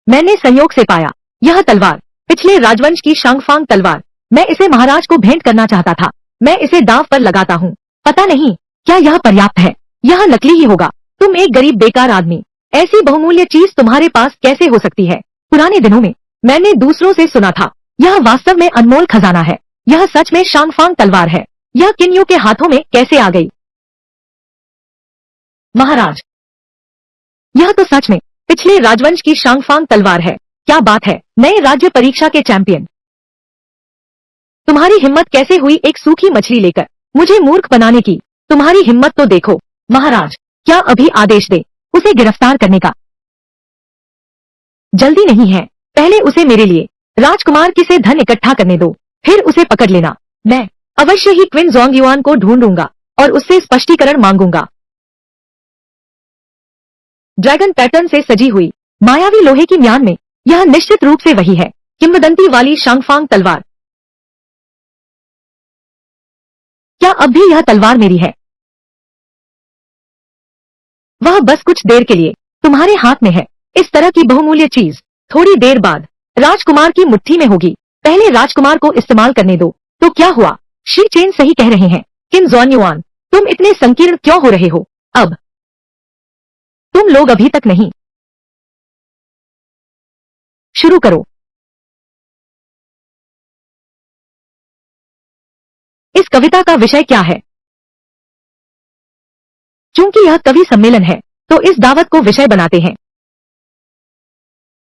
मैंने संयोग से पाया यह तलवार, पिछले राजवंश की शांगफांग तलवार। मैं इसे महाराज को भेंट करना चाहता था। मैं इसे दांव पर लगाता हूँ, पता नहीं क्या यह पर्याप्त है। यह नकली ही होगा। तुम एक गरीब बेकार आदमी, ऐसी बहुमूल्य चीज तुम्हारे पास कैसे हो सकती है। पुराने दिनों में मैंने दूसरों से सुना था, यह वास्तव में अनमोल खजाना है। यह सच में शांगफांग तलवार है। यह किन्यू के हाथों में कैसे आ गई। महाराज, यह तो सच में पिछले राजवंश की शांगफांग तलवार है। क्या बात है, नए राज्य परीक्षा के चैंपियन। तुम्हारी हिम्मत कैसे हुई एक सूखी मछली लेकर मुझे मूर्ख बनाने की। तुम्हारी हिम्मत तो देखो। महाराज, क्या अभी आदेश दे उसे गिरफ्तार करने का। जल्दी नहीं है, पहले उसे मेरे लिए राजकुमार की से धन इकट्ठा करने दो, फिर उसे पकड़ लेना। मैं अवश्य ही क्विन जोंग युआन को ढूंढूंगा और उससे स्पष्टीकरण मांगूंगा। ड्रैगन पैटर्न से सजी हुई मायावी लोहे की म्यान में यह निश्चित रूप से वही है, किंवदंती वाली शांगफांग तलवार। क्या अब भी यह तलवार मेरी है। वह बस कुछ देर के लिए तुम्हारे हाथ में है। इस तरह की बहुमूल्य चीज थोड़ी देर बाद राजकुमार की मुट्ठी में होगी। पहले राजकुमार को इस्तेमाल करने दो तो क्या हुआ। शी चेन सही कह रहे हैं। किम जोन युआन, तुम इतने संकीर्ण क्यों हो रहे हो। अब तुम लोग अभी तक नहीं। शुरू करो। इस कविता का विषय क्या है। चूंकि यह कवि सम्मेलन है तो इस दावत को विषय बनाते हैं।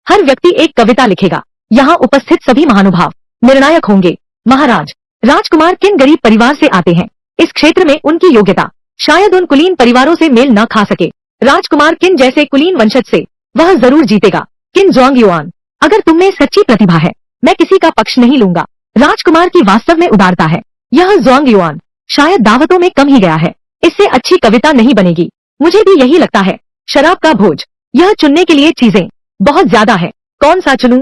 हर व्यक्ति एक कविता लिखेगा। यहाँ उपस्थित सभी महानुभाव निर्णायक होंगे। महाराज, राजकुमार किन गरीब परिवार से आते हैं। इस क्षेत्र में उनकी योग्यता शायद उन कुलीन परिवारों से मेल न खा सके। राजकुमार किन जैसे कुलीन वंशज से वह जरूर जीतेगा। किन जोंग युआन, अगर तुममें सच्ची प्रतिभा है, मैं किसी का पक्ष नहीं लूंगा। राजकुमार की वास्तव में उदारता है। यह जोंग युआन शायद दावतों में कम ही गया है। इससे अच्छी कविता नहीं बनेगी। मुझे भी यही लगता है। शराब का भोज, यह चुनने के लिए चीजें बहुत ज्यादा है। कौन सा चुनूं?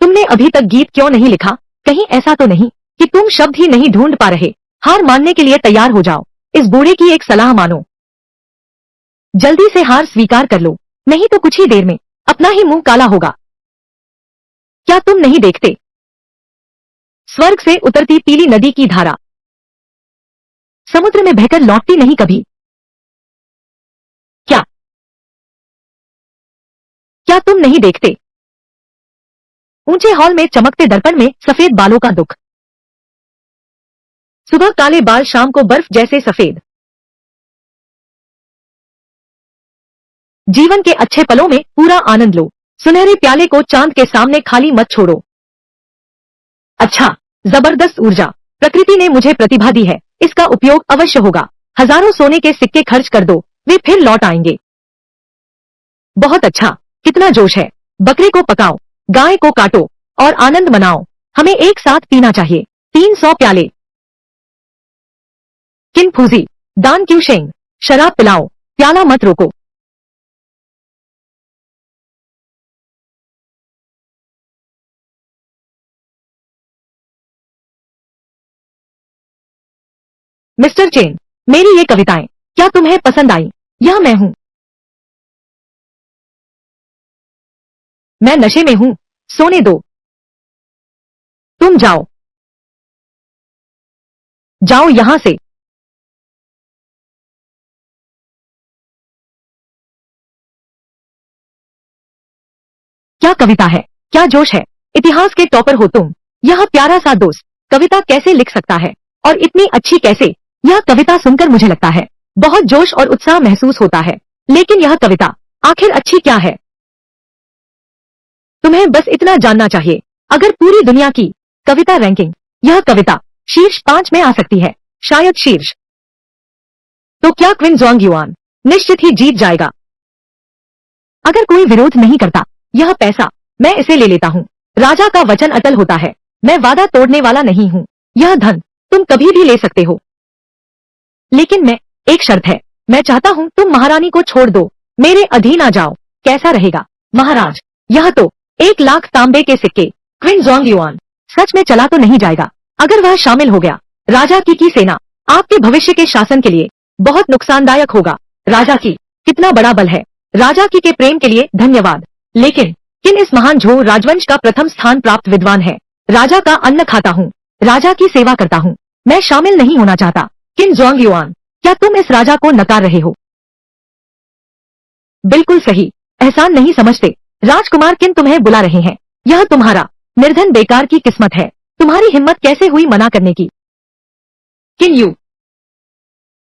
तुमने अभी तक गीत क्यों नहीं लिखा। कहीं ऐसा तो नहीं कि तुम शब्द ही नहीं ढूंढ पा रहे। हार मानने के लिए तैयार हो जाओ। इस बूढ़े की एक सलाह मानो, जल्दी से हार स्वीकार कर लो, नहीं तो कुछ ही देर में अपना ही मुंह काला होगा। क्या तुम नहीं देखते स्वर्ग से उतरती पीली नदी की धारा समुद्र में बहकर लौटती नहीं कभी। क्या क्या तुम नहीं देखते ऊंचे हॉल में चमकते दर्पण में सफेद बालों का दुख। सुबह काले बाल, शाम को बर्फ जैसे सफेद। जीवन के अच्छे पलों में पूरा आनंद लो। सुनहरे प्याले को चांद के सामने खाली मत छोड़ो। अच्छा, जबरदस्त ऊर्जा। प्रकृति ने मुझे प्रतिभा दी है, इसका उपयोग अवश्य होगा। हजारों सोने के सिक्के खर्च कर दो, वे फिर लौट आएंगे। बहुत अच्छा, कितना जोश है। बकरे को पकाओ, गाय को काटो और आनंद मनाओ। हमें एक साथ पीना चाहिए 300 प्याले। किन फूजी, दान क्यू शेंग, शराब पिलाओ, प्याला मत रोको। मिस्टर चेन, मेरी ये कविताएं क्या तुम्हें पसंद आई। यह मैं हूँ, मैं नशे में हूँ, सोने दो। तुम जाओ, जाओ यहाँ से। क्या कविता है, क्या जोश है। इतिहास के टॉपर हो तुम। यह प्यारा सा दोस्त कविता कैसे लिख सकता है, और इतनी अच्छी कैसे। यह कविता सुनकर मुझे लगता है बहुत जोश और उत्साह महसूस होता है, लेकिन यह कविता आखिर अच्छी क्या है? तुम्हें बस इतना जानना चाहिए, अगर पूरी दुनिया की कविता रैंकिंग, यह कविता शीर्ष 5 में आ सकती है, शायद शीर्ष। तो क्या क्विन ज़ोंग युआन निश्चित ही जीत जाएगा? अगर कोई विरोध नहीं करता, यह पैसा मैं इसे ले लेता हूँ। राजा का वचन अटल होता है, मैं वादा तोड़ने वाला नहीं हूँ। यह धन तुम कभी भी ले सकते हो, लेकिन मैं एक शर्त है, मैं चाहता हूँ तुम महारानी को छोड़ दो, मेरे अधीन आ जाओ। कैसा रहेगा महाराज? यह तो 1 लाख तांबे के सिक्के। क्विन ज़ोंग युआन सच में चला तो नहीं जाएगा? अगर वह शामिल हो गया, राजा की सेना आपके भविष्य के शासन के लिए बहुत नुकसानदायक होगा। राजा की कितना बड़ा बल है। राजा की के प्रेम के लिए धन्यवाद, लेकिन किन इस महान झो राजवंश का प्रथम स्थान प्राप्त विद्वान है। राजा का अन्न खाता हूँ, राजा की सेवा करता हूँ, मैं शामिल नहीं होना चाहता। किन ज़ोंग युआन, क्या तुम इस राजा को नकार रहे हो? बिल्कुल सही, एहसान नहीं समझते। राजकुमार किन तुम्हें बुला रहे हैं, यह तुम्हारा निर्धन बेकार की किस्मत है। तुम्हारी हिम्मत कैसे हुई मना करने की? किन यू,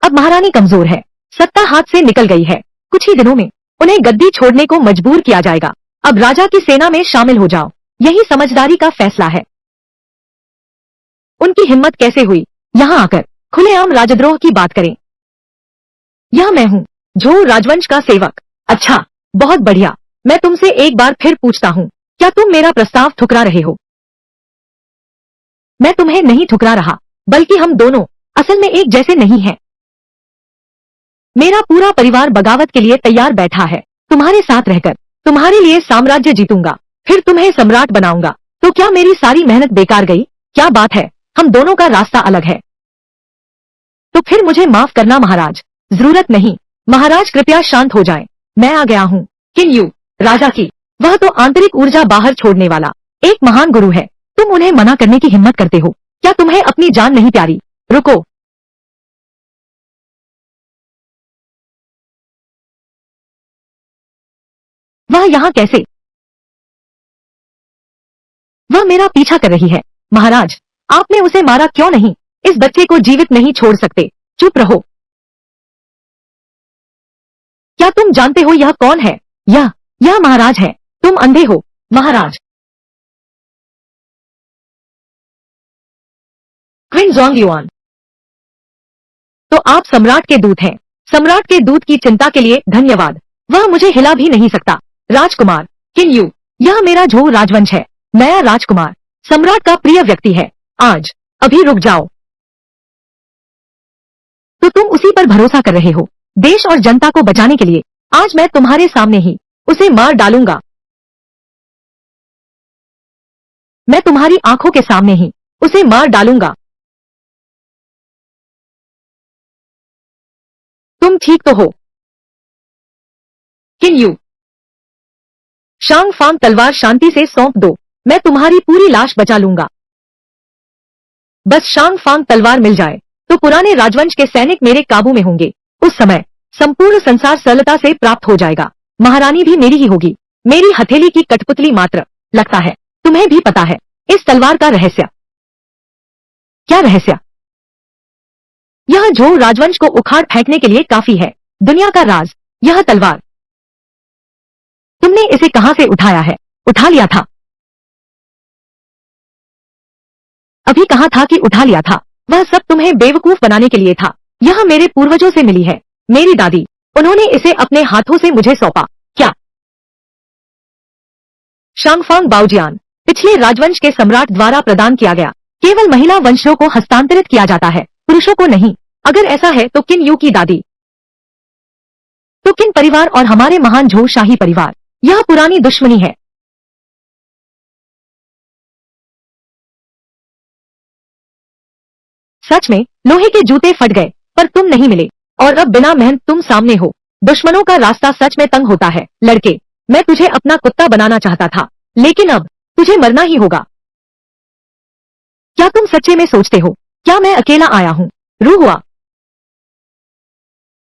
अब महारानी कमजोर है, सत्ता हाथ से निकल गई है। कुछ ही दिनों में उन्हें गद्दी छोड़ने को मजबूर किया जाएगा। अब राजा की सेना में शामिल हो जाओ, यही समझदारी का फैसला है। उनकी हिम्मत कैसे हुई यहाँ आकर खुलेआम राजद्रोह की बात करें? यह मैं हूँ, झो राजवंश का सेवक। अच्छा, बहुत बढ़िया। मैं तुमसे एक बार फिर पूछता हूँ, क्या तुम मेरा प्रस्ताव ठुकरा रहे हो? मैं तुम्हें नहीं ठुकरा रहा, बल्कि हम दोनों असल में एक जैसे नहीं हैं। मेरा पूरा परिवार बगावत के लिए तैयार बैठा है। तुम्हारे साथ रहकर तुम्हारे लिए साम्राज्य जीतूंगा, फिर तुम्हें सम्राट बनाऊंगा। तो क्या मेरी सारी मेहनत बेकार गई? क्या बात है, हम दोनों का रास्ता अलग है। तो फिर मुझे माफ करना महाराज। जरूरत नहीं महाराज, कृपया शांत हो जाएं। मैं आ गया हूँ। किन यू, राजा की वह तो आंतरिक ऊर्जा बाहर छोड़ने वाला एक महान गुरु है। तुम उन्हें मना करने की हिम्मत करते हो? क्या तुम्हें अपनी जान नहीं प्यारी? रुको, वह यहाँ कैसे? वह मेरा पीछा कर रही है। महाराज, आपने उसे मारा क्यों नहीं? इस बच्चे को जीवित नहीं छोड़ सकते। चुप रहो। क्या तुम जानते हो यह कौन है? यह महाराज है। तुम अंधे हो महाराज। क्विन ज़ोंग युआन, तो आप सम्राट के दूत हैं। सम्राट के दूत की चिंता के लिए धन्यवाद। वह मुझे हिला भी नहीं सकता। राजकुमार किन यू, यह मेरा झो राजवंश है। नया राजकुमार सम्राट का प्रिय व्यक्ति है। आज अभी रुक जाओ। तो तुम उसी पर भरोसा कर रहे हो? देश और जनता को बचाने के लिए आज मैं तुम्हारे सामने ही उसे मार डालूंगा। मैं तुम्हारी आंखों के सामने ही उसे मार डालूंगा। तुम ठीक तो हो? किन यू, शांग फांग तलवार शांति से सौंप दो, मैं तुम्हारी पूरी लाश बचा लूंगा। बस शांग फांग तलवार मिल जाए तो पुराने राजवंश के सैनिक मेरे काबू में होंगे। उस समय संपूर्ण संसार सरलता से प्राप्त हो जाएगा। महारानी भी मेरी ही होगी, मेरी हथेली की कठपुतली मात्र। लगता है तुम्हें भी पता है इस तलवार का रहस्य। क्या रहस्य? यह झो राजवंश को उखाड़ फेंकने के लिए काफी है। दुनिया का राज, यह तलवार। तुमने इसे कहां से उठाया है? उठा लिया था? अभी कहां था कि उठा लिया था? वह सब तुम्हें बेवकूफ बनाने के लिए था। यह मेरे पूर्वजों से मिली है, मेरी दादी, उन्होंने इसे अपने हाथों से मुझे सौंपा। क्या? शांगफांग बाओजियान पिछले राजवंश के सम्राट द्वारा प्रदान किया गया। केवल महिला वंशों को हस्तांतरित किया जाता है, पुरुषों को नहीं। अगर ऐसा है तो किन यू की दादी, तो किन परिवार और हमारे महान झो शाही परिवार, यह पुरानी दुश्मनी है। सच में लोहे के जूते फट गए, पर तुम नहीं मिले, और अब बिना मेहनत तुम सामने हो। दुश्मनों का रास्ता सच में तंग होता है। लड़के, मैं तुझे अपना कुत्ता बनाना चाहता था, लेकिन अब तुझे मरना ही होगा। क्या तुम सच्चे में सोचते हो क्या मैं अकेला आया हूँ? रू हुआ,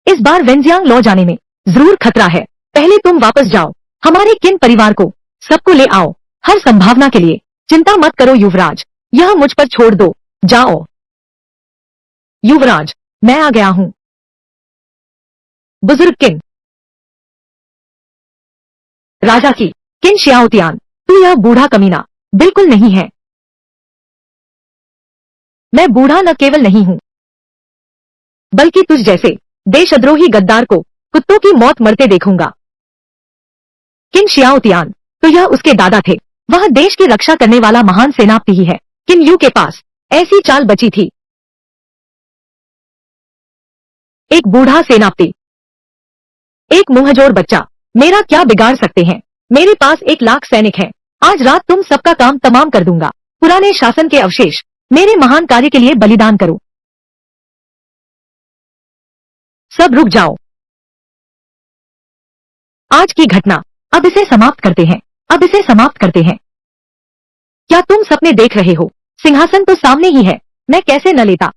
इस बार वेंजियांग लौ जाने में जरूर खतरा है। पहले तुम वापस जाओ, हमारे किन परिवार को सबको ले आओ। हर संभावना के लिए चिंता मत करो युवराज, यह मुझ पर छोड़ दो, जाओ। युवराज, मैं आ गया हूं। बुजुर्ग किन, राजा की, किन शियाओतियान, तू यह बूढ़ा कमीना बिल्कुल नहीं है। मैं बूढ़ा न केवल नहीं हूं, बल्कि तुझ जैसे देशद्रोही गद्दार को कुत्तों की मौत मरते देखूंगा। किन शियाओतियान, तो यह उसके दादा थे। वह देश की रक्षा करने वाला महान सेनापति ही है। किन यू के पास ऐसी चाल बची थी। एक बूढ़ा सेनापति, एक मुंहजोर बच्चा, मेरा क्या बिगाड़ सकते हैं। मेरे पास 1 लाख सैनिक हैं। आज रात तुम सबका काम तमाम कर दूंगा। पुराने शासन के अवशेष मेरे महान कार्य के लिए बलिदान करो। सब रुक जाओ। आज की घटना, अब इसे समाप्त करते हैं। अब इसे समाप्त करते हैं। क्या तुम सपने देख रहे हो। सिंहासन तो सामने ही है, मैं कैसे न लेता।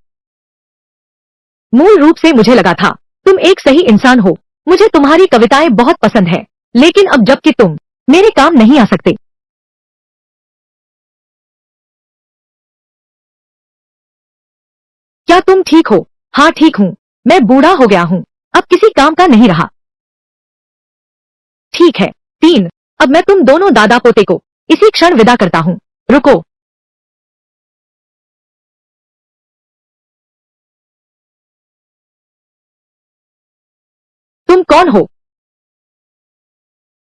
मूल रूप से मुझे लगा था तुम एक सही इंसान हो। मुझे तुम्हारी कविताएं बहुत पसंद है, लेकिन अब जबकि तुम मेरे काम नहीं आ सकते। क्या तुम ठीक हो। हाँ ठीक हूँ, मैं बूढ़ा हो गया हूँ, अब किसी काम का नहीं रहा। ठीक है। 3, अब मैं तुम दोनों दादा पोते को इसी क्षण विदा करता हूँ। रुको। तुम कौन हो।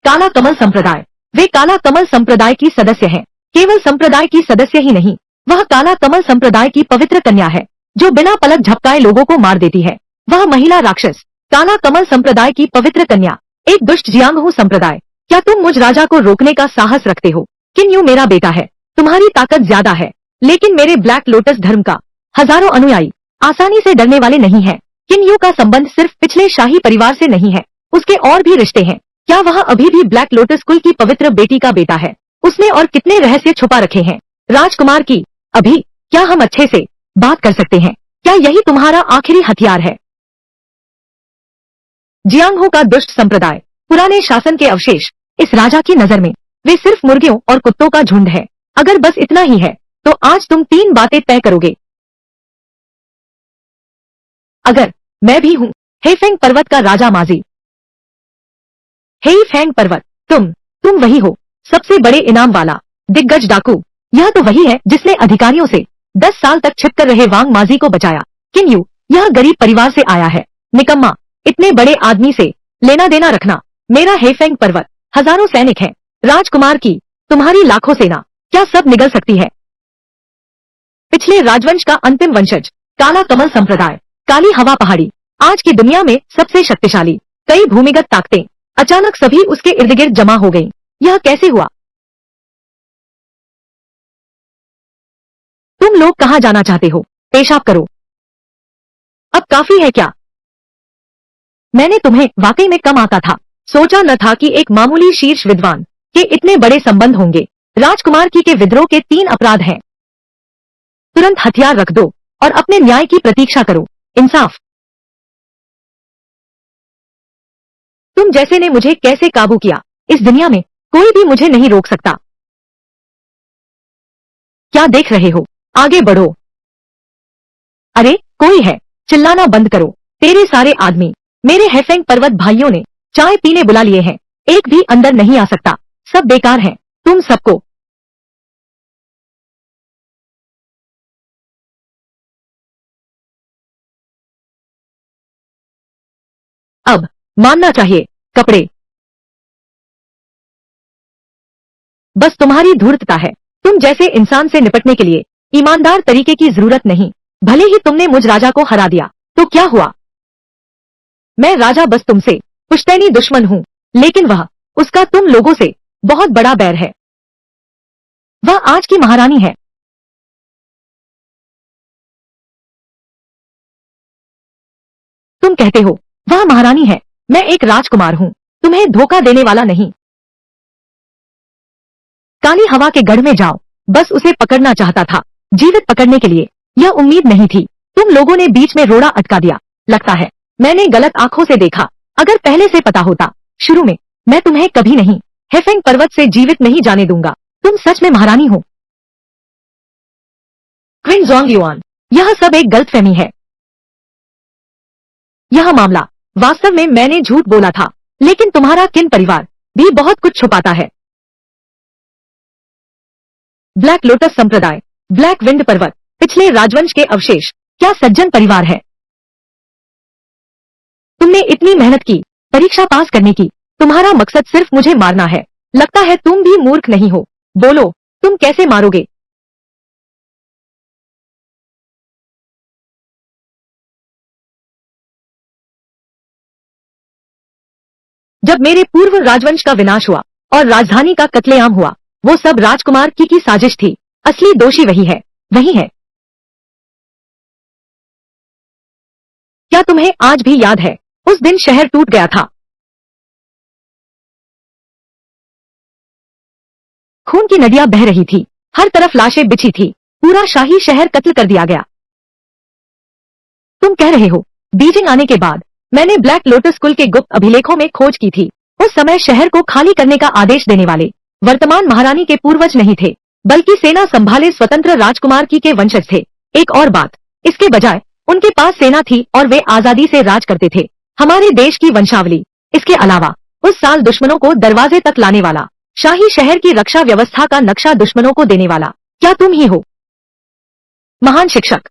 काला कमल संप्रदाय। वे काला कमल संप्रदाय की सदस्य हैं। केवल संप्रदाय की सदस्य ही नहीं, वह काला कमल संप्रदाय की पवित्र कन्या है, जो बिना पलक झपकाए लोगों को मार देती है। वह महिला राक्षस, काला कमल संप्रदाय की पवित्र कन्या, एक दुष्ट जियांगहू संप्रदाय। क्या तुम मुझ राजा को रोकने का साहस रखते हो। किन यू मेरा बेटा है, तुम्हारी ताकत ज्यादा है, लेकिन मेरे ब्लैक लोटस धर्म का हजारों अनुयायी आसानी से डरने वाले नहीं है। किन यू का संबंध सिर्फ पिछले शाही परिवार से नहीं है, उसके और भी रिश्ते हैं। क्या वह अभी भी ब्लैक लोटस कुल की पवित्र बेटी का बेटा है। उसने और कितने रहस्य छुपा रखे हैं। राजकुमार की, अभी क्या हम अच्छे से बात कर सकते हैं। क्या यही तुम्हारा आखिरी हथियार है। जियांगहो का दुष्ट संप्रदाय, पुराने शासन के अवशेष, इस राजा की नजर में वे सिर्फ मुर्गियों और कुत्तों का झुंड है। अगर बस इतना ही है, तो आज तुम 3 बातें तय करोगे। अगर मैं भी हूँ हेफेंग पर्वत का राजा माजी। हेईफेंग पर्वत, तुम वही हो, सबसे बड़े इनाम वाला दिग्गज डाकू। यह तो वही है जिसने अधिकारियों से 10 साल तक छिपकर रहे वांग माजी को बचाया। किन यू, यह गरीब परिवार से आया है। निकम्मा, इतने बड़े आदमी से लेना देना रखना। मेरा हेफेंग पर्वत, हजारों सैनिक हैं। राजकुमार की, तुम्हारी लाखों सेना, क्या सब निगल सकती है। पिछले राजवंश का अंतिम वंशज, काला कमल संप्रदाय, काली हवा पहाड़ी, आज की दुनिया में सबसे शक्तिशाली। कई भूमिगत ताकतें अचानक सभी उसके इर्द गिर्द जमा हो गईं। यह कैसे हुआ। तुम लोग कहाँ जाना चाहते हो, पेशाब करो। अब काफी है क्या। मैंने तुम्हें वाकई में कम आका था। सोचा न था कि एक मामूली शीर्ष विद्वान के इतने बड़े संबंध होंगे। राजकुमार की के विद्रोह के 3 अपराध हैं। तुरंत हथियार रख दो और अपने न्याय की प्रतीक्षा करो। इंसाफ। तुम जैसे ने मुझे कैसे काबू किया। इस दुनिया में कोई भी मुझे नहीं रोक सकता। क्या देख रहे हो, आगे बढ़ो। अरे कोई है, चिल्लाना बंद करो। तेरे सारे आदमी, मेरे हेफेंग पर्वत भाइयों ने चाय पीने बुला लिए हैं। एक भी अंदर नहीं आ सकता, सब बेकार हैं। तुम सबको अब मानना चाहिए। कपड़े, बस तुम्हारी धूर्तता है। तुम जैसे इंसान से निपटने के लिए ईमानदार तरीके की जरूरत नहीं। भले ही तुमने मुझ राजा को हरा दिया, तो क्या हुआ। मैं राजा बस तुमसे पुश्तैनी दुश्मन हूँ, लेकिन वह, उसका तुम लोगों से बहुत बड़ा बैर है। वह आज की महारानी है। तुम कहते हो वह महारानी है, मैं एक राजकुमार हूँ, तुम्हें धोखा देने वाला नहीं। काली हवा के गढ़ में जाओ। बस उसे पकड़ना चाहता था, जीवित पकड़ने के लिए। यह उम्मीद नहीं थी। तुम लोगों ने बीच में रोड़ा अटका दिया। लगता है मैंने गलत आंखों से देखा। अगर पहले से पता होता शुरू में, मैं तुम्हें कभी नहीं हेफेंग पर्वत से जीवित नहीं जाने दूंगा। तुम सच में महारानी हो। क्विन जोंग युआन, यह सब एक गलतफहमी है। यह मामला वास्तव में मैंने झूठ बोला था, लेकिन तुम्हारा किन परिवार भी बहुत कुछ छुपाता है। ब्लैक लोटस संप्रदाय, ब्लैक विंड पर्वत, पिछले राजवंश के अवशेष, क्या सज्जन परिवार है। तुमने इतनी मेहनत की परीक्षा पास करने की, तुम्हारा मकसद सिर्फ मुझे मारना है। लगता है तुम भी मूर्ख नहीं हो। बोलो, तुम कैसे मारोगे। जब मेरे पूर्व राजवंश का विनाश हुआ और राजधानी का कत्लेआम हुआ, वो सब राजकुमार की साजिश थी। असली दोषी वही है, वही है। क्या तुम्हें आज भी याद है, उस दिन शहर टूट गया था। खून की नदियां बह रही थी, हर तरफ लाशें बिछी थी, पूरा शाही शहर कत्ल कर दिया गया। तुम कह रहे हो, बीजिंग आने के बाद मैंने ब्लैक लोटस कुल के गुप्त अभिलेखों में खोज की थी। उस समय शहर को खाली करने का आदेश देने वाले वर्तमान महारानी के पूर्वज नहीं थे, बल्कि सेना संभाले स्वतंत्र राजकुमार की के वंशज थे। एक और बात, इसके बजाय उनके पास सेना थी और वे आजादी से राज करते थे, हमारे देश की वंशावली। इसके अलावा उस साल दुश्मनों को दरवाजे तक लाने वाला, शाही शहर की रक्षा व्यवस्था का नक्शा दुश्मनों को देने वाला, क्या तुम ही हो। महान शिक्षक।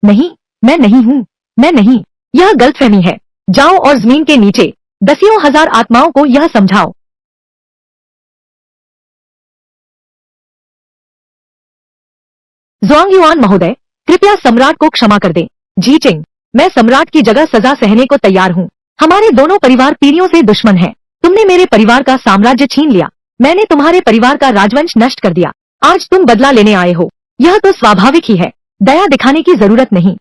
नहीं, मैं नहीं हूँ, मैं नहीं। यह गलतफहमी है। जाओ और जमीन के नीचे दसियों हजार आत्माओं को यह समझाओ। ज़ोंग युआन महोदय, कृपया सम्राट को क्षमा कर दें। जी चिंग, मैं सम्राट की जगह सजा सहने को तैयार हूँ। हमारे दोनों परिवार पीढ़ियों से दुश्मन हैं। तुमने मेरे परिवार का साम्राज्य छीन लिया, मैंने तुम्हारे परिवार का राजवंश नष्ट कर दिया। आज तुम बदला लेने आए हो, यह तो स्वाभाविक ही है। दया दिखाने की जरूरत नहीं।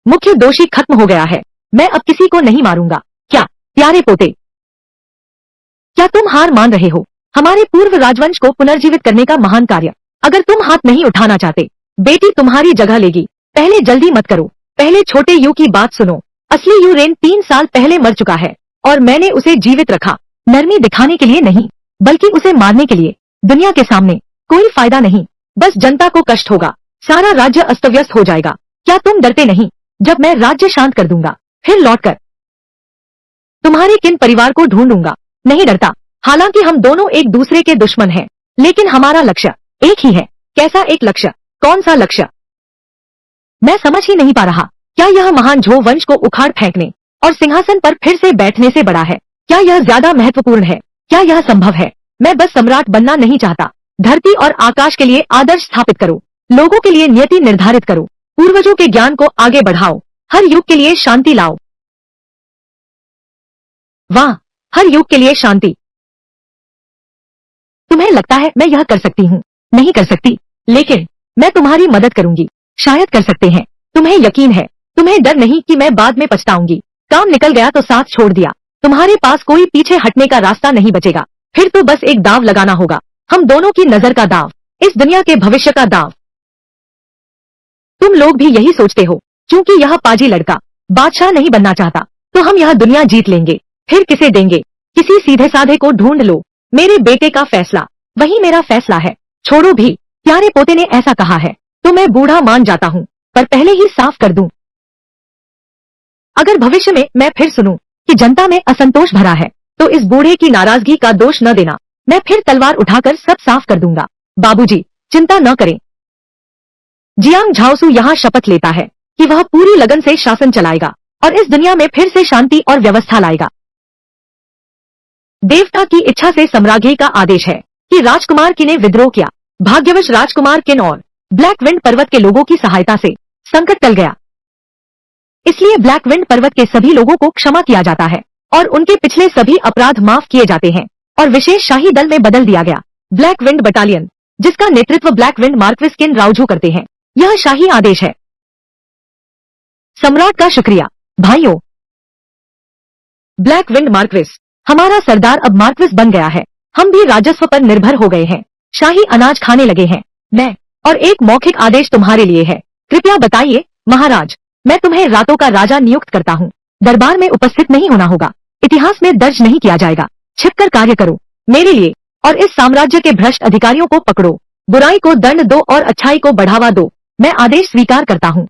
मुख्य दोषी खत्म हो गया है, मैं अब किसी को नहीं मारूंगा। क्या प्यारे पोते, क्या तुम हार मान रहे हो। हमारे पूर्व राजवंश को पुनर्जीवित करने का महान कार्य अगर तुम हाथ नहीं उठाना चाहते, बेटी तुम्हारी जगह लेगी। पहले जल्दी मत करो, पहले छोटे यू की बात सुनो। असली यू रेन 3 साल पहले मर चुका है और मैंने उसे जीवित रखा, नरमी दिखाने के लिए नहीं, बल्कि उसे मारने के लिए। दुनिया के सामने कोई फायदा नहीं, बस जनता को कष्ट होगा, सारा राज्य अस्त व्यस्त हो जाएगा। क्या तुम डरते नहीं, जब मैं राज्य शांत कर दूंगा, फिर लौटकर तुम्हारे किन परिवार को ढूंढूंगा। नहीं डरता, हालांकि हम दोनों एक दूसरे के दुश्मन हैं, लेकिन हमारा लक्ष्य एक ही है। कैसा एक लक्ष्य, कौन सा लक्ष्य, मैं समझ ही नहीं पा रहा। क्या यह महान झो वंश को उखाड़ फेंकने और सिंहासन पर फिर से बैठने से बड़ा है। क्या यह ज्यादा महत्वपूर्ण है, क्या यह संभव है। मैं बस सम्राट बनना नहीं चाहता। धरती और आकाश के लिए आदर्श स्थापित करो, लोगों के लिए नियति निर्धारित करो, पूर्वजों के ज्ञान को आगे बढ़ाओ, हर युग के लिए शांति लाओ। वाह, हर युग के लिए शांति। तुम्हें लगता है मैं यह कर सकती हूँ। नहीं कर सकती, लेकिन मैं तुम्हारी मदद करूंगी। शायद कर सकते हैं। तुम्हें यकीन है, तुम्हें डर नहीं कि मैं बाद में पछताऊंगी। काम निकल गया तो साथ छोड़ दिया, तुम्हारे पास कोई पीछे हटने का रास्ता नहीं बचेगा। फिर तो बस एक दाव लगाना होगा, हम दोनों की नजर का दाव, इस दुनिया के भविष्य का दाव। तुम लोग भी यही सोचते हो, क्योंकि यह पाजी लड़का बादशाह नहीं बनना चाहता, तो हम यह दुनिया जीत लेंगे। फिर किसे देंगे, किसी सीधे साधे को ढूंढ लो। मेरे बेटे का फैसला, वही मेरा फैसला है। छोड़ो भी, प्यारे पोते ने ऐसा कहा है तो मैं बूढ़ा मान जाता हूँ, पर पहले ही साफ कर दूं, अगर भविष्य में मैं फिर सुनूं कि जनता में असंतोष भरा है, तो इस बूढ़े की नाराजगी का दोष न देना। मैं फिर तलवार उठाकर सब साफ कर दूंगा। बाबूजी, चिंता न करें। जियांग झाओसू यहाँ शपथ लेता है कि वह पूरी लगन से शासन चलाएगा और इस दुनिया में फिर से शांति और व्यवस्था लाएगा। देवता की इच्छा से सम्राज्ञी का आदेश है कि राजकुमार की ने विद्रोह किया। भाग्यवश राजकुमार किन और ब्लैक विंड पर्वत के लोगों की सहायता से संकट टल गया, इसलिए ब्लैक विंड पर्वत के सभी लोगों को क्षमा किया जाता है और उनके पिछले सभी अपराध माफ किए जाते हैं और विशेष शाही दल में बदल दिया गया। ब्लैक विंड बटालियन, जिसका नेतृत्व ब्लैक विंड मार्क्विस किन राउजू करते हैं। यह शाही आदेश है। सम्राट का शुक्रिया भाइयों। ब्लैक विंड मार्क्विस, हमारा सरदार अब मार्क्विस बन गया है। हम भी राजस्व पर निर्भर हो गए हैं, शाही अनाज खाने लगे हैं। मैं और एक मौखिक आदेश तुम्हारे लिए है। कृपया बताइए महाराज, मैं तुम्हें रातों का राजा नियुक्त करता हूँ। दरबार में उपस्थित नहीं होना होगा, इतिहास में दर्ज नहीं किया जाएगा। छिपकर कार्य करो मेरे लिए और इस साम्राज्य के भ्रष्ट अधिकारियों को पकड़ो। बुराई को दंड दो और अच्छाई को बढ़ावा दो। मैं आदेश स्वीकार करता हूँ।